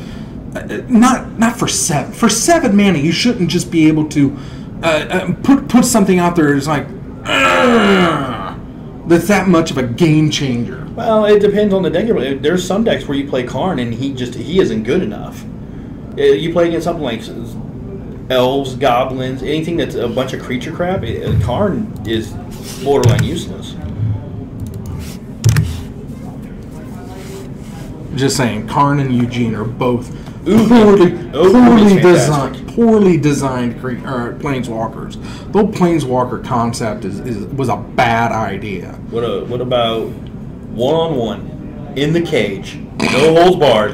not for 7. For 7 mana, you shouldn't just be able to put something out there that's like that's that much of a game changer. Well, it depends on the deck. There's some decks where you play Karn and he isn't good enough. You play against something like elves, goblins, anything that's a bunch of creature crap. Karn is borderline useless. Just saying, Karn and Eugene are both fantastic. poorly designed planeswalkers. The whole planeswalker concept was a bad idea. What about one-on-one in the cage, no holds barred,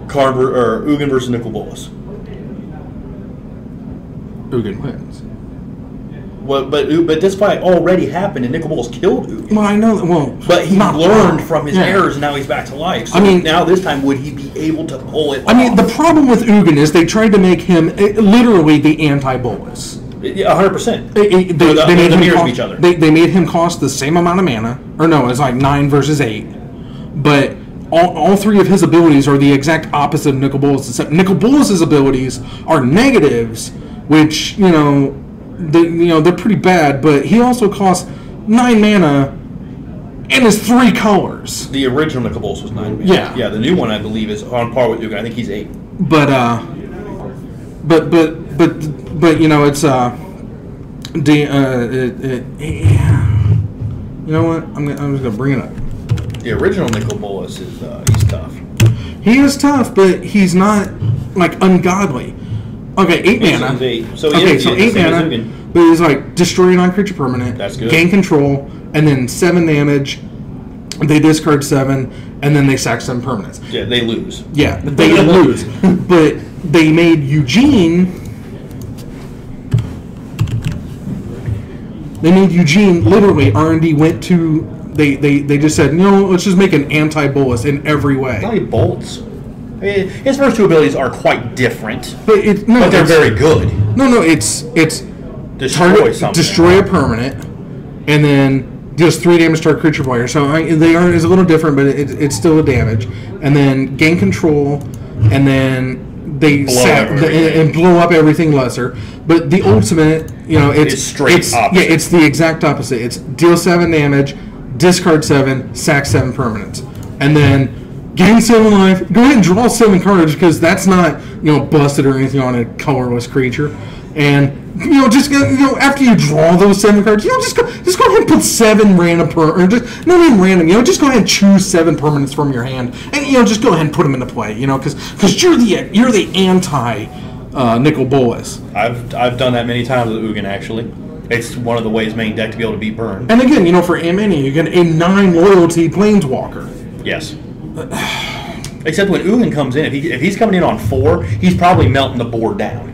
Ugin versus Nicol Bolas? Ugin wins. Well, but this fight already happened, and Nicol Bolas killed Ugin. Well, I know. Well, but he learned from his errors, and now he's back to life. So now this time, would he be able to pull it off? I mean, the problem with Ugin is they tried to make him literally the anti-Bolas. 100%. They made him mirrors each other. They made him cost the same amount of mana, or no, it's like 9 versus 8. But all three of his abilities are the exact opposite of Nicol Bolas. Except Nicol Bolas' abilities are negatives, which they're pretty bad. But he also costs 9 mana and is 3 colors. The original Nicol Bolas was 9 mana. Yeah. The new one I believe is on par with Ugin. I think he's 8. But it's you know what? I'm just gonna bring it up. The original Nicol Bolas is he's tough. He is tough, but he's not like ungodly. Okay, 8 mana. So 8 mana. But he's like destroy a non-creature permanent. That's good. Gain control, and then 7 damage. They discard 7, and then they sack 7 permanents. Yeah, they lose. Yeah, they lose. But they made Eugene. They made Eugene literally. R&D went to. They just said, no, let's just make an anti-Bolas in every way. Not even bolts. I mean, his first 2 abilities are quite different, but they're very good. No, it's destroy a permanent, and then deals 3 damage to our creature player. So it's a little different, but it's still a damage. And then gain control, and then they blow up everything lesser. But the ultimate, it's straight opposite. Yeah, it's the exact opposite. It's deal 7 damage, discard 7, sack 7 permanents, and then gain 7 life. Go ahead and draw 7 cards because that's not busted or anything on a colorless creature. And just after you draw those 7 cards, just go ahead and put 7 random or just not even random. Just go ahead and choose 7 permanents from your hand, and just go ahead and put them into play. Because you're the anti Nicol Bolas. I've done that many times with Ugin actually. It's one of the ways main deck to be able to beat burn. And again, for Amini, you get a 9 loyalty planeswalker. Yes. Except when Ugin comes in, if he's coming in on 4, he's probably melting the board down.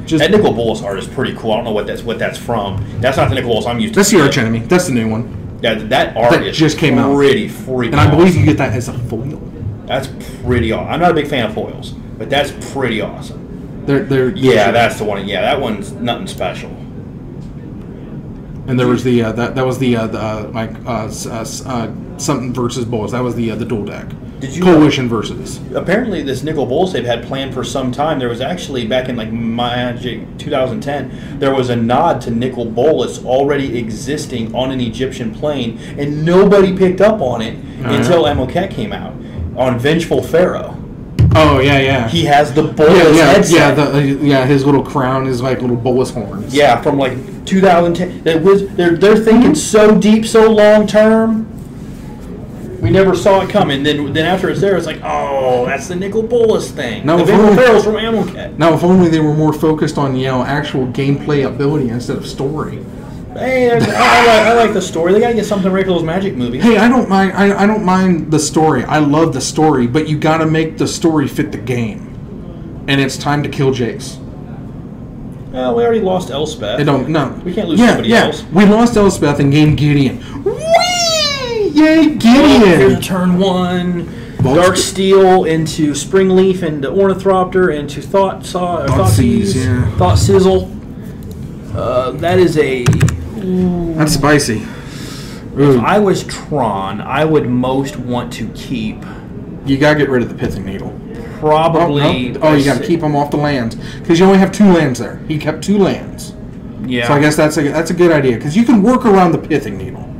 That Nicol Bolas art is pretty cool. I don't know what that's from. That's not the Nicol Bolas I'm used to. That's the arch enemy. That's the new one. Yeah, that art that just came out. Pretty freaking. And I believe you get that as a foil. That's pretty awesome. I'm not a big fan of foils, but that's pretty awesome. That's the one. Yeah, that one's nothing special. And there was the something versus Bolas. That was the dual deck. Did you Coalition versus? Apparently, this Nicol Bolas they've had planned for some time. There was actually back in Magic 2010, there was a nod to Nicol Bolas already existing on an Egyptian plane, and nobody picked up on it until Amoket came out on Vengeful Pharaoh. Oh yeah. He has the Bolas headset. His little crown is like little Bolas horns. Yeah, from like 2010. They're thinking so deep, so long term. We never saw it coming. Then after it's there, it's like, oh, that's the Nicol Bolas thing. No, the Vengeful Pharaoh's from Amoket. Now, if only they were more focused on actual gameplay ability instead of story. Hey, I like the story. They gotta get something right for those Magic movies. Hey, I don't mind. I don't mind the story. I love the story, but you gotta make the story fit the game. And it's time to kill Jace. Well, we already lost Elspeth. No. We can't lose somebody else. We lost Elspeth and gained Gideon. Yay, Gideon! Turn 1, Dark Steel into Springleaf, into Ornithopter, into Thought Sizzle. That is a... That's spicy. If I was Tron, I would most want to keep... You gotta get rid of the Pithing Needle. Probably... Oh, you gotta keep them off the lands. Because you only have 2 lands there. He kept 2 lands. Yeah. So I guess that's a good idea. Because you can work around the Pithing Needle.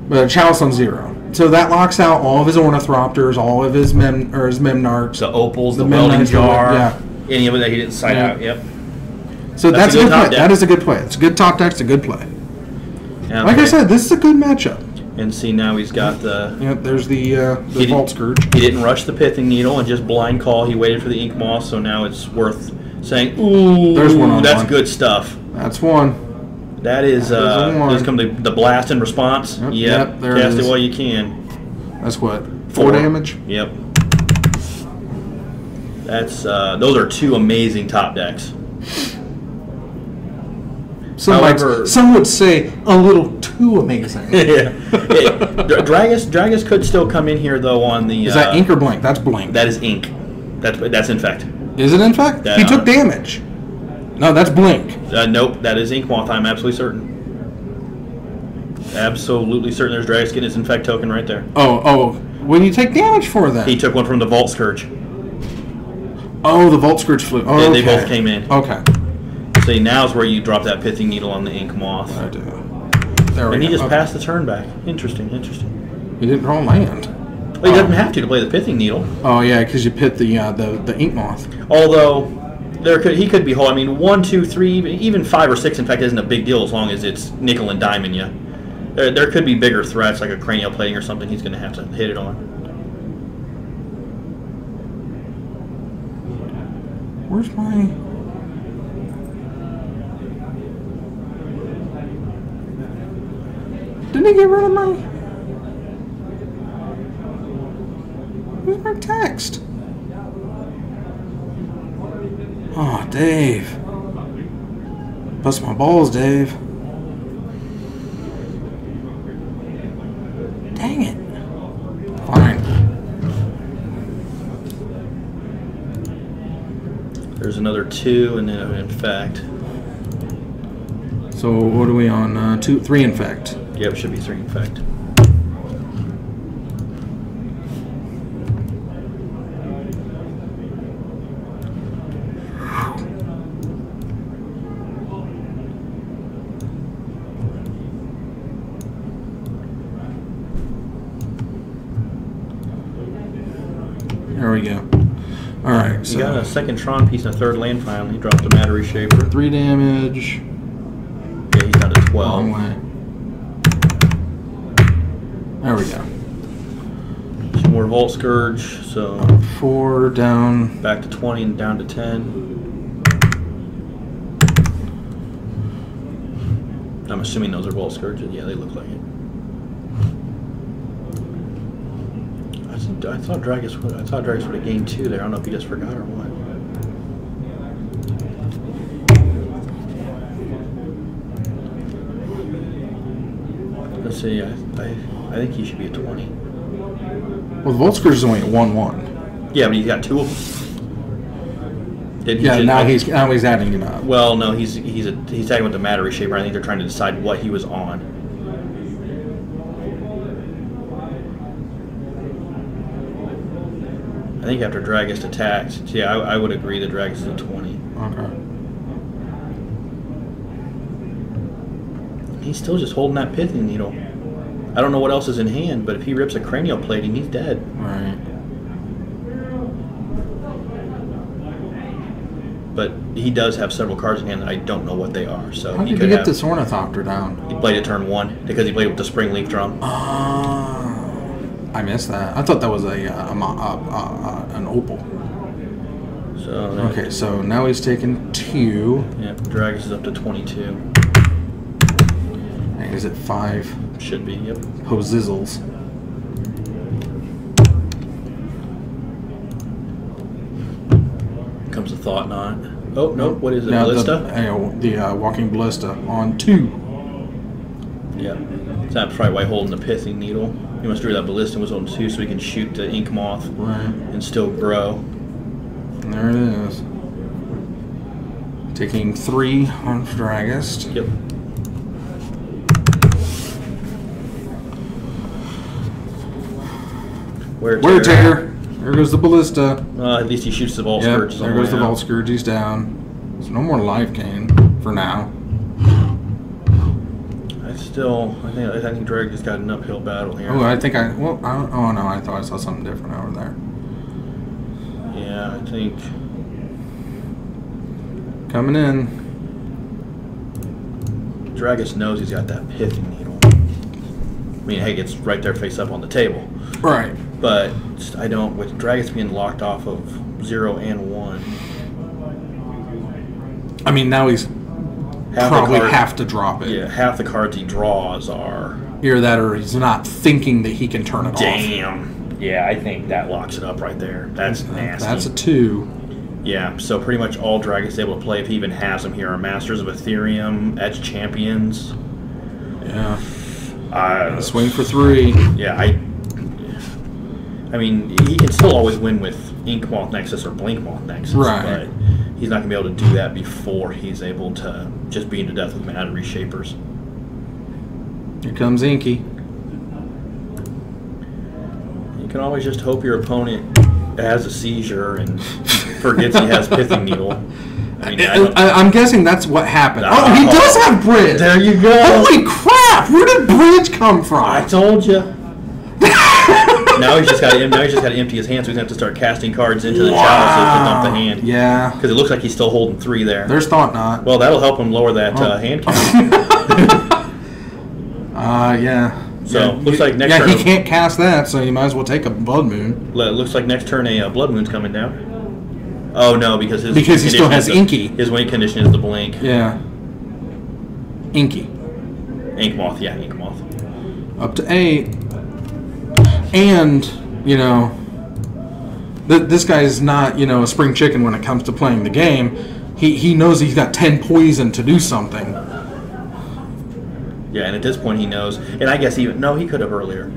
But Chalice on 0. So that locks out all of his Ornithopters, all of his Memnarchs. The Opals, the Welding Jar. Yeah. Any of it that he didn't cite out, yep. So that's a good play. That is a good play. It's a good top deck. It's a good play. Yeah, like I said, this is a good matchup. And see, now he's got the... Yep, there's the vault scourge. He didn't rush the pithing needle and just blind call. He waited for the ink moth, so now it's worth saying, ooh, there's one that's good stuff. That's one. That is, here's come the blast in response. Yep, there cast it is. while you can. That's what? 4 damage? Yep. That's, those are 2 amazing top decks. Some would say a little too amazing. Yeah. Dragus could still come in here though on the. Is that ink or blink? That's blink. That is ink. That's infect. Is it infect? He took damage. No, that's blink. Nope, that is ink moth. I'm absolutely certain. Absolutely certain. There's Dragus getting his infect token right there. Oh, what do you take damage for then? He took one from the Vault Scourge. Oh, the Vault Scourge flew. Oh, yeah, okay. They both came in. Okay. See, now's where you drop that pithing needle on the ink moth. I do. There we go. And he just passed the turn back. Interesting. He didn't draw land. Well, he doesn't have to play the pithing needle. Oh yeah, because you pit the ink moth. Although he could be whole. I mean, 1, 2, 3, even 5 or 6. In fact, isn't a big deal as long as it's nickel and diming you. There could be bigger threats like a cranial plating or something. He's going to have to hit it on. Where's my? Didn't he get rid of my? Where's my text? Oh, Dave. Bust my balls, Dave. Dang it. Fine. There's another 2, and then an infect. So what are we on? 2, 3 infect. Yep, it should be 3 infect. There we go. All right. He got a second Tron piece and a 3rd land finally. He dropped a Matter Reshaper. 3 damage. Yeah, he's down to 12. Long way. There we go. Some more Vault Scourge, so 4 down. back to 20 and down to 10. I'm assuming those are Vault Scourges. Yeah, they look like it. I thought Dragus would have gained 2 there. I don't know if he just forgot or what. Let's see. I think he should be at 20. Well, the Vault Scourge is only at 1/1. Yeah, but he's got 2 of them. Now he's adding it up. Well, no, he's tagging with the Matter Reshaper. I think they're trying to decide what he was on. I think after Dragus attacks, yeah, I would agree that Dragus is a 20. Okay. He's still just holding that pithing needle. I don't know what else is in hand, but if he rips a cranial plating, he's dead. Right. But he does have several cards in hand that I don't know what they are. So How he did could you get have, this Ornithopter down? He played it turn 1 because he played with the spring leaf drum. I missed that. I thought that was an opal. So Okay, so now he's taking 2. yeah, Dragus is up to 22. And he's at 5. Should be, yep. Pozizzles. Comes a Thought Knot. Oh, nope, what is it, Now Ballista? The Walking Ballista on 2. Yeah. It's not probably why holding the pithing needle. He must do that Ballista was on 2 so he can shoot the ink moth Right. and still grow. And there it is. Taking 3 on Dragust. Yep. Wear Tear. There goes the Ballista. At least he shoots the Vault Yep, Scourge. there goes the Vault Scourge. He's down. There's no more life gain for now. I think Dragus got an uphill battle here. Oh, oh no, I thought I saw something different over there. Yeah, I think Coming in. Dragus knows he's got that pithing needle. I mean, hey, it's right there face up on the table. Right. But I don't, with Dragons being locked off of 0 and 1. I mean, now he's probably have to drop it. Yeah, half the cards he draws are... Either that or he's not thinking that he can turn it off. Damn. Yeah, I think that locks it up right there. That's nasty. That's a 2. Yeah, so pretty much all Dragons able to play, if he even has them here, are Masters of Ethereum, Edge Champions. Yeah. Swing for 3. Yeah, I mean, he can still always win with Ink Moth Nexus or Blink Moth Nexus. Right. But he's not going to be able to do that before he's able to just beat to death with Mad Reshapers. Here comes Inky. You can always just hope your opponent has a seizure and forgets he has Pithing Needle. I mean, I'm guessing that's what happened. Oh, he does have Bridge! There you go! Holy crap! Where did Bridge come from? I told you. Now he's just got to empty his hand, so he's going to have to start casting cards into the chalices to dump the hand. Yeah. Because it looks like he's still holding 3 there. There's Thought Knot. Well, that'll help him lower that hand count. Yeah. So, looks like next turn... Yeah, he can't cast that, so you might as well take a Blood Moon. Looks like next turn a Blood Moon's coming down. Oh, no, because his... Because he still has Inky. His win condition is the Blink. Yeah. Inky. Ink Moth, yeah, Ink Moth. Up to 8. And, you know, this guy's not, you know, a spring chicken when it comes to playing the game. He knows he's got 10 poison to do something. Yeah, and at this point he knows. And I guess he could have earlier.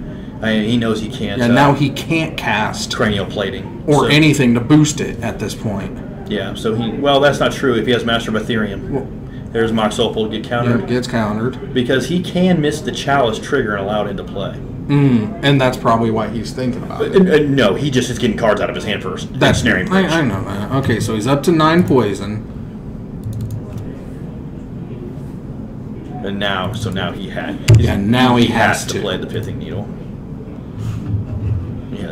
He knows he can't. Yeah, now he can't cast cranial plating or anything to boost it at this point. Yeah, so well, that's not true. If he has Master of Ethereum, well, there's Mox Opal get countered. Yeah, it gets countered because he can miss the Chalice trigger and allow it into play. And that's probably why he's thinking about it. No, he just is getting cards out of his hand first. That's snaring Bridge. I know that. Okay, so he's up to 9 poison. And now he had. Yeah, now he has to play the Pithing Needle.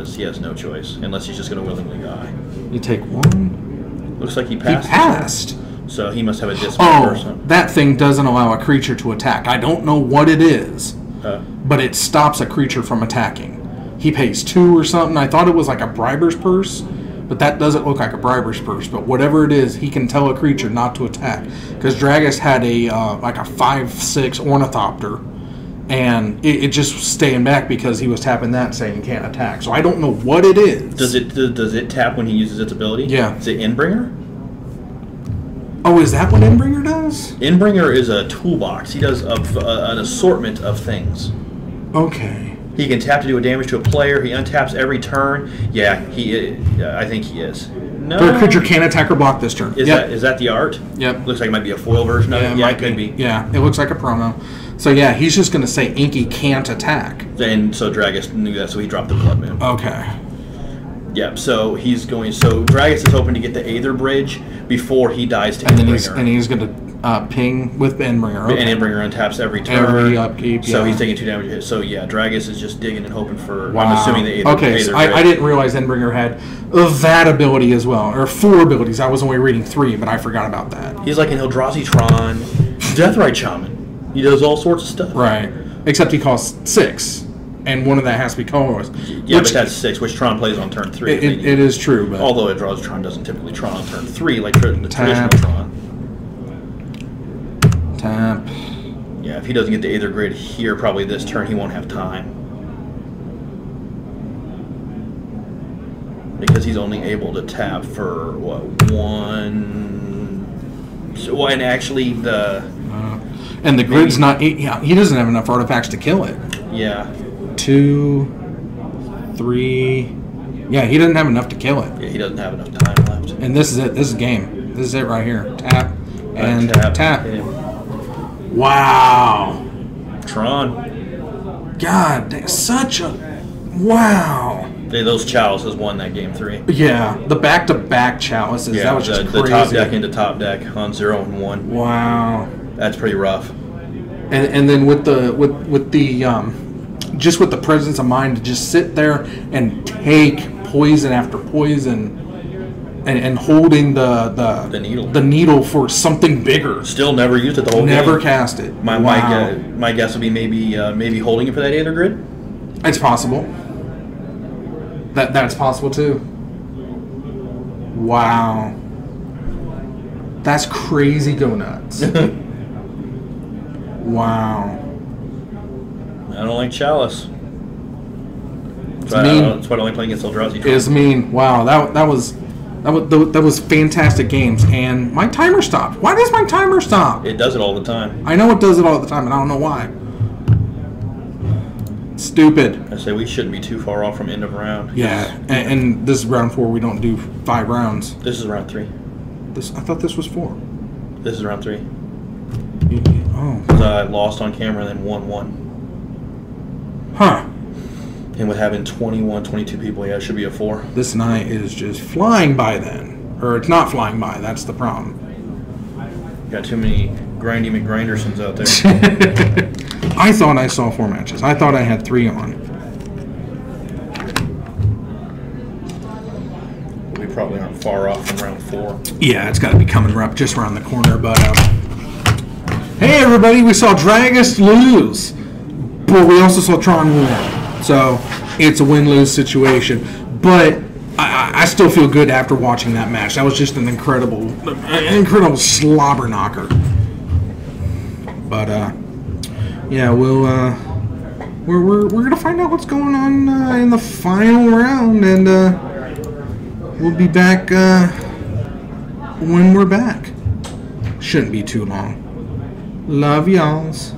He has no choice unless he's just going to willingly die. You take 1. Looks like he passed. He passed. So he must have a dismount or that thing doesn't allow a creature to attack. I don't know what it is, but it stops a creature from attacking. He pays 2 or something. I thought it was like a Briber's Purse, but that doesn't look like a Briber's Purse. But whatever it is, he can tell a creature not to attack. Because Dragus had a like a 5/6 Ornithopter, and it just was staying back because he was tapping that and saying can't attack. So I don't know what it is. Does it tap when he uses its ability? Yeah. Is it Endbringer? Oh, is that what Endbringer does? Endbringer is a toolbox. He does an assortment of things. Okay. He can tap to do a damage to a player. He untaps every turn. Yeah, I think he is. No. The creature can't attack or block this turn. Is that the art? Yep. Looks like it might be a foil version of it. Yeah, it could be. Yeah, it looks like a promo. So yeah, he's just going to say Inky can't attack. And so Dragus knew that, so he dropped the Blood Moon. Okay. Yep. So he's going. So Dragus is hoping to get the Aether Bridge before he dies to Endbringer. And he's going to ping with Endbringer. Okay. And Endbringer untaps every turn. Every upkeep. So yeah. he's taking 2 damage hits. So yeah, Dragus is just digging and hoping for. Wow. I'm assuming the Aether. Okay, Aether so I didn't realize Endbringer had that ability as well, or 4 abilities. I was only reading 3, but I forgot about that. He's like an Eldrazi Tron, Deathrite Shaman. He does all sorts of stuff. Right. Except he costs 6, and one of that has to be colorless. Yeah, but that's 6, which Tron plays on turn 3. It is true, but although Eldrazi Tron doesn't typically Tron on turn 3 like the traditional Tron. Tap. Yeah, if he doesn't get the Aether Grid here, probably this turn, he won't have time. Because he's only able to tap for, what, 1... So, and actually the... and the grid's not... He doesn't have enough artifacts to kill it. Yeah. 2, 3... Yeah, he doesn't have enough to kill it. Yeah, he doesn't have enough time left. And this is it. This is game. This is it right here. Tap. And tap. Yeah. Wow. Tron. God, such a... Wow. Those chalices won that game 3. Yeah, the back-to-back chalices. Yeah, that was just crazy. The top deck into top deck on 0 and 1. Wow. That's pretty rough. And then with the just with the presence of mind to just sit there and take poison after poison. and holding the needle for something bigger. Still never used it the whole Never game. cast it. My guess would be maybe holding it for that Aether Grid. It's possible. That's possible too. Wow. That's crazy go nuts. Wow. I don't like Chalice. It's mean. That's why I don't like playing against Eldrazi. It's mean. Wow. That was fantastic games. And my timer stopped. Why does my timer stop? It does it all the time. I know it does it all the time, and I don't know why. Stupid. I say we shouldn't be too far off from end of round. Yeah, and this is round 4. We don't do 5 rounds. This is round 3. I thought this was 4. This is round 3. Oh. Because I lost on camera and then won 1. Huh. And with having 21, 22 people, yeah, it should be a 4. This night is just flying by then. Or it's not flying by, that's the problem. Got too many Grindy McGrindersons out there. I thought I saw 4 matches. I thought I had 3 on. We probably aren't far off from round 4. Yeah, it's got to be coming up just around the corner. But hey, everybody, we saw Dragus lose, but we also saw Tron win. So it's a win-lose situation. But I still feel good after watching that match. That was just an incredible slobber knocker. But yeah, we're gonna find out what's going on in the final round, and we'll be back when we're back. Shouldn't be too long. Love y'alls.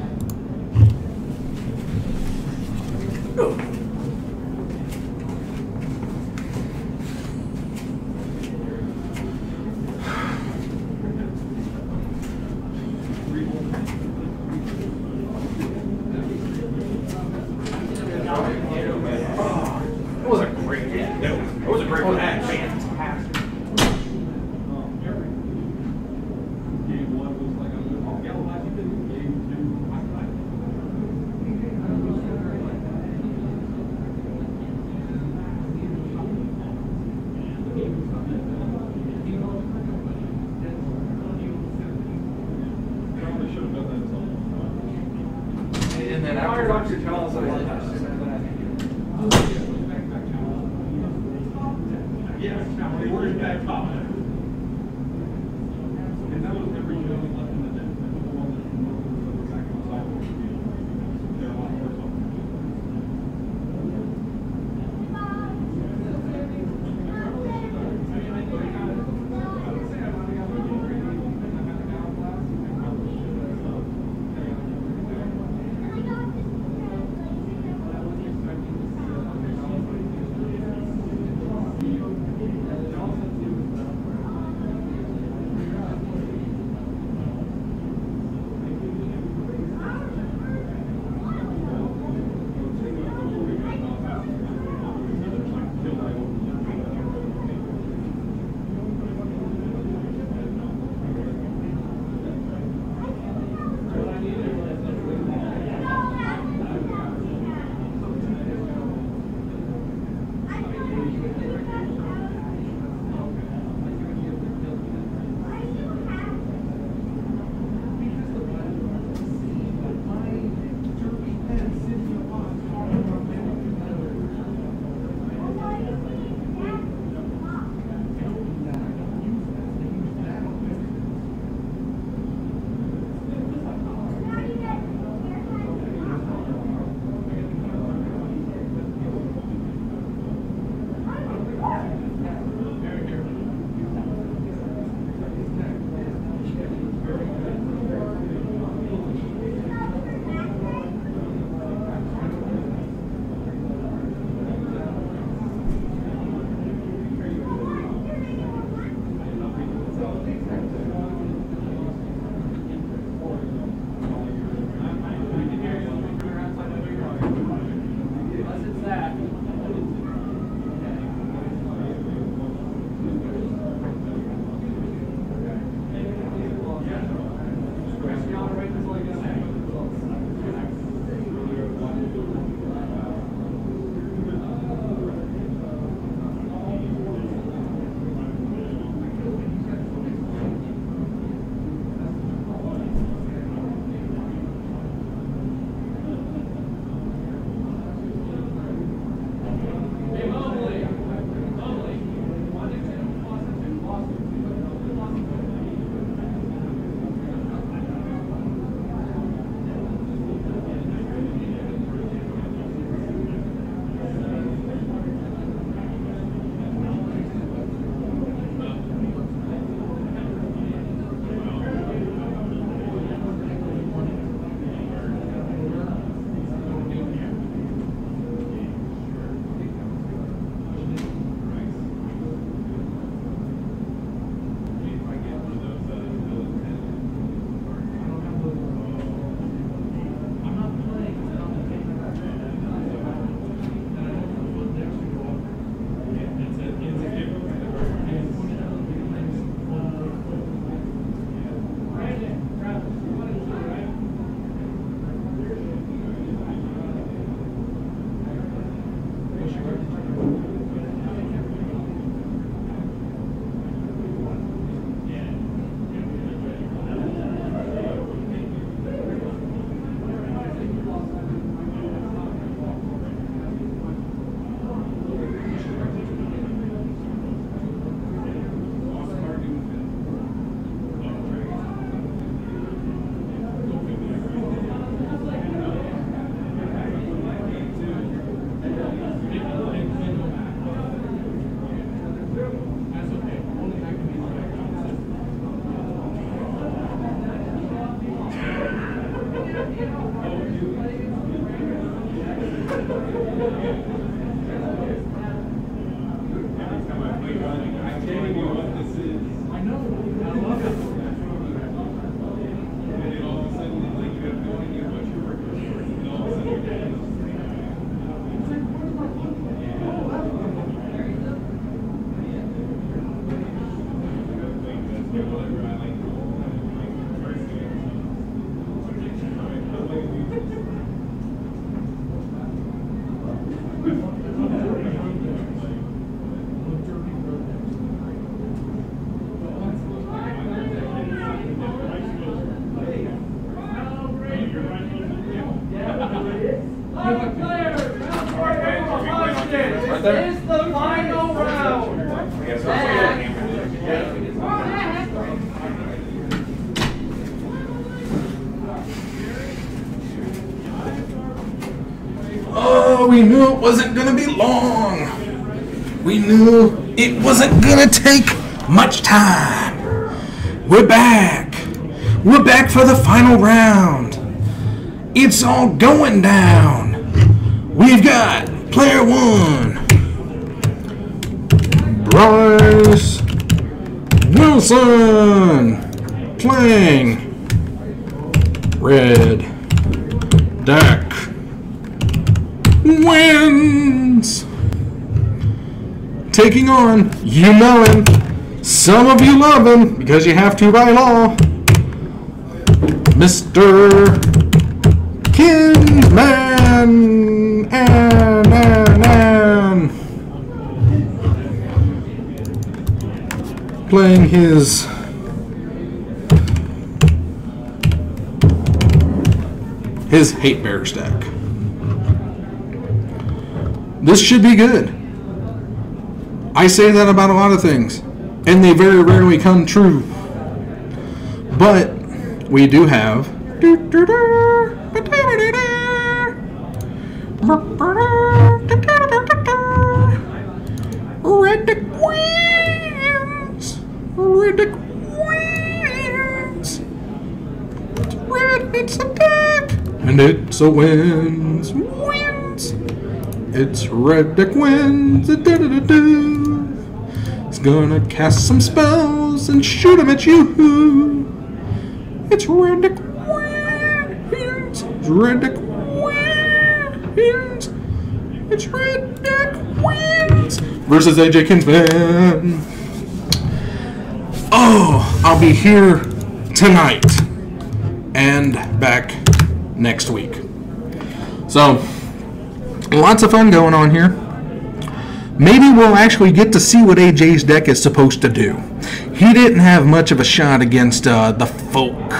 It's the final round. Oh, we knew it wasn't going to be long. We knew it wasn't going to take much time. We're back. We're back for the final round. It's all going down. We've got player 1, Bryce Wilson, playing red deck. Wins. Taking on, you know him. Some of you love him because you have to by law. Mr. Kinsman and playing his Hate Bears deck. This should be good. I say that about a lot of things, and they very rarely come true. But we do have Red Deck wins. Red Deck wins. It's a deck, and it's a wins. It's Red Deck wins. It's gonna cast some spells and shoot them at you. It's Red Deck wins. It's Red Deck wins. It's Red Deck wins. Versus AJ Kinsman. Oh, I'll be here tonight and back next week. So, lots of fun going on here. Maybe we'll actually get to see what AJ's deck is supposed to do. He didn't have much of a shot against the folk.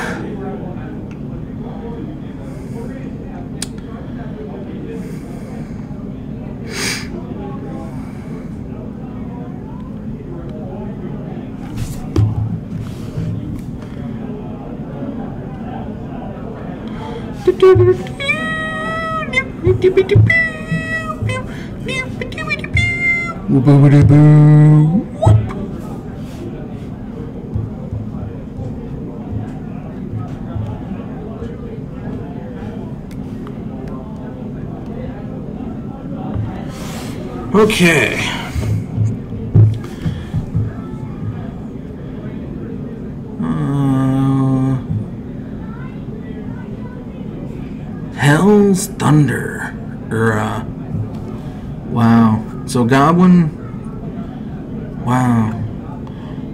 Okay. Hell's Thunder. Wow. So Goblin. Wow.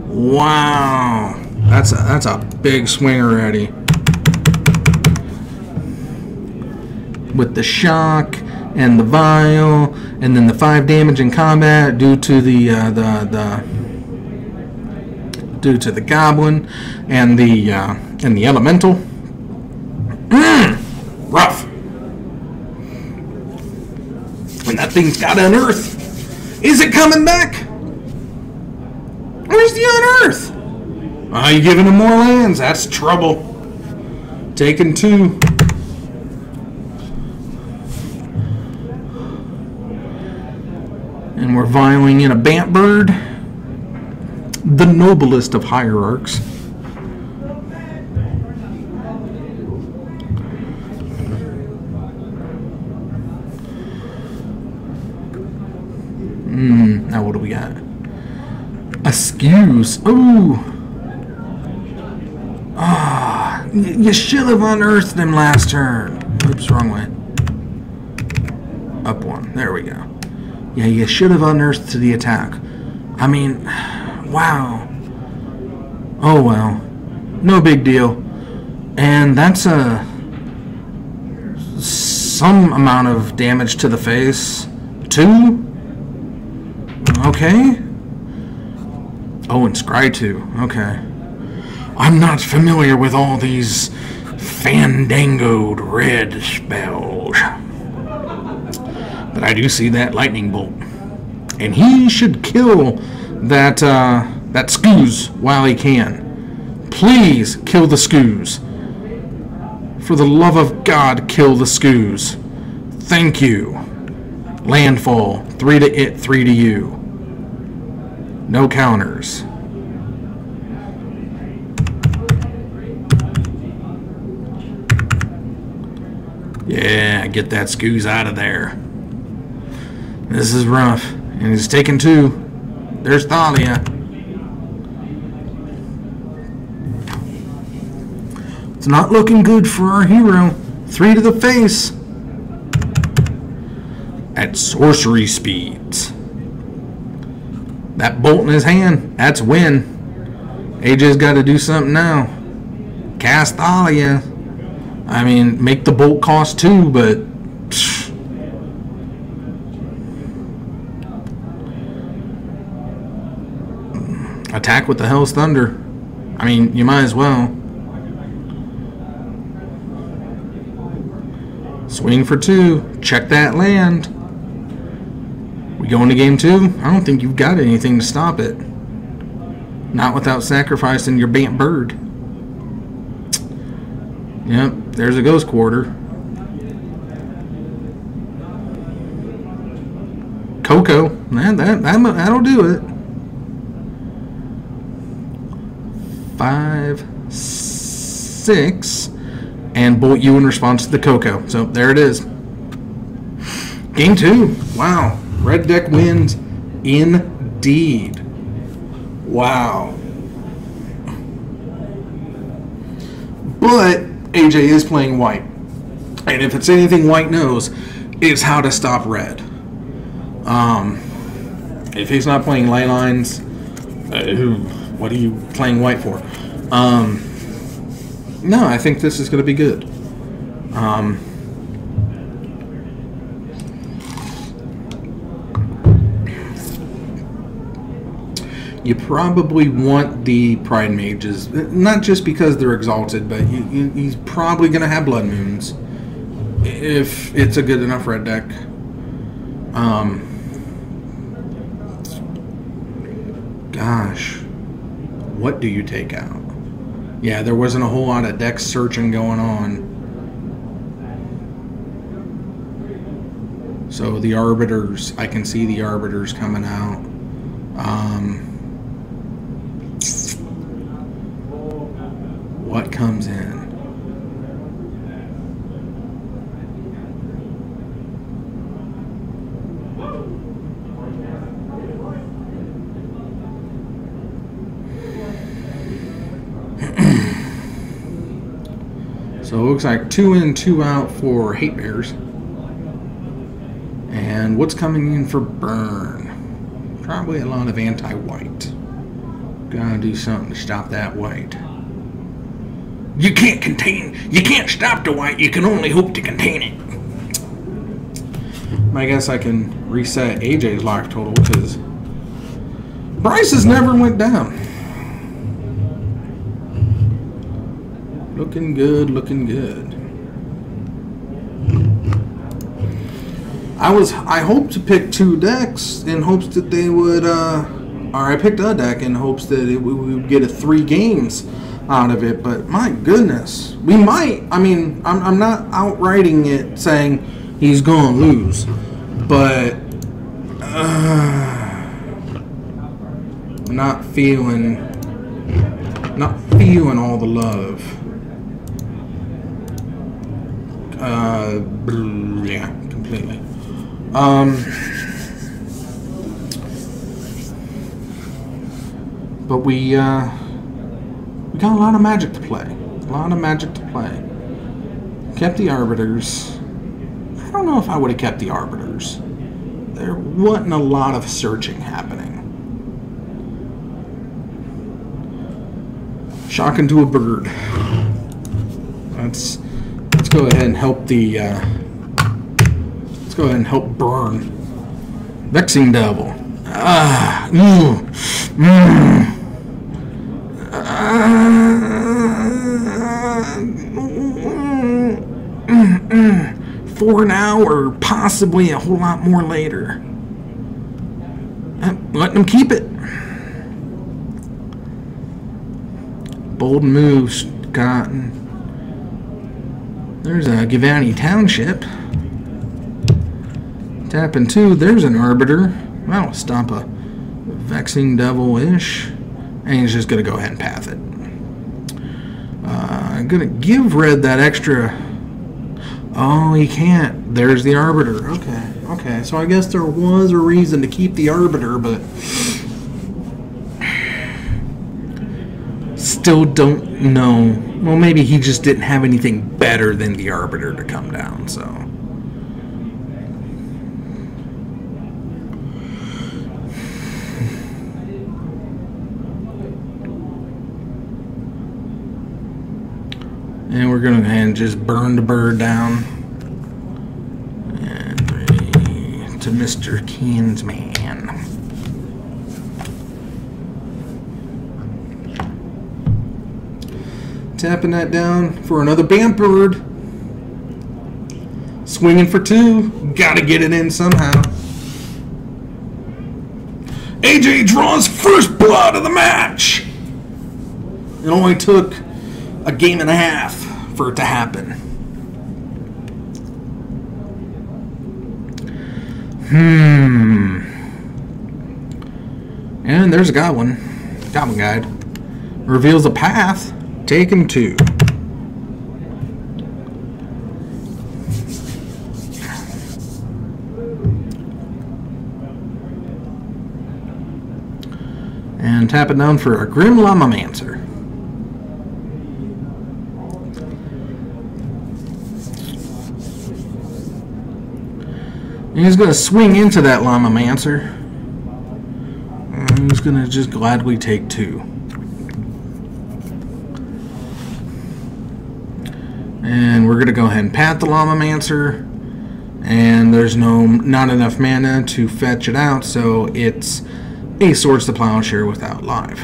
Wow. That's a big swing already. With the shock and the vial, and then the 5 damage in combat due to the goblin and the elemental. Rough. And that thing's got to unearth. Is it coming back? Where's the unearth? Oh, you giving him more lands? That's trouble. Taking 2. And we're vialing in a Bant Bird, the noblest of hierarchs. Now what do we got? Askews. Ooh. Ah, you should have unearthed him last turn. Oops, wrong way. Up 1. There we go. Yeah, you should have unearthed to the attack. I mean, wow. Oh well. No big deal. And that's some amount of damage to the face. 2? Okay. Oh, and Scry 2. Okay. I'm not familiar with all these fandangoed red spells. But I do see that lightning bolt. And he should kill that that Scoos while he can. Please kill the Scoos. For the love of God, kill the Scoos. Thank you. Landfall. 3 to it, 3 to you. No counters. Yeah, get that Scoos out of there. This is rough. And he's taking 2. There's Thalia. It's not looking good for our hero. 3 to the face. At sorcery speeds. That bolt in his hand, that's win. AJ's got to do something now. Cast Thalia. I mean, make the bolt cost 2, but attack with the Hell's Thunder. I mean, you might as well. Swing for 2. Check that land. We go into game 2? I don't think you've got anything to stop it. Not without sacrificing your Bant Bird. Yep, there's a Ghost Quarter. Coco. That'll do it. 5, 6, and bolt you in response to the Coco. So there it is. Game 2. Wow. Red deck wins indeed. Wow. But AJ is playing white. And if it's anything white knows, it's how to stop red. If he's not playing ley lines, what are you playing white for? No, I think this is going to be good. You probably want the Pride Mages, not just because they're exalted, but he's probably going to have Blood Moons if it's a good enough red deck. Gosh, what do you take out? Yeah, there wasn't a whole lot of deck searching going on. So the Arbiters, I can see the Arbiters coming out. What comes in? So it looks like 2 in, 2 out for Hate Bears. And what's coming in for Burn? Probably a lot of anti-white. Gotta do something to stop that white. You can't stop the white, you can only hope to contain it. I guess I can reset AJ's life total because Bryce's never went down. Looking good, looking good. I hoped to pick 2 decks in hopes that they would, or I picked a deck in hopes that we would get 3 games out of it, but my goodness, we might. I mean, I'm not outrighting it saying he's gonna lose, but not feeling all the love. Yeah, completely. But we got a lot of magic to play. Kept the Arbiters. I don't know if I would have kept the Arbiters. There wasn't a lot of searching happening. Shock into a bird. Let's go ahead and help the. Let's go ahead and help Burn. Vexing Devil. 4 now or possibly a whole lot more later. Letting them keep it. Bold move, Scott. There's a Givani Township. Tapping 2, there's an Arbiter. That'll stop a Vexing Devil-ish. And he's just going to go ahead and path it. I'm going to give red that extra... Oh, he can't. There's the Arbiter. Okay. So I guess there was a reason to keep the Arbiter, but... Still don't know. Well, maybe he just didn't have anything better than the Arbiter to come down, so... And we're going to go ahead and just burn the bird down. And to Mr. Keen's man. Tapping that down for another Bamp bird. Swinging for 2. Gotta get it in somehow. AJ draws first blood of the match. It only took a game and a half for it to happen. And there's a Goblin Guide. Reveals a path. Taken 2. And tap it down for a Grim Llamamancer. And he's going to swing into that Llamamancer. And he's going to just gladly take 2. And we're going to go ahead and pat the Llamamancer. And there's not enough mana to fetch it out, so it's a Swords to Plowshare without live.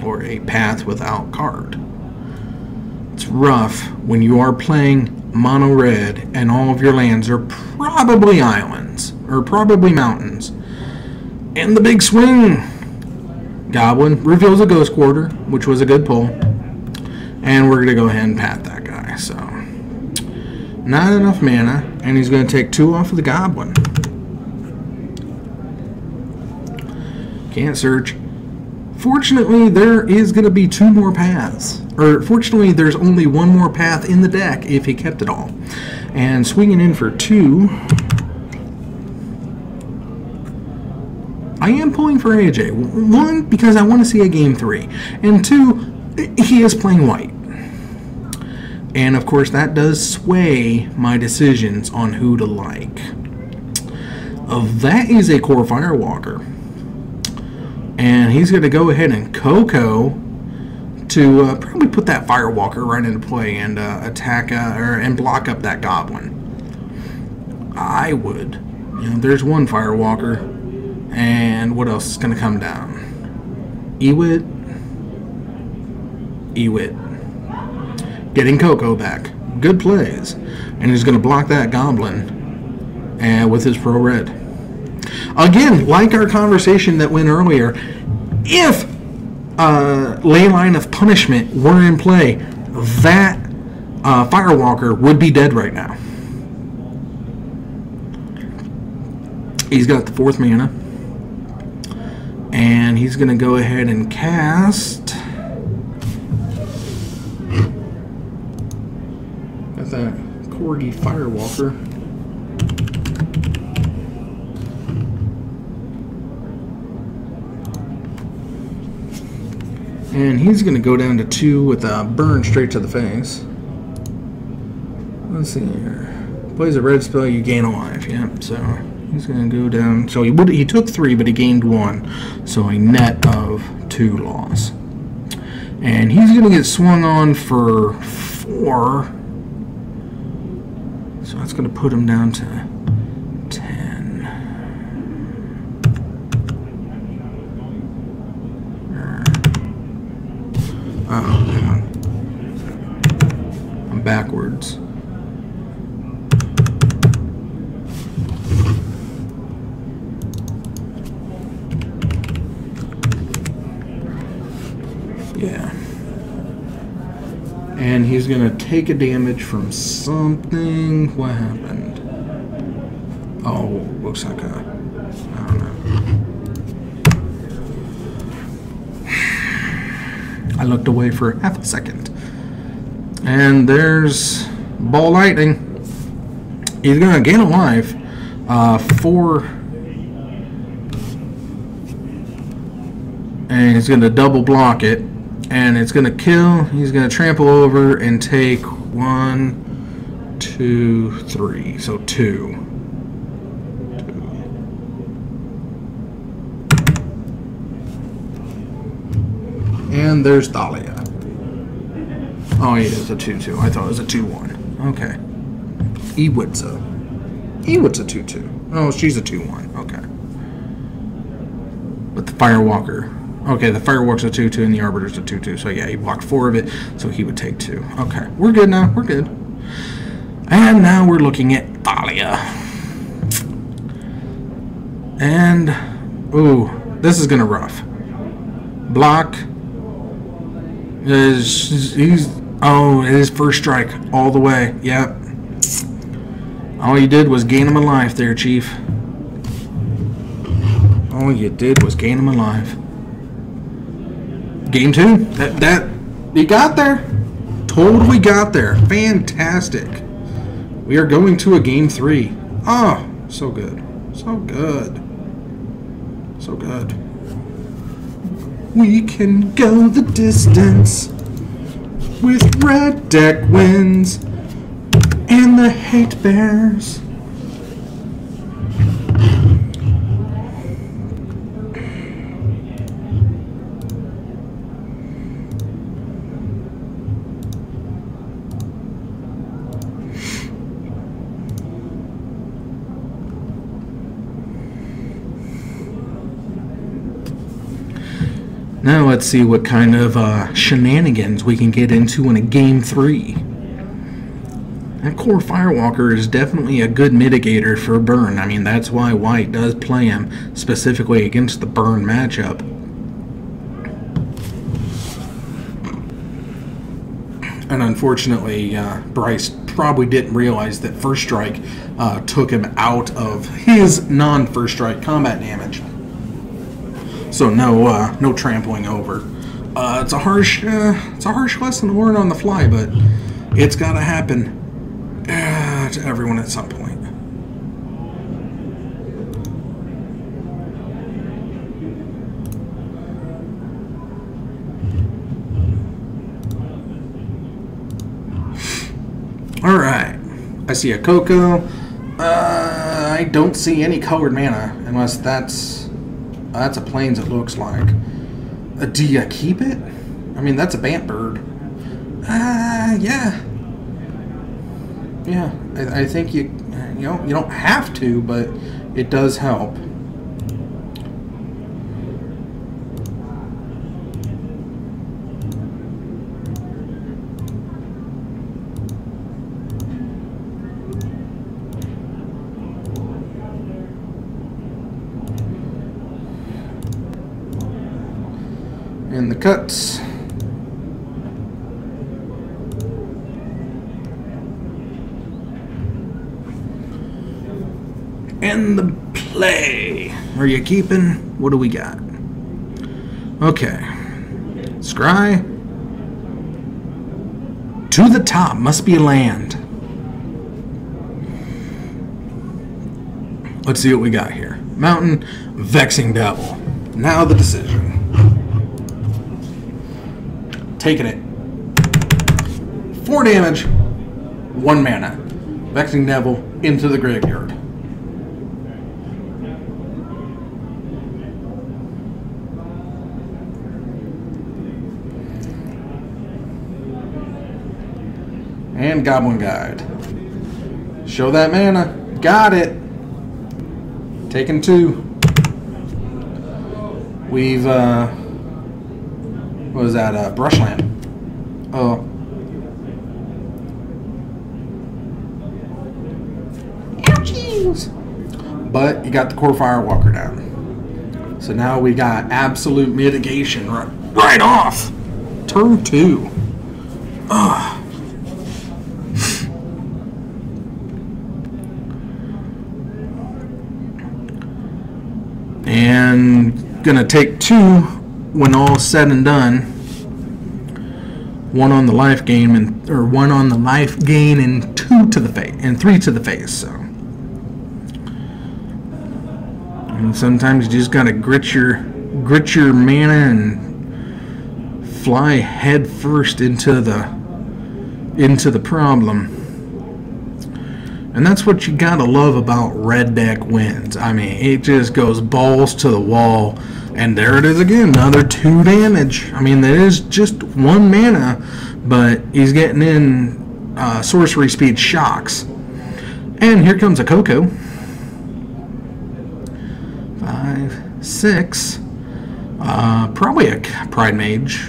Or a path without card. It's rough when you are playing mono red and all of your lands are probably islands or probably mountains. And the big swing. Goblin reveals a Ghost Quarter, which was a good pull. And we're going to go ahead and pat that guy. So, not enough mana. And he's going to take 2 off of the Goblin. Can't search. Fortunately, there is going to be 2 more paths. Or, fortunately, there's only 1 more path in the deck if he kept it all. And swinging in for 2. I am pulling for AJ. 1, because I want to see a game 3. And 2, he is playing white. And, of course, that does sway my decisions on who to like. That is a Core Firewalker. And he's going to go ahead and Coco to probably put that Firewalker right into play and attack and block up that Goblin. I would. There's 1 Firewalker. And what else is going to come down? Ewit. Getting Coco back. Good plays. And he's going to block that Goblin with his Pro Red. Again, like our conversation that went earlier, if Leyline of Punishment were in play, that Firewalker would be dead right now. He's got the 4th mana. And he's going to go ahead and cast... Got that Corgi Firewalker. And he's going to go down to 2 with a burn straight to the face. Let's see here. Plays a red spell, you gain a life. Yep, so he's going to go down. So he took 3, but he gained 1. So a net of 2 loss. And he's going to get swung on for 4. So that's going to put him down to 10. Oh, hang on. I'm backwards. And he's going to take a damage from something. What happened? Oh, looks like a... I don't know. I looked away for half a second. And there's Ball Lightning. He's going to gain a life. 4... And he's going to double block it. And it's going to kill. He's going to trample over and take 1, 2, 3. So 2. And there's Thalia. Oh, he is a 2-2. I thought it was a 2-1. Okay. Ewitza. Ewit's a 2-2. Oh, she's a 2-1. Okay. But the Firewalker. Okay, the Firewalk's a 2-2 and the Arbiter's a 2-2. So yeah, he blocked 4 of it, so he would take 2. Okay, we're good now. We're good. And now we're looking at Thalia. And, ooh, this is gonna rough. Block. Oh, it is first strike all the way. Yep. All you did was gain him a life there, Chief. All you did was gain him a life. Game 2. That you got there. Totally got there. Fantastic. We are going to a game 3. Oh, so good. So good. So good. We can go the distance with Red Deck wins and the Hate Bears. Now let's see what kind of shenanigans we can get into in a game 3. That core Firewalker is definitely a good mitigator for burn. I mean, that's why White does play him specifically against the burn matchup. And unfortunately, Bryce probably didn't realize that First Strike took him out of his non-First Strike combat damage. So no trampling over. It's a harsh lesson to learn on the fly, but it's got to happen to everyone at some point. All right, I see a Coco. I don't see any colored mana unless that's a Plains, it looks like. Do you keep it? I mean, that's a Bant Bird. Yeah. Yeah, I think you don't have to, but it does help. And the cuts. And the play. Are you keeping? What do we got? Okay. Scry. To the top. Must be a land. Let's see what we got here. Mountain. Vexing Devil. Now the decision. Taking it. 4 damage. 1 mana. Vexing Devil into the graveyard. And Goblin Guide. Show that mana. Got it. Taking 2. We've, what was that? Brushland. Oh. Ouchies! But you got the core Firewalker down. So now we got absolute mitigation right off. Turn 2. Ugh. and gonna take 2 when all's said and done. 1 on the life gain and 1 on the life gain and 2 to the face and 3 to the face. So, and sometimes you just gotta grit your mana and fly head first into the problem. And that's what you gotta love about red deck wins. I mean, it just goes balls to the wall. And there it is again, another 2 damage. I mean, that is just 1 mana, but he's getting in sorcery speed shocks. And here comes a Coco. 5, 6. Probably a Pride Mage.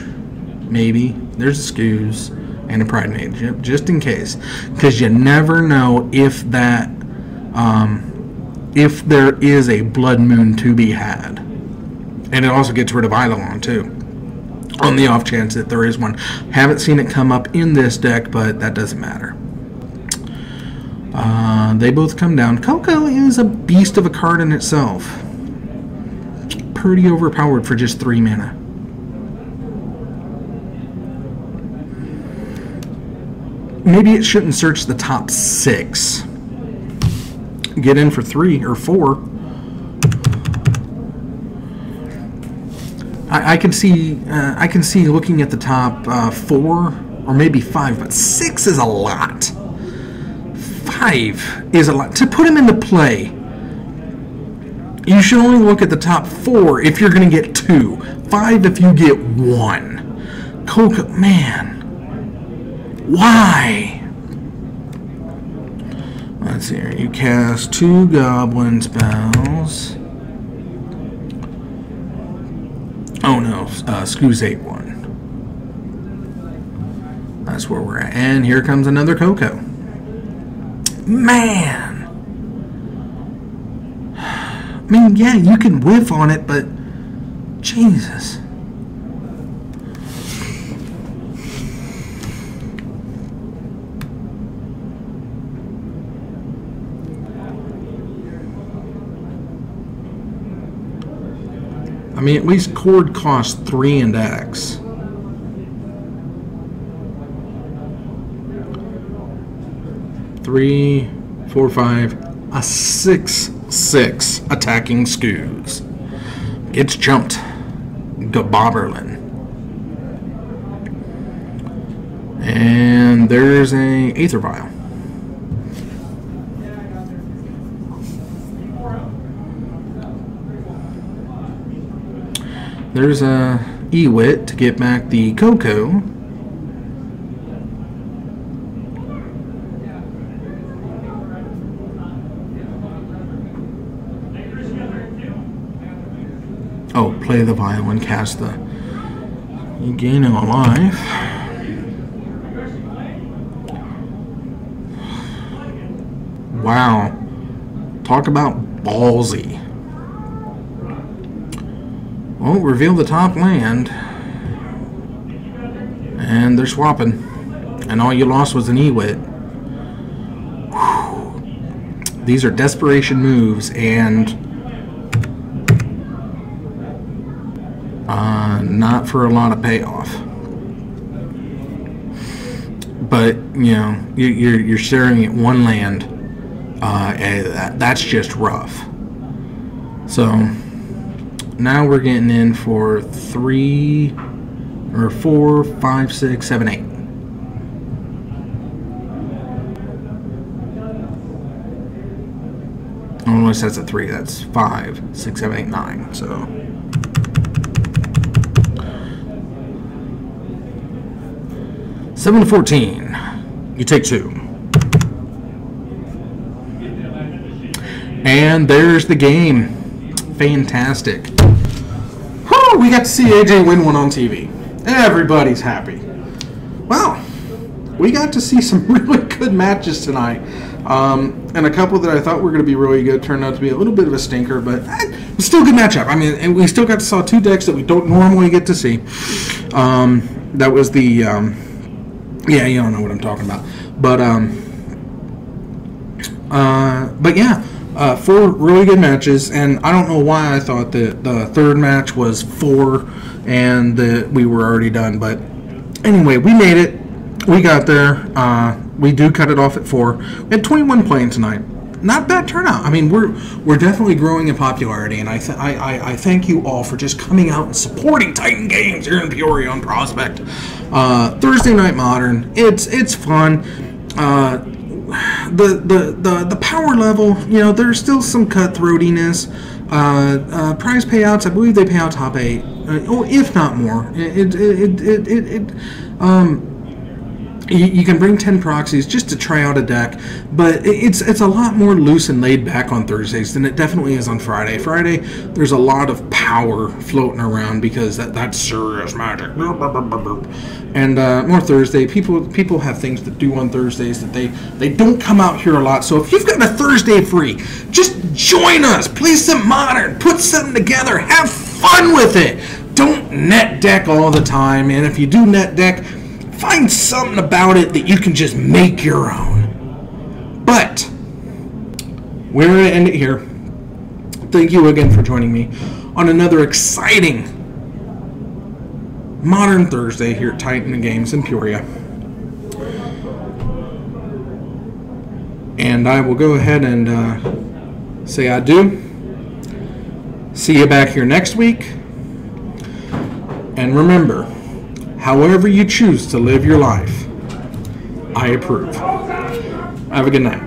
Maybe. There's a Scoos and a Pride Mage. Yep, just in case. Because you never know if that, if there is a Blood Moon to be had. And it also gets rid of Eidolon too, on the off chance that there is one. Haven't seen it come up in this deck, but that doesn't matter. They both come down. Coco is a beast of a card in itself. Pretty overpowered for just 3 mana. Maybe it shouldn't search the top 6. Get in for 3 or 4. I can see looking at the top 4 or maybe 5, but 6 is a lot. 5 is a lot to put him into play. You should only look at the top 4 if you're going to get 2, 5 if you get 1. Coco, man, why? Let's see here. You cast 2 goblin spells. Oh no, Scoos 8-1. That's where we're at. And here comes another Coco. Man! I mean, yeah, you can whiff on it, but Jesus. I mean, at least Cord costs 3 and X. Three, 4, 5, a 6/6 attacking Scoos. Gets jumped. Gobobberlin. And there's a Aether Vial. There's a Ewit to get back the Coco. Oh, play the vial and cast the... You gain a life. Wow. Talk about ballsy. Well, reveal the top land. And they're swapping. And all you lost was an Ewit. Whew. These are desperation moves, and not for a lot of payoff. But, you know, you're staring at one land. That's just rough. So now we're getting in for 3 or 4, 5, 6, 7, 8. Unless that's a 3, that's 5, 6, 7, 8, 9. So 7 to 14. You take 2. And there's the game. Fantastic. Whew, we got to see AJ win one on TV. Everybody's happy. Well, we got to see some really good matches tonight. And a couple that I thought were going to be really good turned out to be a little bit of a stinker, but it was still a good matchup. I mean, and we still got to saw 2 decks that we don't normally get to see. That was the... yeah, you don't know what I'm talking about. But yeah, 4 really good matches, and I don't know why I thought that the third match was 4 and that we were already done. But anyway, we made it. We got there. We do cut it off at 4. We had 21 playing tonight. Not bad turnout. I mean, we're definitely growing in popularity, and I thank you all for just coming out and supporting Titan Games here in Peoria on Prospect. Thursday Night Modern. It's fun. The power level, there's still some cutthroatiness. Prize payouts, I believe they pay out top 8, if not more. You can bring 10 proxies just to try out a deck, but it's a lot more loose and laid back on Thursdays than it definitely is on Friday. Friday, there's a lot of power floating around because that's serious magic. And more Thursday, people have things to do on Thursdays that they don't come out here a lot. So if you've got a Thursday free, just join us, play some Modern, put something together, have fun with it. Don't net deck all the time, and if you do net deck, find something about it that you can just make your own. But we're going to end it here. Thank you again for joining me on another exciting Modern Thursday here at Titan Games in Peoria. And I will go ahead and say adieu. See you back here next week. And remember, however you choose to live your life, I approve. Have a good night.